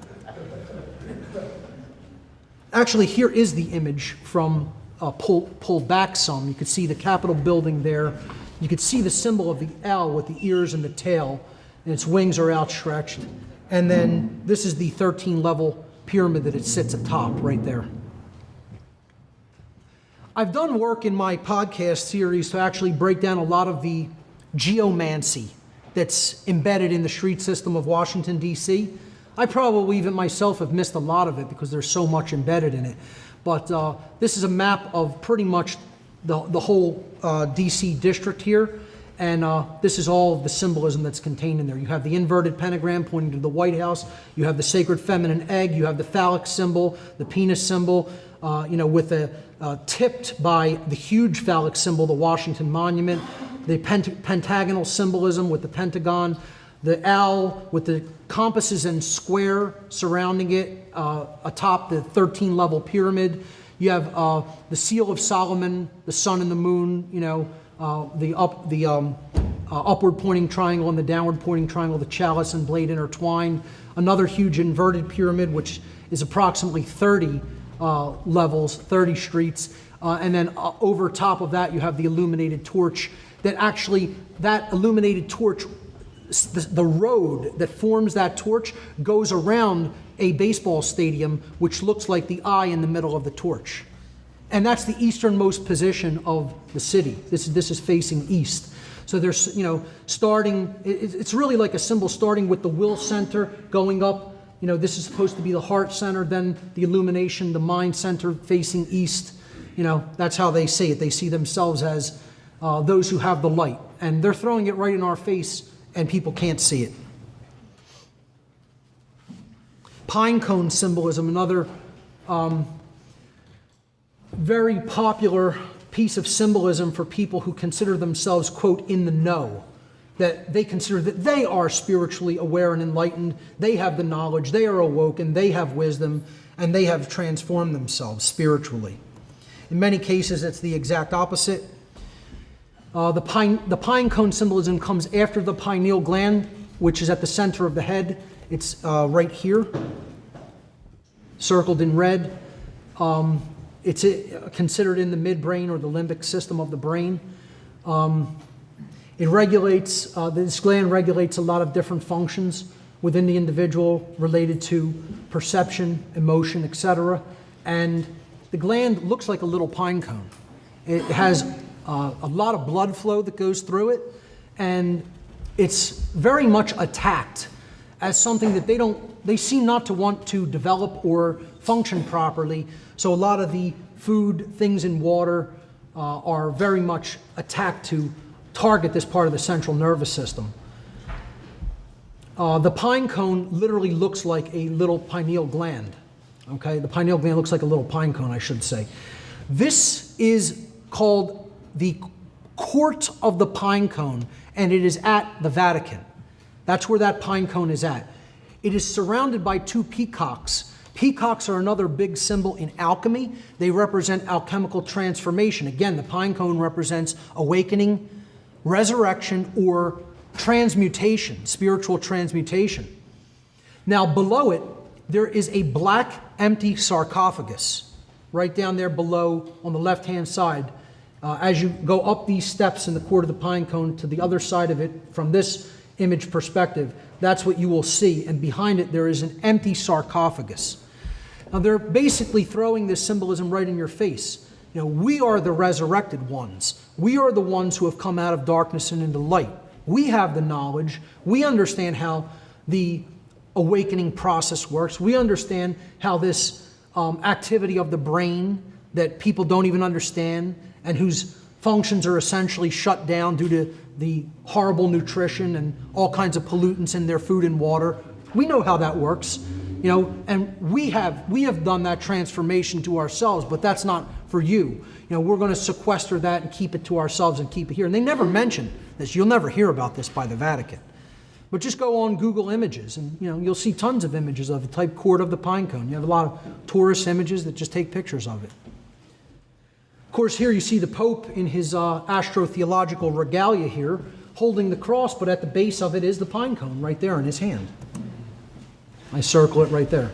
Actually, here is the image from pulled back some. You could see the Capitol building there. You could see the symbol of the owl with the ears and the tail, and its wings are outstretched. And then this is the 13-level pyramid that it sits atop right there. I've done work in my podcast series to actually break down a lot of the geomancy that's embedded in the street system of Washington, D.C. I probably even myself have missed a lot of it because there's so much embedded in it. But this is a map of pretty much the whole D.C. district here. And this is all of the symbolism that's contained in there. You have the inverted pentagram pointing to the White House. You have the sacred feminine egg. You have the phallic symbol, the penis symbol, with the tipped by the huge phallic symbol, the Washington Monument, the pentagonal symbolism with the Pentagon, the owl with the compasses and square surrounding it atop the 13-level pyramid. You have the seal of Solomon, the sun and the moon, the upward pointing triangle and the downward pointing triangle, the chalice and blade intertwined. Another huge inverted pyramid, which is approximately 30 levels, 30 streets. And then over top of that, you have the illuminated torch. That illuminated torch, the road that forms that torch goes around a baseball stadium, which looks like the eye in the middle of the torch. And that's the easternmost position of the city. This is facing east. So there's, starting, it's really like a symbol starting with the will center, going up. This is supposed to be the heart center, then the illumination, the mind center facing east. That's how they see it. They see themselves as those who have the light. And they're throwing it right in our face, and people can't see it. Pine cone symbolism, another very popular piece of symbolism for people who consider themselves, quote, in the know, that they consider that they are spiritually aware and enlightened, they have the knowledge, they are awoken, they have wisdom, and they have transformed themselves spiritually. In many cases, it's the exact opposite. The pine cone symbolism comes after the pineal gland, which is at the center of the head. It's right here, circled in red. It's considered in the midbrain or the limbic system of the brain. It regulates, this gland regulates a lot of different functions within the individual related to perception, emotion, etc. And the gland looks like a little pine cone. It has a lot of blood flow that goes through it, and it's very much attacked as something that they seem not to want to develop or function properly. So a lot of the food, things in water are very much attacked to target this part of the central nervous system. The pine cone literally looks like a little pineal gland. Okay, the pineal gland looks like a little pine cone, I should say. This is called the Court of the Pine Cone, and it is at the Vatican. That's where that pine cone is at. It is surrounded by two peacocks. Peacocks are another big symbol in alchemy. They represent alchemical transformation. Again, the pine cone represents awakening, resurrection, or transmutation, spiritual transmutation. Now, below it, there is a black, empty sarcophagus right down there below on the left-hand side. As you go up these steps in the Court of the Pine Cone to the other side of it, from this image perspective, that's what you will see. And behind it, there is an empty sarcophagus. Now, they're basically throwing this symbolism right in your face. We are the resurrected ones. We are the ones who have come out of darkness and into light. We have the knowledge. We understand how the awakening process works. We understand how this activity of the brain that people don't even understand and whose functions are essentially shut down due to the horrible nutrition and all kinds of pollutants in their food and water. We know how that works, and we have done that transformation to ourselves, but that's not for you. We're going to sequester that and keep it to ourselves and keep it here. And they never mention this. You'll never hear about this by the Vatican. But just go on Google Images and you'll see tons of images of it. Type Court of the Pine Cone. You have a lot of tourist images that just take pictures of it. Of course, here you see the Pope in his astrotheological regalia here, holding the cross, but at the base of it is the pine cone right there in his hand. I circle it right there.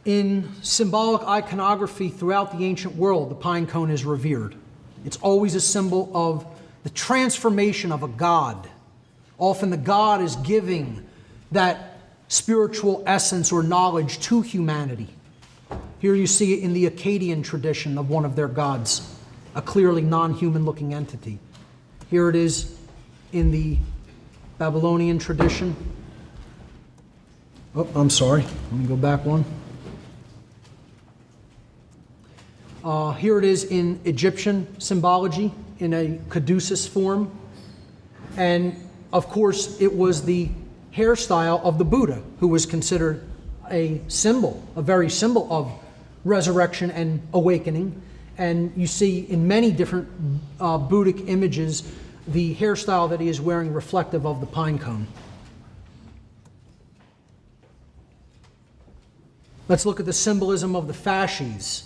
In symbolic iconography throughout the ancient world, the pine cone is revered. It's always a symbol of the transformation of a god. Often the god is giving that spiritual essence or knowledge to humanity. Here you see it in the Akkadian tradition of one of their gods, a clearly non-human looking entity. Here it is in the Babylonian tradition. Oh, I'm sorry. Let me go back one. Here it is in Egyptian symbology in a caduceus form. And of course, it was the hairstyle of the Buddha, who was considered a symbol, a very symbol of resurrection and awakening. And you see in many different Buddhic images the hairstyle that he is wearing reflective of the pine cone. Let's look at the symbolism of the fasces.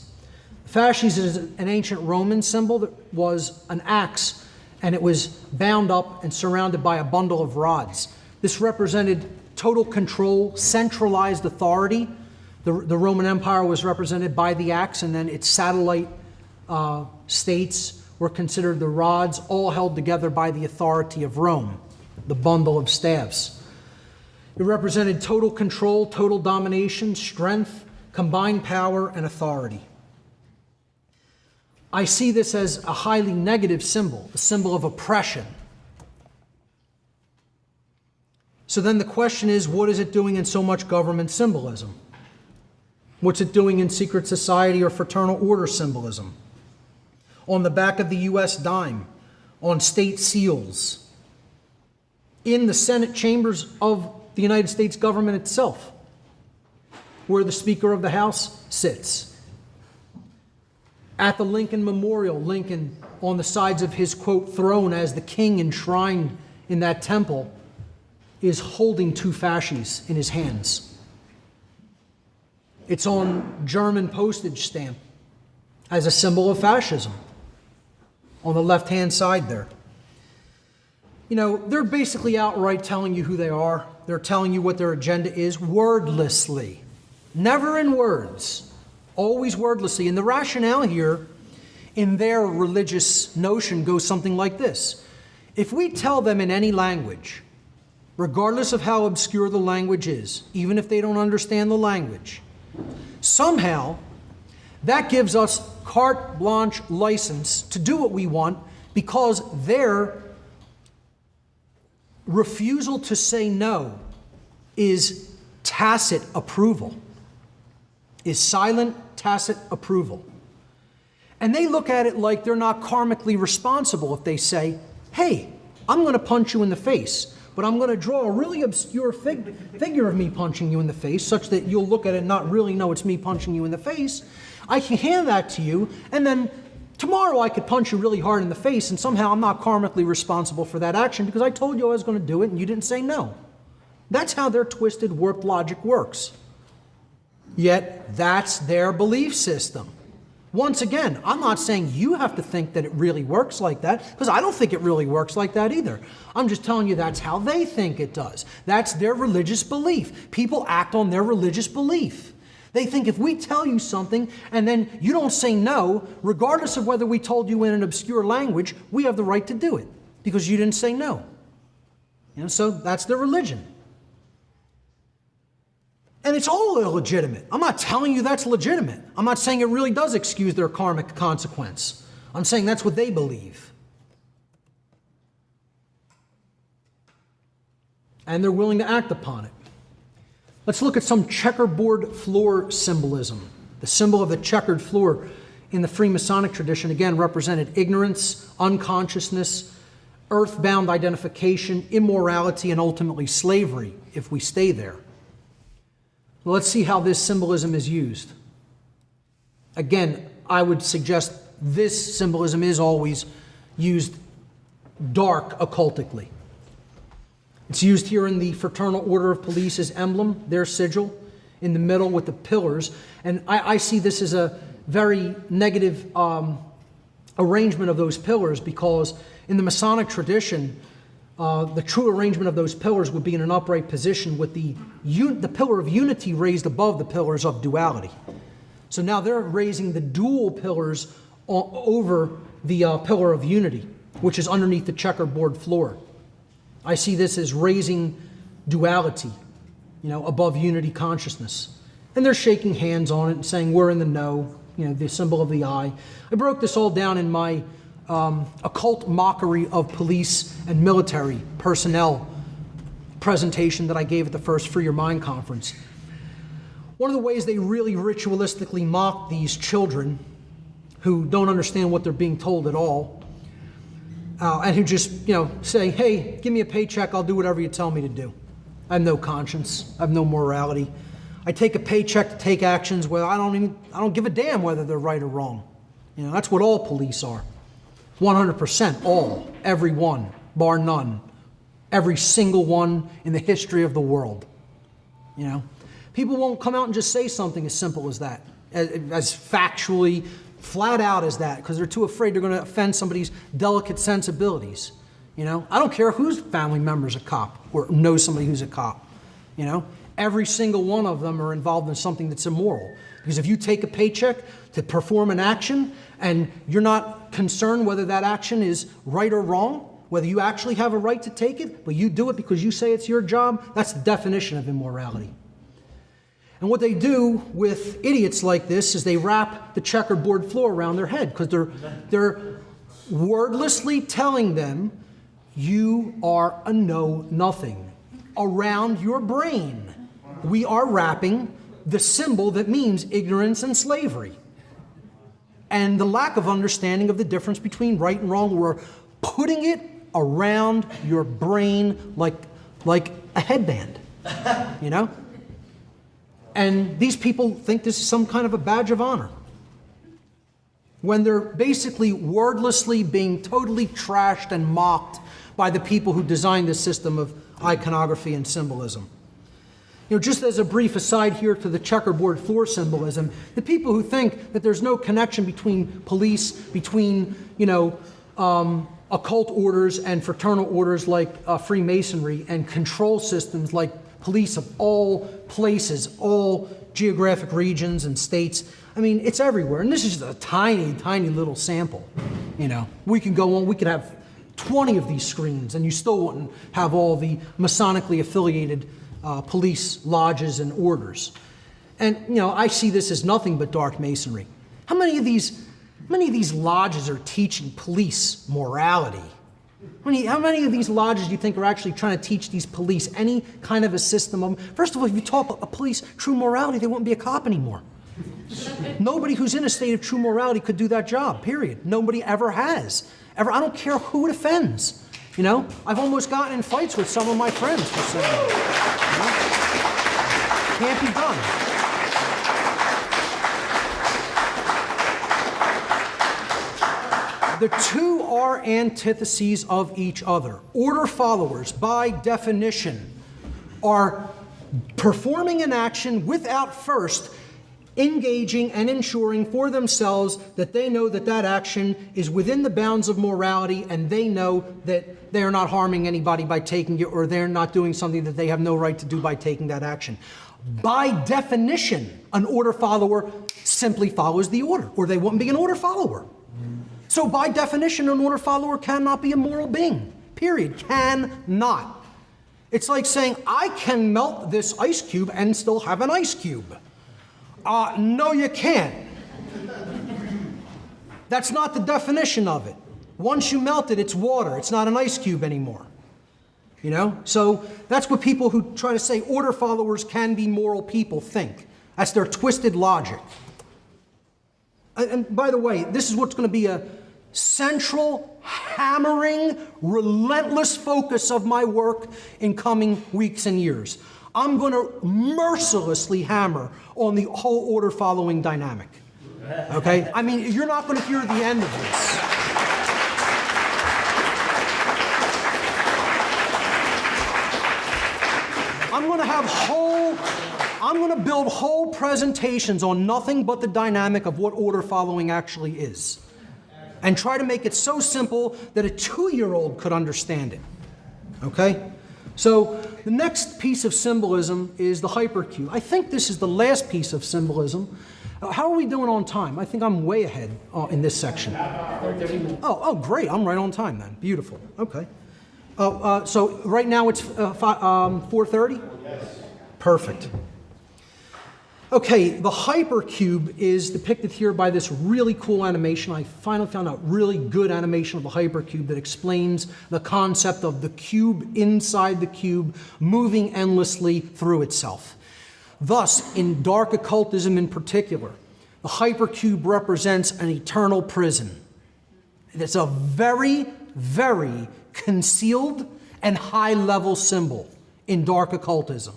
Fasces is an ancient Roman symbol that was an axe, and it was bound up and surrounded by a bundle of rods. This represented total control, centralized authority. The Roman Empire was represented by the axe, and then its satellite states were considered the rods, all held together by the authority of Rome, the bundle of staffs. It represented total control, total domination, strength, combined power, and authority. I see this as a highly negative symbol, a symbol of oppression. So then the question is, what is it doing in so much government symbolism? What's it doing in secret society or fraternal order symbolism? On the back of the U.S. dime, on state seals, in the Senate chambers of the United States government itself, where the Speaker of the House sits. At the Lincoln Memorial, Lincoln, on the sides of his, quote, throne as the king enshrined in that temple, is holding two fasces in his hands. It's on German postage stamp as a symbol of fascism on the left-hand side there. They're basically outright telling you who they are. They're telling you what their agenda is wordlessly. Never in words. Always wordlessly. And the rationale here in their religious notion goes something like this. If we tell them in any language, regardless of how obscure the language is, even if they don't understand the language, somehow that gives us carte blanche license to do what we want, because their refusal to say no is tacit approval. Is silent, tacit approval. And they look at it like they're not karmically responsible if they say, hey, I'm going to punch you in the face, but I'm going to draw a really obscure figure of me punching you in the face, such that you'll look at it and not really know it's me punching you in the face. I can hand that to you, and then tomorrow I could punch you really hard in the face, and somehow I'm not karmically responsible for that action because I told you I was going to do it and you didn't say no. That's how their twisted, warped logic works. Yet that's their belief system. Once again, I'm not saying you have to think that it really works like that, because I don't think it really works like that either. I'm just telling you that's how they think it does. That's their religious belief. People act on their religious belief. They think if we tell you something and then you don't say no, regardless of whether we told you in an obscure language, we have the right to do it because you didn't say no. So that's their religion. And it's all illegitimate. I'm not telling you that's legitimate. I'm not saying it really does excuse their karmic consequence. I'm saying that's what they believe. And they're willing to act upon it. Let's look at some checkerboard floor symbolism. The symbol of the checkered floor in the Freemasonic tradition, again, represented ignorance, unconsciousness, earthbound identification, immorality, and ultimately slavery, if we stay there. Well, let's see how this symbolism is used. Again, I would suggest this symbolism is always used dark occultically. It's used here in the Fraternal Order of Police's emblem, their sigil, in the middle with the pillars. And I see this as a very negative arrangement of those pillars, because in the Masonic tradition, the true arrangement of those pillars would be in an upright position with the pillar of unity raised above the pillars of duality. So now they're raising the dual pillars over the pillar of unity, which is underneath the checkerboard floor. I see this as raising duality, above unity consciousness. And they're shaking hands on it and saying, we're in the know, the symbol of the eye. I broke this all down in my occult mockery of police and military personnel presentation that I gave at the first Free Your Mind conference. One of the ways they really ritualistically mock these children who don't understand what they're being told at all, and who just, say, hey, give me a paycheck, I'll do whatever you tell me to do. I have no conscience, I have no morality. I take a paycheck to take actions where I don't give a damn whether they're right or wrong. That's what all police are. 100%, all, every one, bar none. Every single one in the history of the world. People won't come out and just say something as simple as that, as factually flat out as that, because they're too afraid they're going to offend somebody's delicate sensibilities. I don't care whose family member's a cop or knows somebody who's a cop. Every single one of them are involved in something that's immoral. Because if you take a paycheck to perform an action and you're not concerned whether that action is right or wrong, whether you actually have a right to take it, but you do it because you say it's your job, that's the definition of immorality. And what they do with idiots like this is they wrap the checkerboard floor around their head, because they're wordlessly telling them, you are a know-nothing. Around your brain, we are wrapping the symbol that means ignorance and slavery. And the lack of understanding of the difference between right and wrong, we're putting it around your brain like a headband, And these people think this is some kind of a badge of honor, when they're basically wordlessly being totally trashed and mocked by the people who designed this system of iconography and symbolism. Just as a brief aside here to the checkerboard floor symbolism, the people who think that there's no connection between police, between, occult orders and fraternal orders like Freemasonry, and control systems like police of all places, all geographic regions and states. It's everywhere. And this is just a tiny, tiny little sample. We can go on, we could have 20 of these screens and you still wouldn't have all the Masonically affiliated police lodges and orders. And I see this as nothing but dark masonry. How many of these lodges are teaching police morality? How many of these lodges do you think are actually trying to teach these police any kind of a system of... First of all, if you taught a police true morality, they wouldn't be a cop anymore. Nobody who's in a state of true morality could do that job, period. Nobody ever has. I don't care who it offends. I've almost gotten in fights with some of my friends for saying that. Can't be done. The two are antitheses of each other. Order followers, by definition, are performing an action without first engaging and ensuring for themselves that they know that that action is within the bounds of morality, and they know that they are not harming anybody by taking it, or they're not doing something that they have no right to do by taking that action. By definition, an order follower simply follows the order, or they wouldn't be an order follower. So by definition, an order follower cannot be a moral being, period. Cannot. It's like saying, I can melt this ice cube and still have an ice cube. No, you can't. That's not the definition of it. Once you melt it, it's water. It's not an ice cube anymore. So that's what people who try to say order followers can be moral people think. That's their twisted logic. And by the way, this is what's going to be a central, hammering, relentless focus of my work in coming weeks and years. I'm going to mercilessly hammer on the whole order following dynamic. Okay? You're not going to hear the end of this. I'm going to build whole presentations on nothing but the dynamic of what order following actually is. And try to make it so simple that a 2-year-old could understand it. Okay? So the next piece of symbolism is the hypercube. I think this is the last piece of symbolism. How are we doing on time? I think I'm way ahead in this section. Oh, great. I'm right on time then. Beautiful. Okay. So right now it's 4:30? Yes. Perfect. Okay, the hypercube is depicted here by this really cool animation. I finally found a really good animation of the hypercube that explains the concept of the cube inside the cube moving endlessly through itself. Thus, in dark occultism in particular, the hypercube represents an eternal prison. It's a very, very concealed and high-level symbol in dark occultism.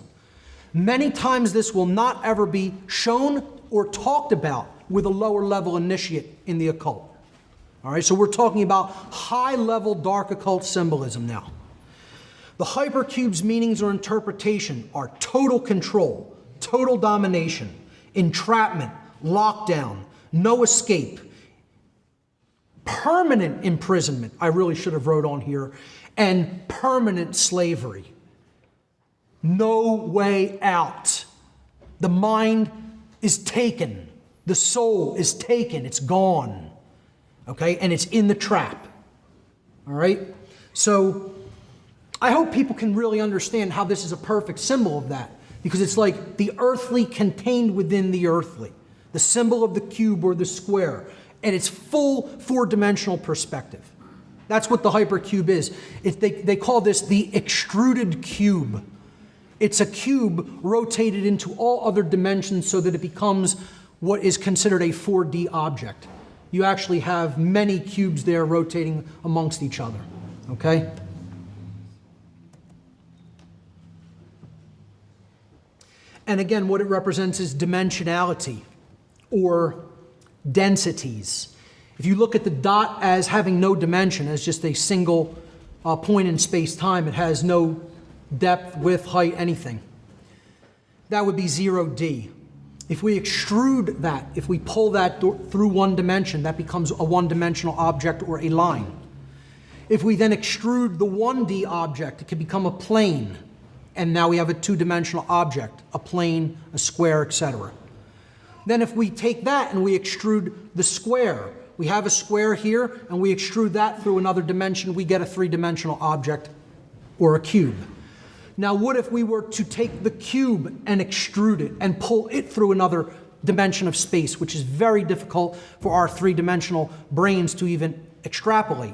Many times this will not ever be shown or talked about with a lower level initiate in the occult. All right, so we're talking about high-level dark occult symbolism now. The hypercube's meanings or interpretation are total control, total domination, entrapment, lockdown, no escape, permanent imprisonment, I really should have wrote on here, and permanent slavery. No way out. The mind is taken. The soul is taken. It's gone. Okay? And it's in the trap. All right? So I hope people can really understand how this is a perfect symbol of that, because it's like the earthly contained within the earthly, the symbol of the cube or the square, and it's full 4-dimensional perspective. That's what the hypercube is. They call this the extruded cube. It's a cube rotated into all other dimensions so that it becomes what is considered a 4D object. You actually have many cubes there rotating amongst each other, okay? And again, what it represents is dimensionality or densities. If you look at the dot as having no dimension, as just a single point in space-time, it has no depth, width, height, anything. That would be 0D. If we extrude that, if we pull that through one dimension, that becomes a one-dimensional object or a line. If we then extrude the 1D object, it can become a plane. And now we have a 2-dimensional object, a plane, a square, etc. Then if we take that and we extrude the square, we have a square here, and we extrude that through another dimension, we get a 3-dimensional object or a cube. Now, what if we were to take the cube and extrude it and pull it through another dimension of space, which is very difficult for our 3-dimensional brains to even extrapolate?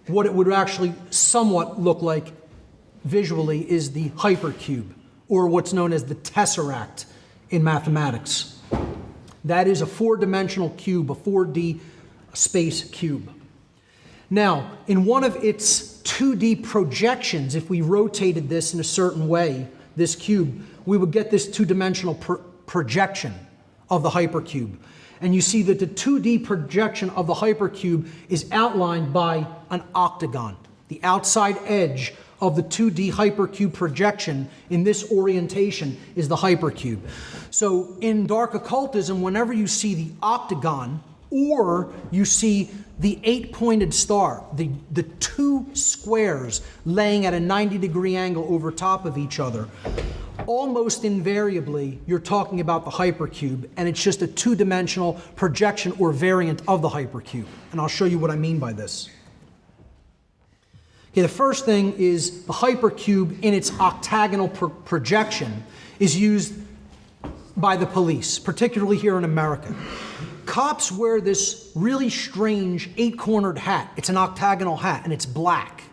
What it would actually somewhat look like visually is the hypercube, or what's known as the tesseract in mathematics. That is a 4-dimensional cube, a 4D space cube. Now, in one of its 2D projections, if we rotated this in a certain way, this cube, we would get this 2-dimensional projection of the hypercube. And you see that the 2D projection of the hypercube is outlined by an octagon. The outside edge of the 2D hypercube projection in this orientation is the hypercube. So in dark occultism, whenever you see the octagon or you see the 8-pointed star, the 2 squares laying at a 90-degree angle over top of each other, almost invariably you're talking about the hypercube, and it's just a 2-dimensional projection or variant of the hypercube. And I'll show you what I mean by this. Okay, the first thing is the hypercube in its octagonal projection is used by the police, particularly here in America. Cops wear this really strange 8-cornered hat. It's an octagonal hat, and it's black.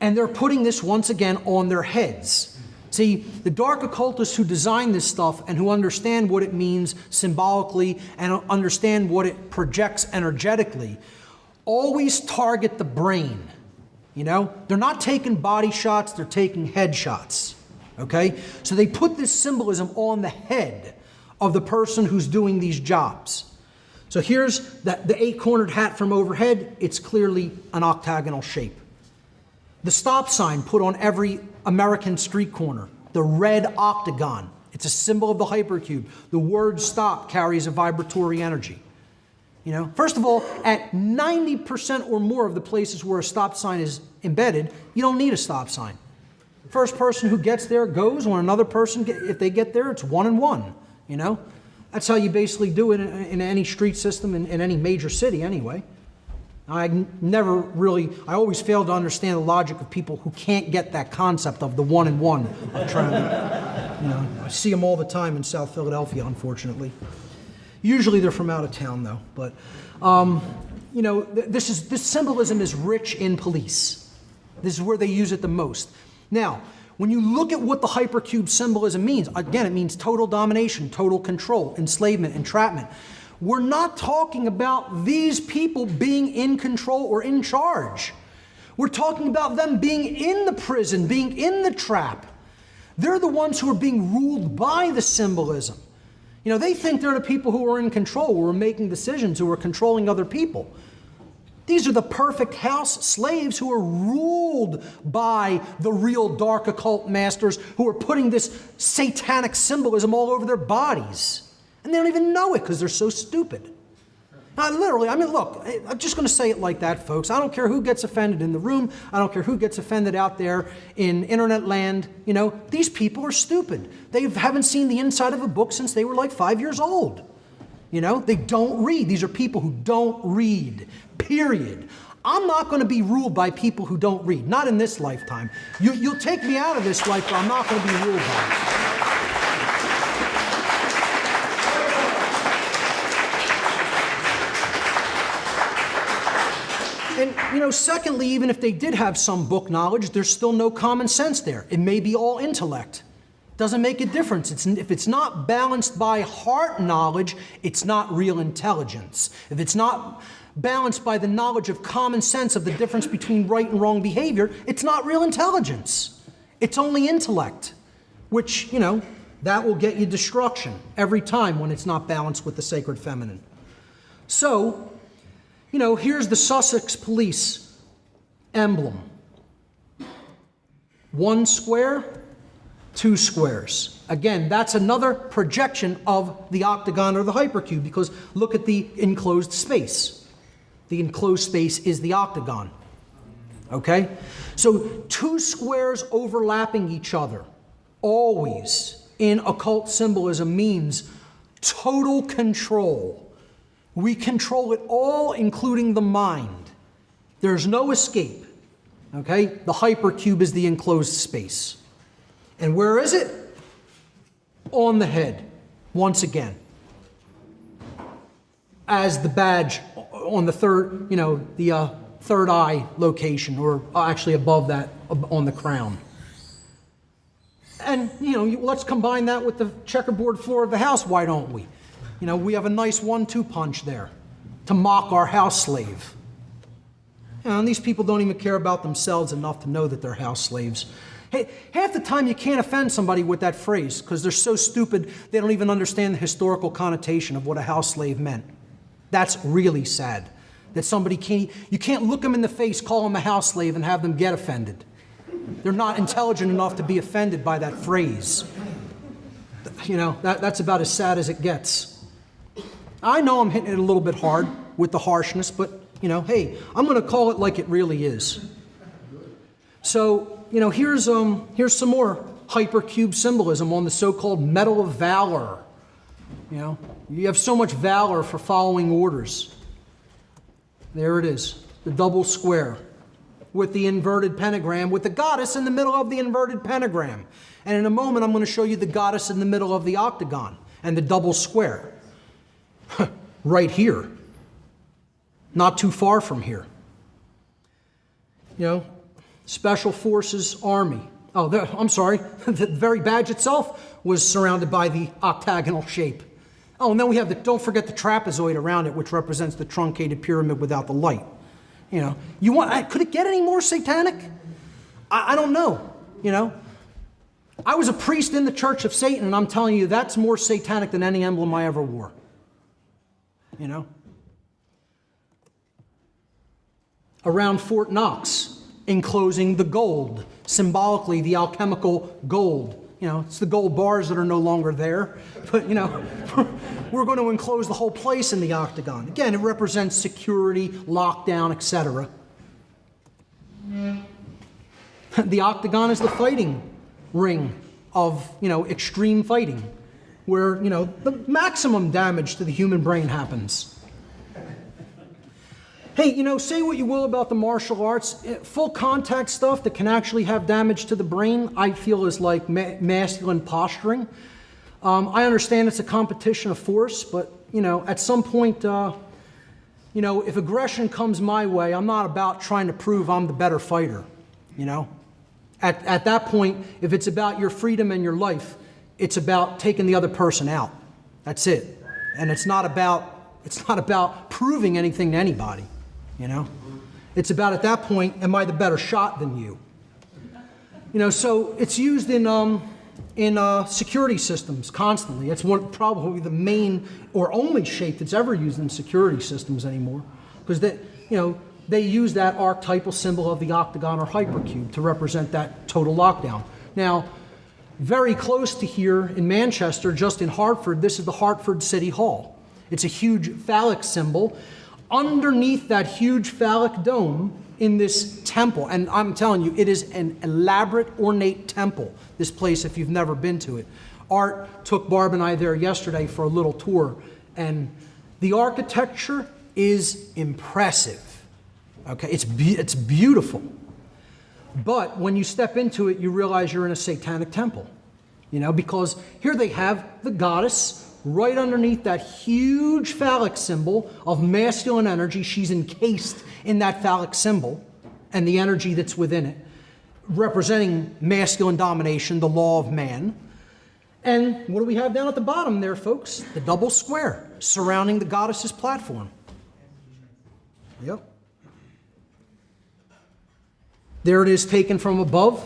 And they're putting this once again on their heads. See, the dark occultists who design this stuff and who understand what it means symbolically and understand what it projects energetically always target the brain. You know, they're not taking body shots, they're taking head shots. Okay? So they put this symbolism on the head of the person who's doing these jobs. So here's the 8-cornered hat from overhead. It's clearly an octagonal shape. The stop sign put on every American street corner the red octagon. It's a symbol of the hypercube. The word stop carries a vibratory energy. You know, first of all, at 90% or more of the places where a stop sign is embedded, you don't need a stop sign. First person who gets there goes. When another person, if they get there, it's 1 and 1, you know? That's how you basically do it in any street system in any major city anyway. I always fail to understand the logic of people who can't get that concept of the 1 and 1 of transit. You know, I see them all the time in South Philadelphia, unfortunately. Usually they're from out of town though, but you know, this symbolism is rich in police. This is where they use it the most. Now, when you look at what the hypercube symbolism means, again, it means total domination, total control, enslavement, entrapment. We're not talking about these people being in control or in charge. We're talking about them being in the prison, being in the trap. They're the ones who are being ruled by the symbolism. You know, they think they're the people who are in control, who are making decisions, who are controlling other people. These are the perfect house slaves who are ruled by the real dark occult masters who are putting this satanic symbolism all over their bodies. And they don't even know it because they're so stupid. Now, literally, I mean, look, I'm just going to say it like that, folks. I don't care who gets offended in the room. I don't care who gets offended out there in internet land. You know, these people are stupid. They haven't seen the inside of a book since they were like 5 years old. You know, they don't read. These are people who don't read, period. I'm not going to be ruled by people who don't read, not in this lifetime. You'll take me out of this life, but I'm not going to be ruled by it. And, you know, secondly, even if they did have some book knowledge, there's still no common sense there. It may be all intellect. Doesn't make a difference. If it's not balanced by heart knowledge, it's not real intelligence. If it's not balanced by the knowledge of common sense of the difference between right and wrong behavior, it's not real intelligence. It's only intellect, which, you know, that will get you destruction every time when it's not balanced with the sacred feminine. So, you know, here's the Sussex Police emblem. 1 square, 2 squares. Again, that's another projection of the octagon or the hypercube, because look at the enclosed space. The enclosed space is the octagon. Okay? So 2 squares overlapping each other, always in occult symbolism, means total control. We control it all, including the mind. There's no escape. Okay? The hypercube is the enclosed space. And where is it? On the head, once again. As the badge on the third, you know, the third eye location, or actually above that, on the crown. And, you know, let's combine that with the checkerboard floor of the house, why don't we? You know, we have a nice 1-2 punch there to mock our house slave. You know, and these people don't even care about themselves enough to know that they're house slaves. Hey, half the time you can't offend somebody with that phrase because they're so stupid they don't even understand the historical connotation of what a house slave meant. That's really sad. That somebody you can't look them in the face, call them a house slave, and have them get offended. They're not intelligent enough to be offended by that phrase. You know, that's about as sad as it gets. I know I'm hitting it a little bit hard with the harshness, but, you know, hey, I'm going to call it like it really is. So, you know, here's some more hypercube symbolism on the so-called Medal of Valor. You know, you have so much valor for following orders. There it is, the double square with the inverted pentagram, with the goddess in the middle of the inverted pentagram. And in a moment, I'm going to show you the goddess in the middle of the octagon and the double square. Right here. Not too far from here. You know, Special Forces Army. Oh, I'm sorry. The very badge itself was surrounded by the octagonal shape. Oh, and then we have don't forget the trapezoid around it, which represents the truncated pyramid without the light. You know, could it get any more satanic? I don't know, you know. I was a priest in the Church of Satan, and I'm telling you, that's more satanic than any emblem I ever wore. You know? Around Fort Knox, enclosing the gold, symbolically the alchemical gold, You know, it's the gold bars that are no longer there. But, you know, we're going to enclose the whole place in the octagon. Again, it represents security, lockdown, etc. The octagon is the fighting ring of, you know, extreme fighting, where, you know, the maximum damage to the human brain happens. Hey, you know, say what you will about the martial arts, full contact stuff that can actually have damage to the brain, I feel is like masculine posturing. I understand it's a competition of force, but, you know, at some point, you know, if aggression comes my way, I'm not about trying to prove I'm the better fighter, you know. At that point, if it's about your freedom and your life, it's about taking the other person out. That's it. And it's not about proving anything to anybody. You know, it's about, at that point, am I the better shot than you? You know, so it's used in security systems constantly. It's probably the main or only shape that's ever used in security systems anymore, because they use that archetypal symbol of the octagon or hypercube to represent that total lockdown. Now, very close to here in Manchester, just in Hartford, this is the Hartford City Hall. It's a huge phallic symbol. Underneath that huge phallic dome in this temple, and I'm telling you, it is an elaborate, ornate temple, this place, if you've never been to it. Art took Barb and I there yesterday for a little tour, and the architecture is impressive. Okay, it's beautiful. But when you step into it, you realize you're in a satanic temple, you know, because here they have the goddess right underneath that huge phallic symbol of masculine energy. She's encased in that phallic symbol and the energy that's within it, representing masculine domination, the law of man. And what do we have down at the bottom there, folks? The double square surrounding the goddess's platform. Yep. There it is, taken from above.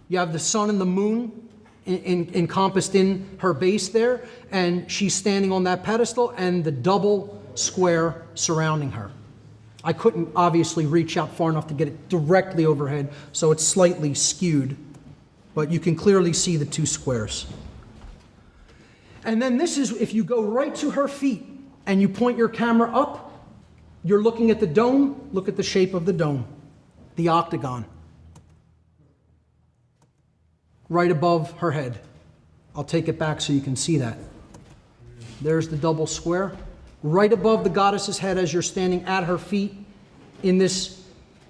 You have the sun and the moon encompassed in her base there, and she's standing on that pedestal, and the double square surrounding her. I couldn't obviously reach out far enough to get it directly overhead, so it's slightly skewed, but you can clearly see the two squares. And then this is, if you go right to her feet and you point your camera up, you're looking at the dome. Look at the shape of the dome, the octagon. Right above her head. I'll take it back so you can see that. There's the double square. Right above the goddess's head as you're standing at her feet in this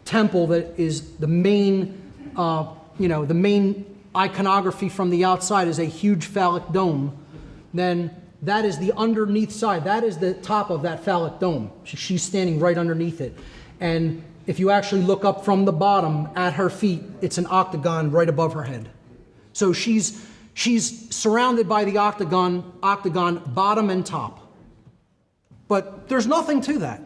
temple that is the main, the main iconography from the outside is a huge phallic dome. Then that is the underneath side. That is the top of that phallic dome. She's standing right underneath it. And if you actually look up from the bottom at her feet, it's an octagon right above her head. So she's surrounded by the octagon bottom and top. But there's nothing to that.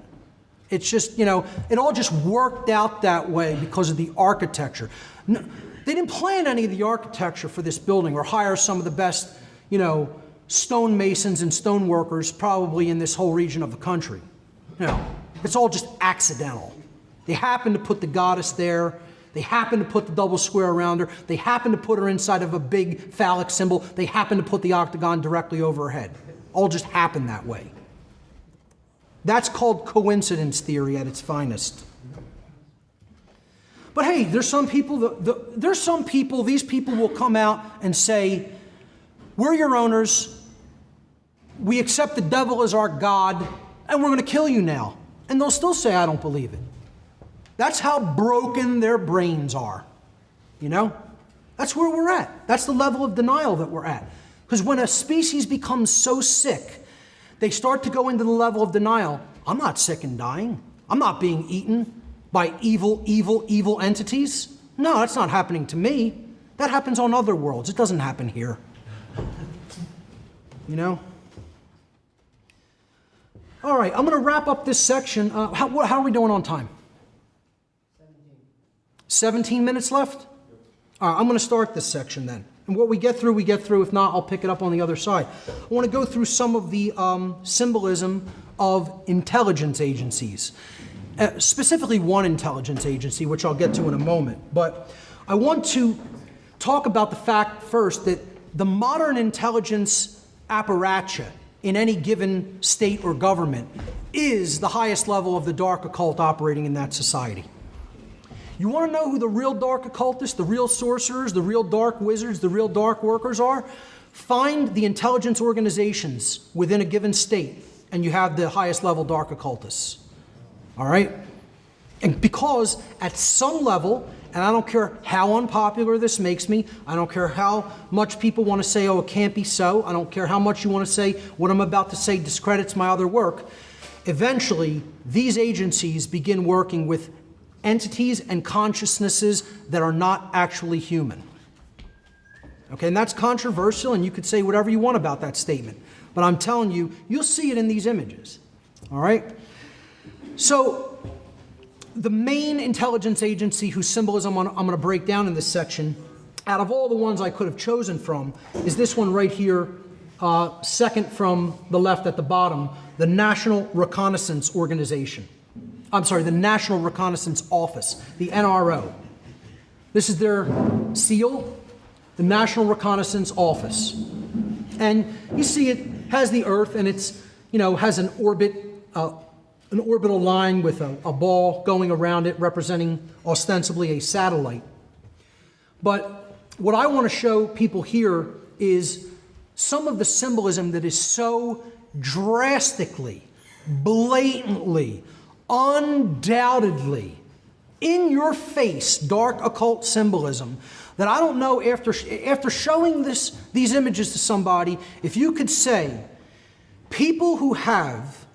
It's just, you know, it all just worked out that way because of the architecture. No, they didn't plan any of the architecture for this building or hire some of the best, you know, stonemasons and stoneworkers probably in this whole region of the country. No, it's all just accidental. They happened to put the goddess there. They happened to put the double square around her. They happened to put her inside of a big phallic symbol. They happened to put the octagon directly over her head. All just happened that way. That's called coincidence theory at its finest. But hey, there's some people, these people will come out and say, we're your owners, we accept the devil as our God, and we're going to kill you now. And they'll still say, I don't believe it. That's how broken their brains are, you know? That's where we're at. That's the level of denial that we're at. Because when a species becomes so sick, they start to go into the level of denial. I'm not sick and dying. I'm not being eaten by evil entities. No, that's not happening to me. That happens on other worlds. It doesn't happen here. You know? All right, I'm going to wrap up this section. How are we doing on time? 17 minutes left? All right, I'm going to start this section then. And what we get through, we get through. If not, I'll pick it up on the other side. I want to go through some of the symbolism of intelligence agencies. Specifically one intelligence agency, which I'll get to in a moment. But I want to talk about the fact first that the modern intelligence apparatus in any given state or government is the highest level of the dark occult operating in that society. You want to know who the real dark occultists, the real sorcerers, the real dark wizards, the real dark workers are? Find the intelligence organizations within a given state, and you have the highest level dark occultists. All right? And because at some level, and I don't care how unpopular this makes me, I don't care how much people want to say, oh, it can't be so, I don't care how much you want to say what I'm about to say discredits my other work, eventually these agencies begin working with entities and consciousnesses that are not actually human. Okay, and that's controversial, and you could say whatever you want about that statement. But I'm telling you, you'll see it in these images. All right? So, the main intelligence agency whose symbolism I'm going to break down in this section, out of all the ones I could have chosen from, is this one right here, second from the left at the bottom, the National Reconnaissance Organization. I'm sorry, the National Reconnaissance Office, the NRO. This is their seal, the National Reconnaissance Office. And you see it has the Earth, and it's, has an orbit, an orbital line with a ball going around it representing ostensibly a satellite. But what I want to show people here is some of the symbolism that is so drastically, blatantly, undoubtedly, in your face, dark occult symbolism that I don't know after showing these images to somebody, if you could say, people who have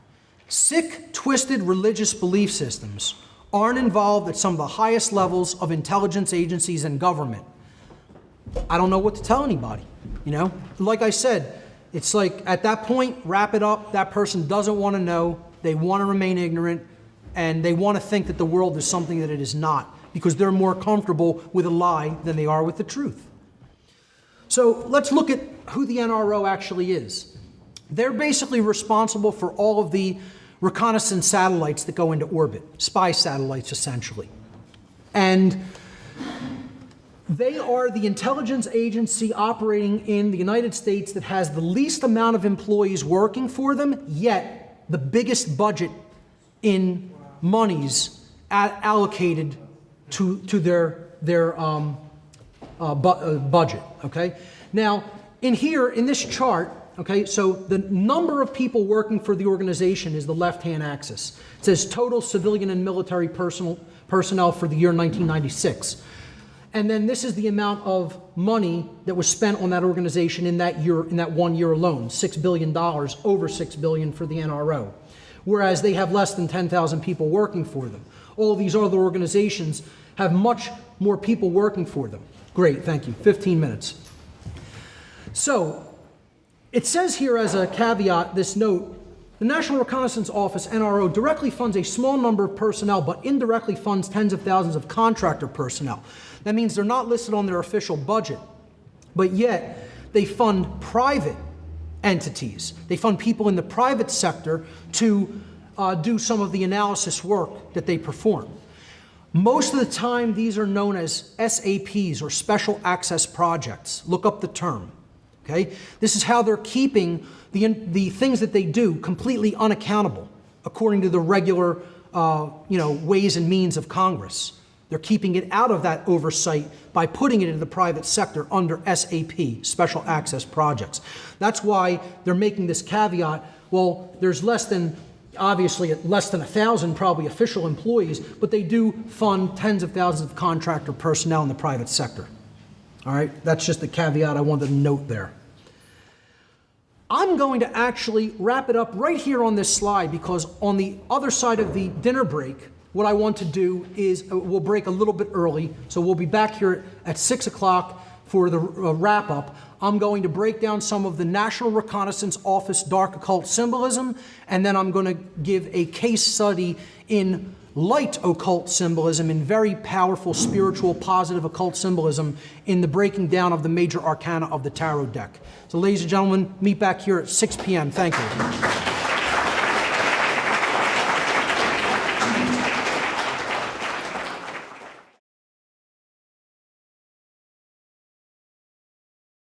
sick, twisted religious belief systems aren't involved at some of the highest levels of intelligence agencies and government. I don't know what to tell anybody, Like I said, it's like at that point, wrap it up. That person doesn't want to know. They want to remain ignorant, and they want to think that the world is something that it is not, because they're more comfortable with a lie than they are with the truth. So let's look at who the NRO actually is. They're basically responsible for all of the reconnaissance satellites that go into orbit, spy satellites essentially. And they are the intelligence agency operating in the United States that has the least amount of employees working for them, yet the biggest budget in monies allocated to their budget, okay? Now, in this chart, okay, so the number of people working for the organization is the left-hand axis. It says total civilian and military personnel for the year 1996. And then this is the amount of money that was spent on that organization in that year, in that 1 year alone, $6 billion, over $6 billion for the NRO. Whereas they have less than 10,000 people working for them. All of these other organizations have much more people working for them. Great, thank you. 15 minutes. So, it says here as a caveat, this note, the National Reconnaissance Office, NRO, directly funds a small number of personnel, but indirectly funds tens of thousands of contractor personnel. That means they're not listed on their official budget, but yet they fund private entities. They fund people in the private sector to do some of the analysis work that they perform. Most of the time, these are known as SAPs, or Special Access Projects. Look up the term. Okay? This is how they're keeping the things that they do completely unaccountable, according to the regular ways and means of Congress. They're keeping it out of that oversight by putting it into the private sector under SAP, Special Access Projects. That's why they're making this caveat, well, there's obviously less than 1,000 probably official employees, but they do fund tens of thousands of contractor personnel in the private sector. All right, that's just the caveat I wanted to note there. I'm going to actually wrap it up right here on this slide, because on the other side of the dinner break, what I want to do is we'll break a little bit early, so we'll be back here at 6 o'clock for the wrap-up. I'm going to break down some of the National Reconnaissance Office dark occult symbolism, and then I'm going to give a case study in light occult symbolism, in very powerful spiritual positive occult symbolism in the breaking down of the major arcana of the tarot deck. So ladies and gentlemen, meet back here at 6 p.m. Thank you.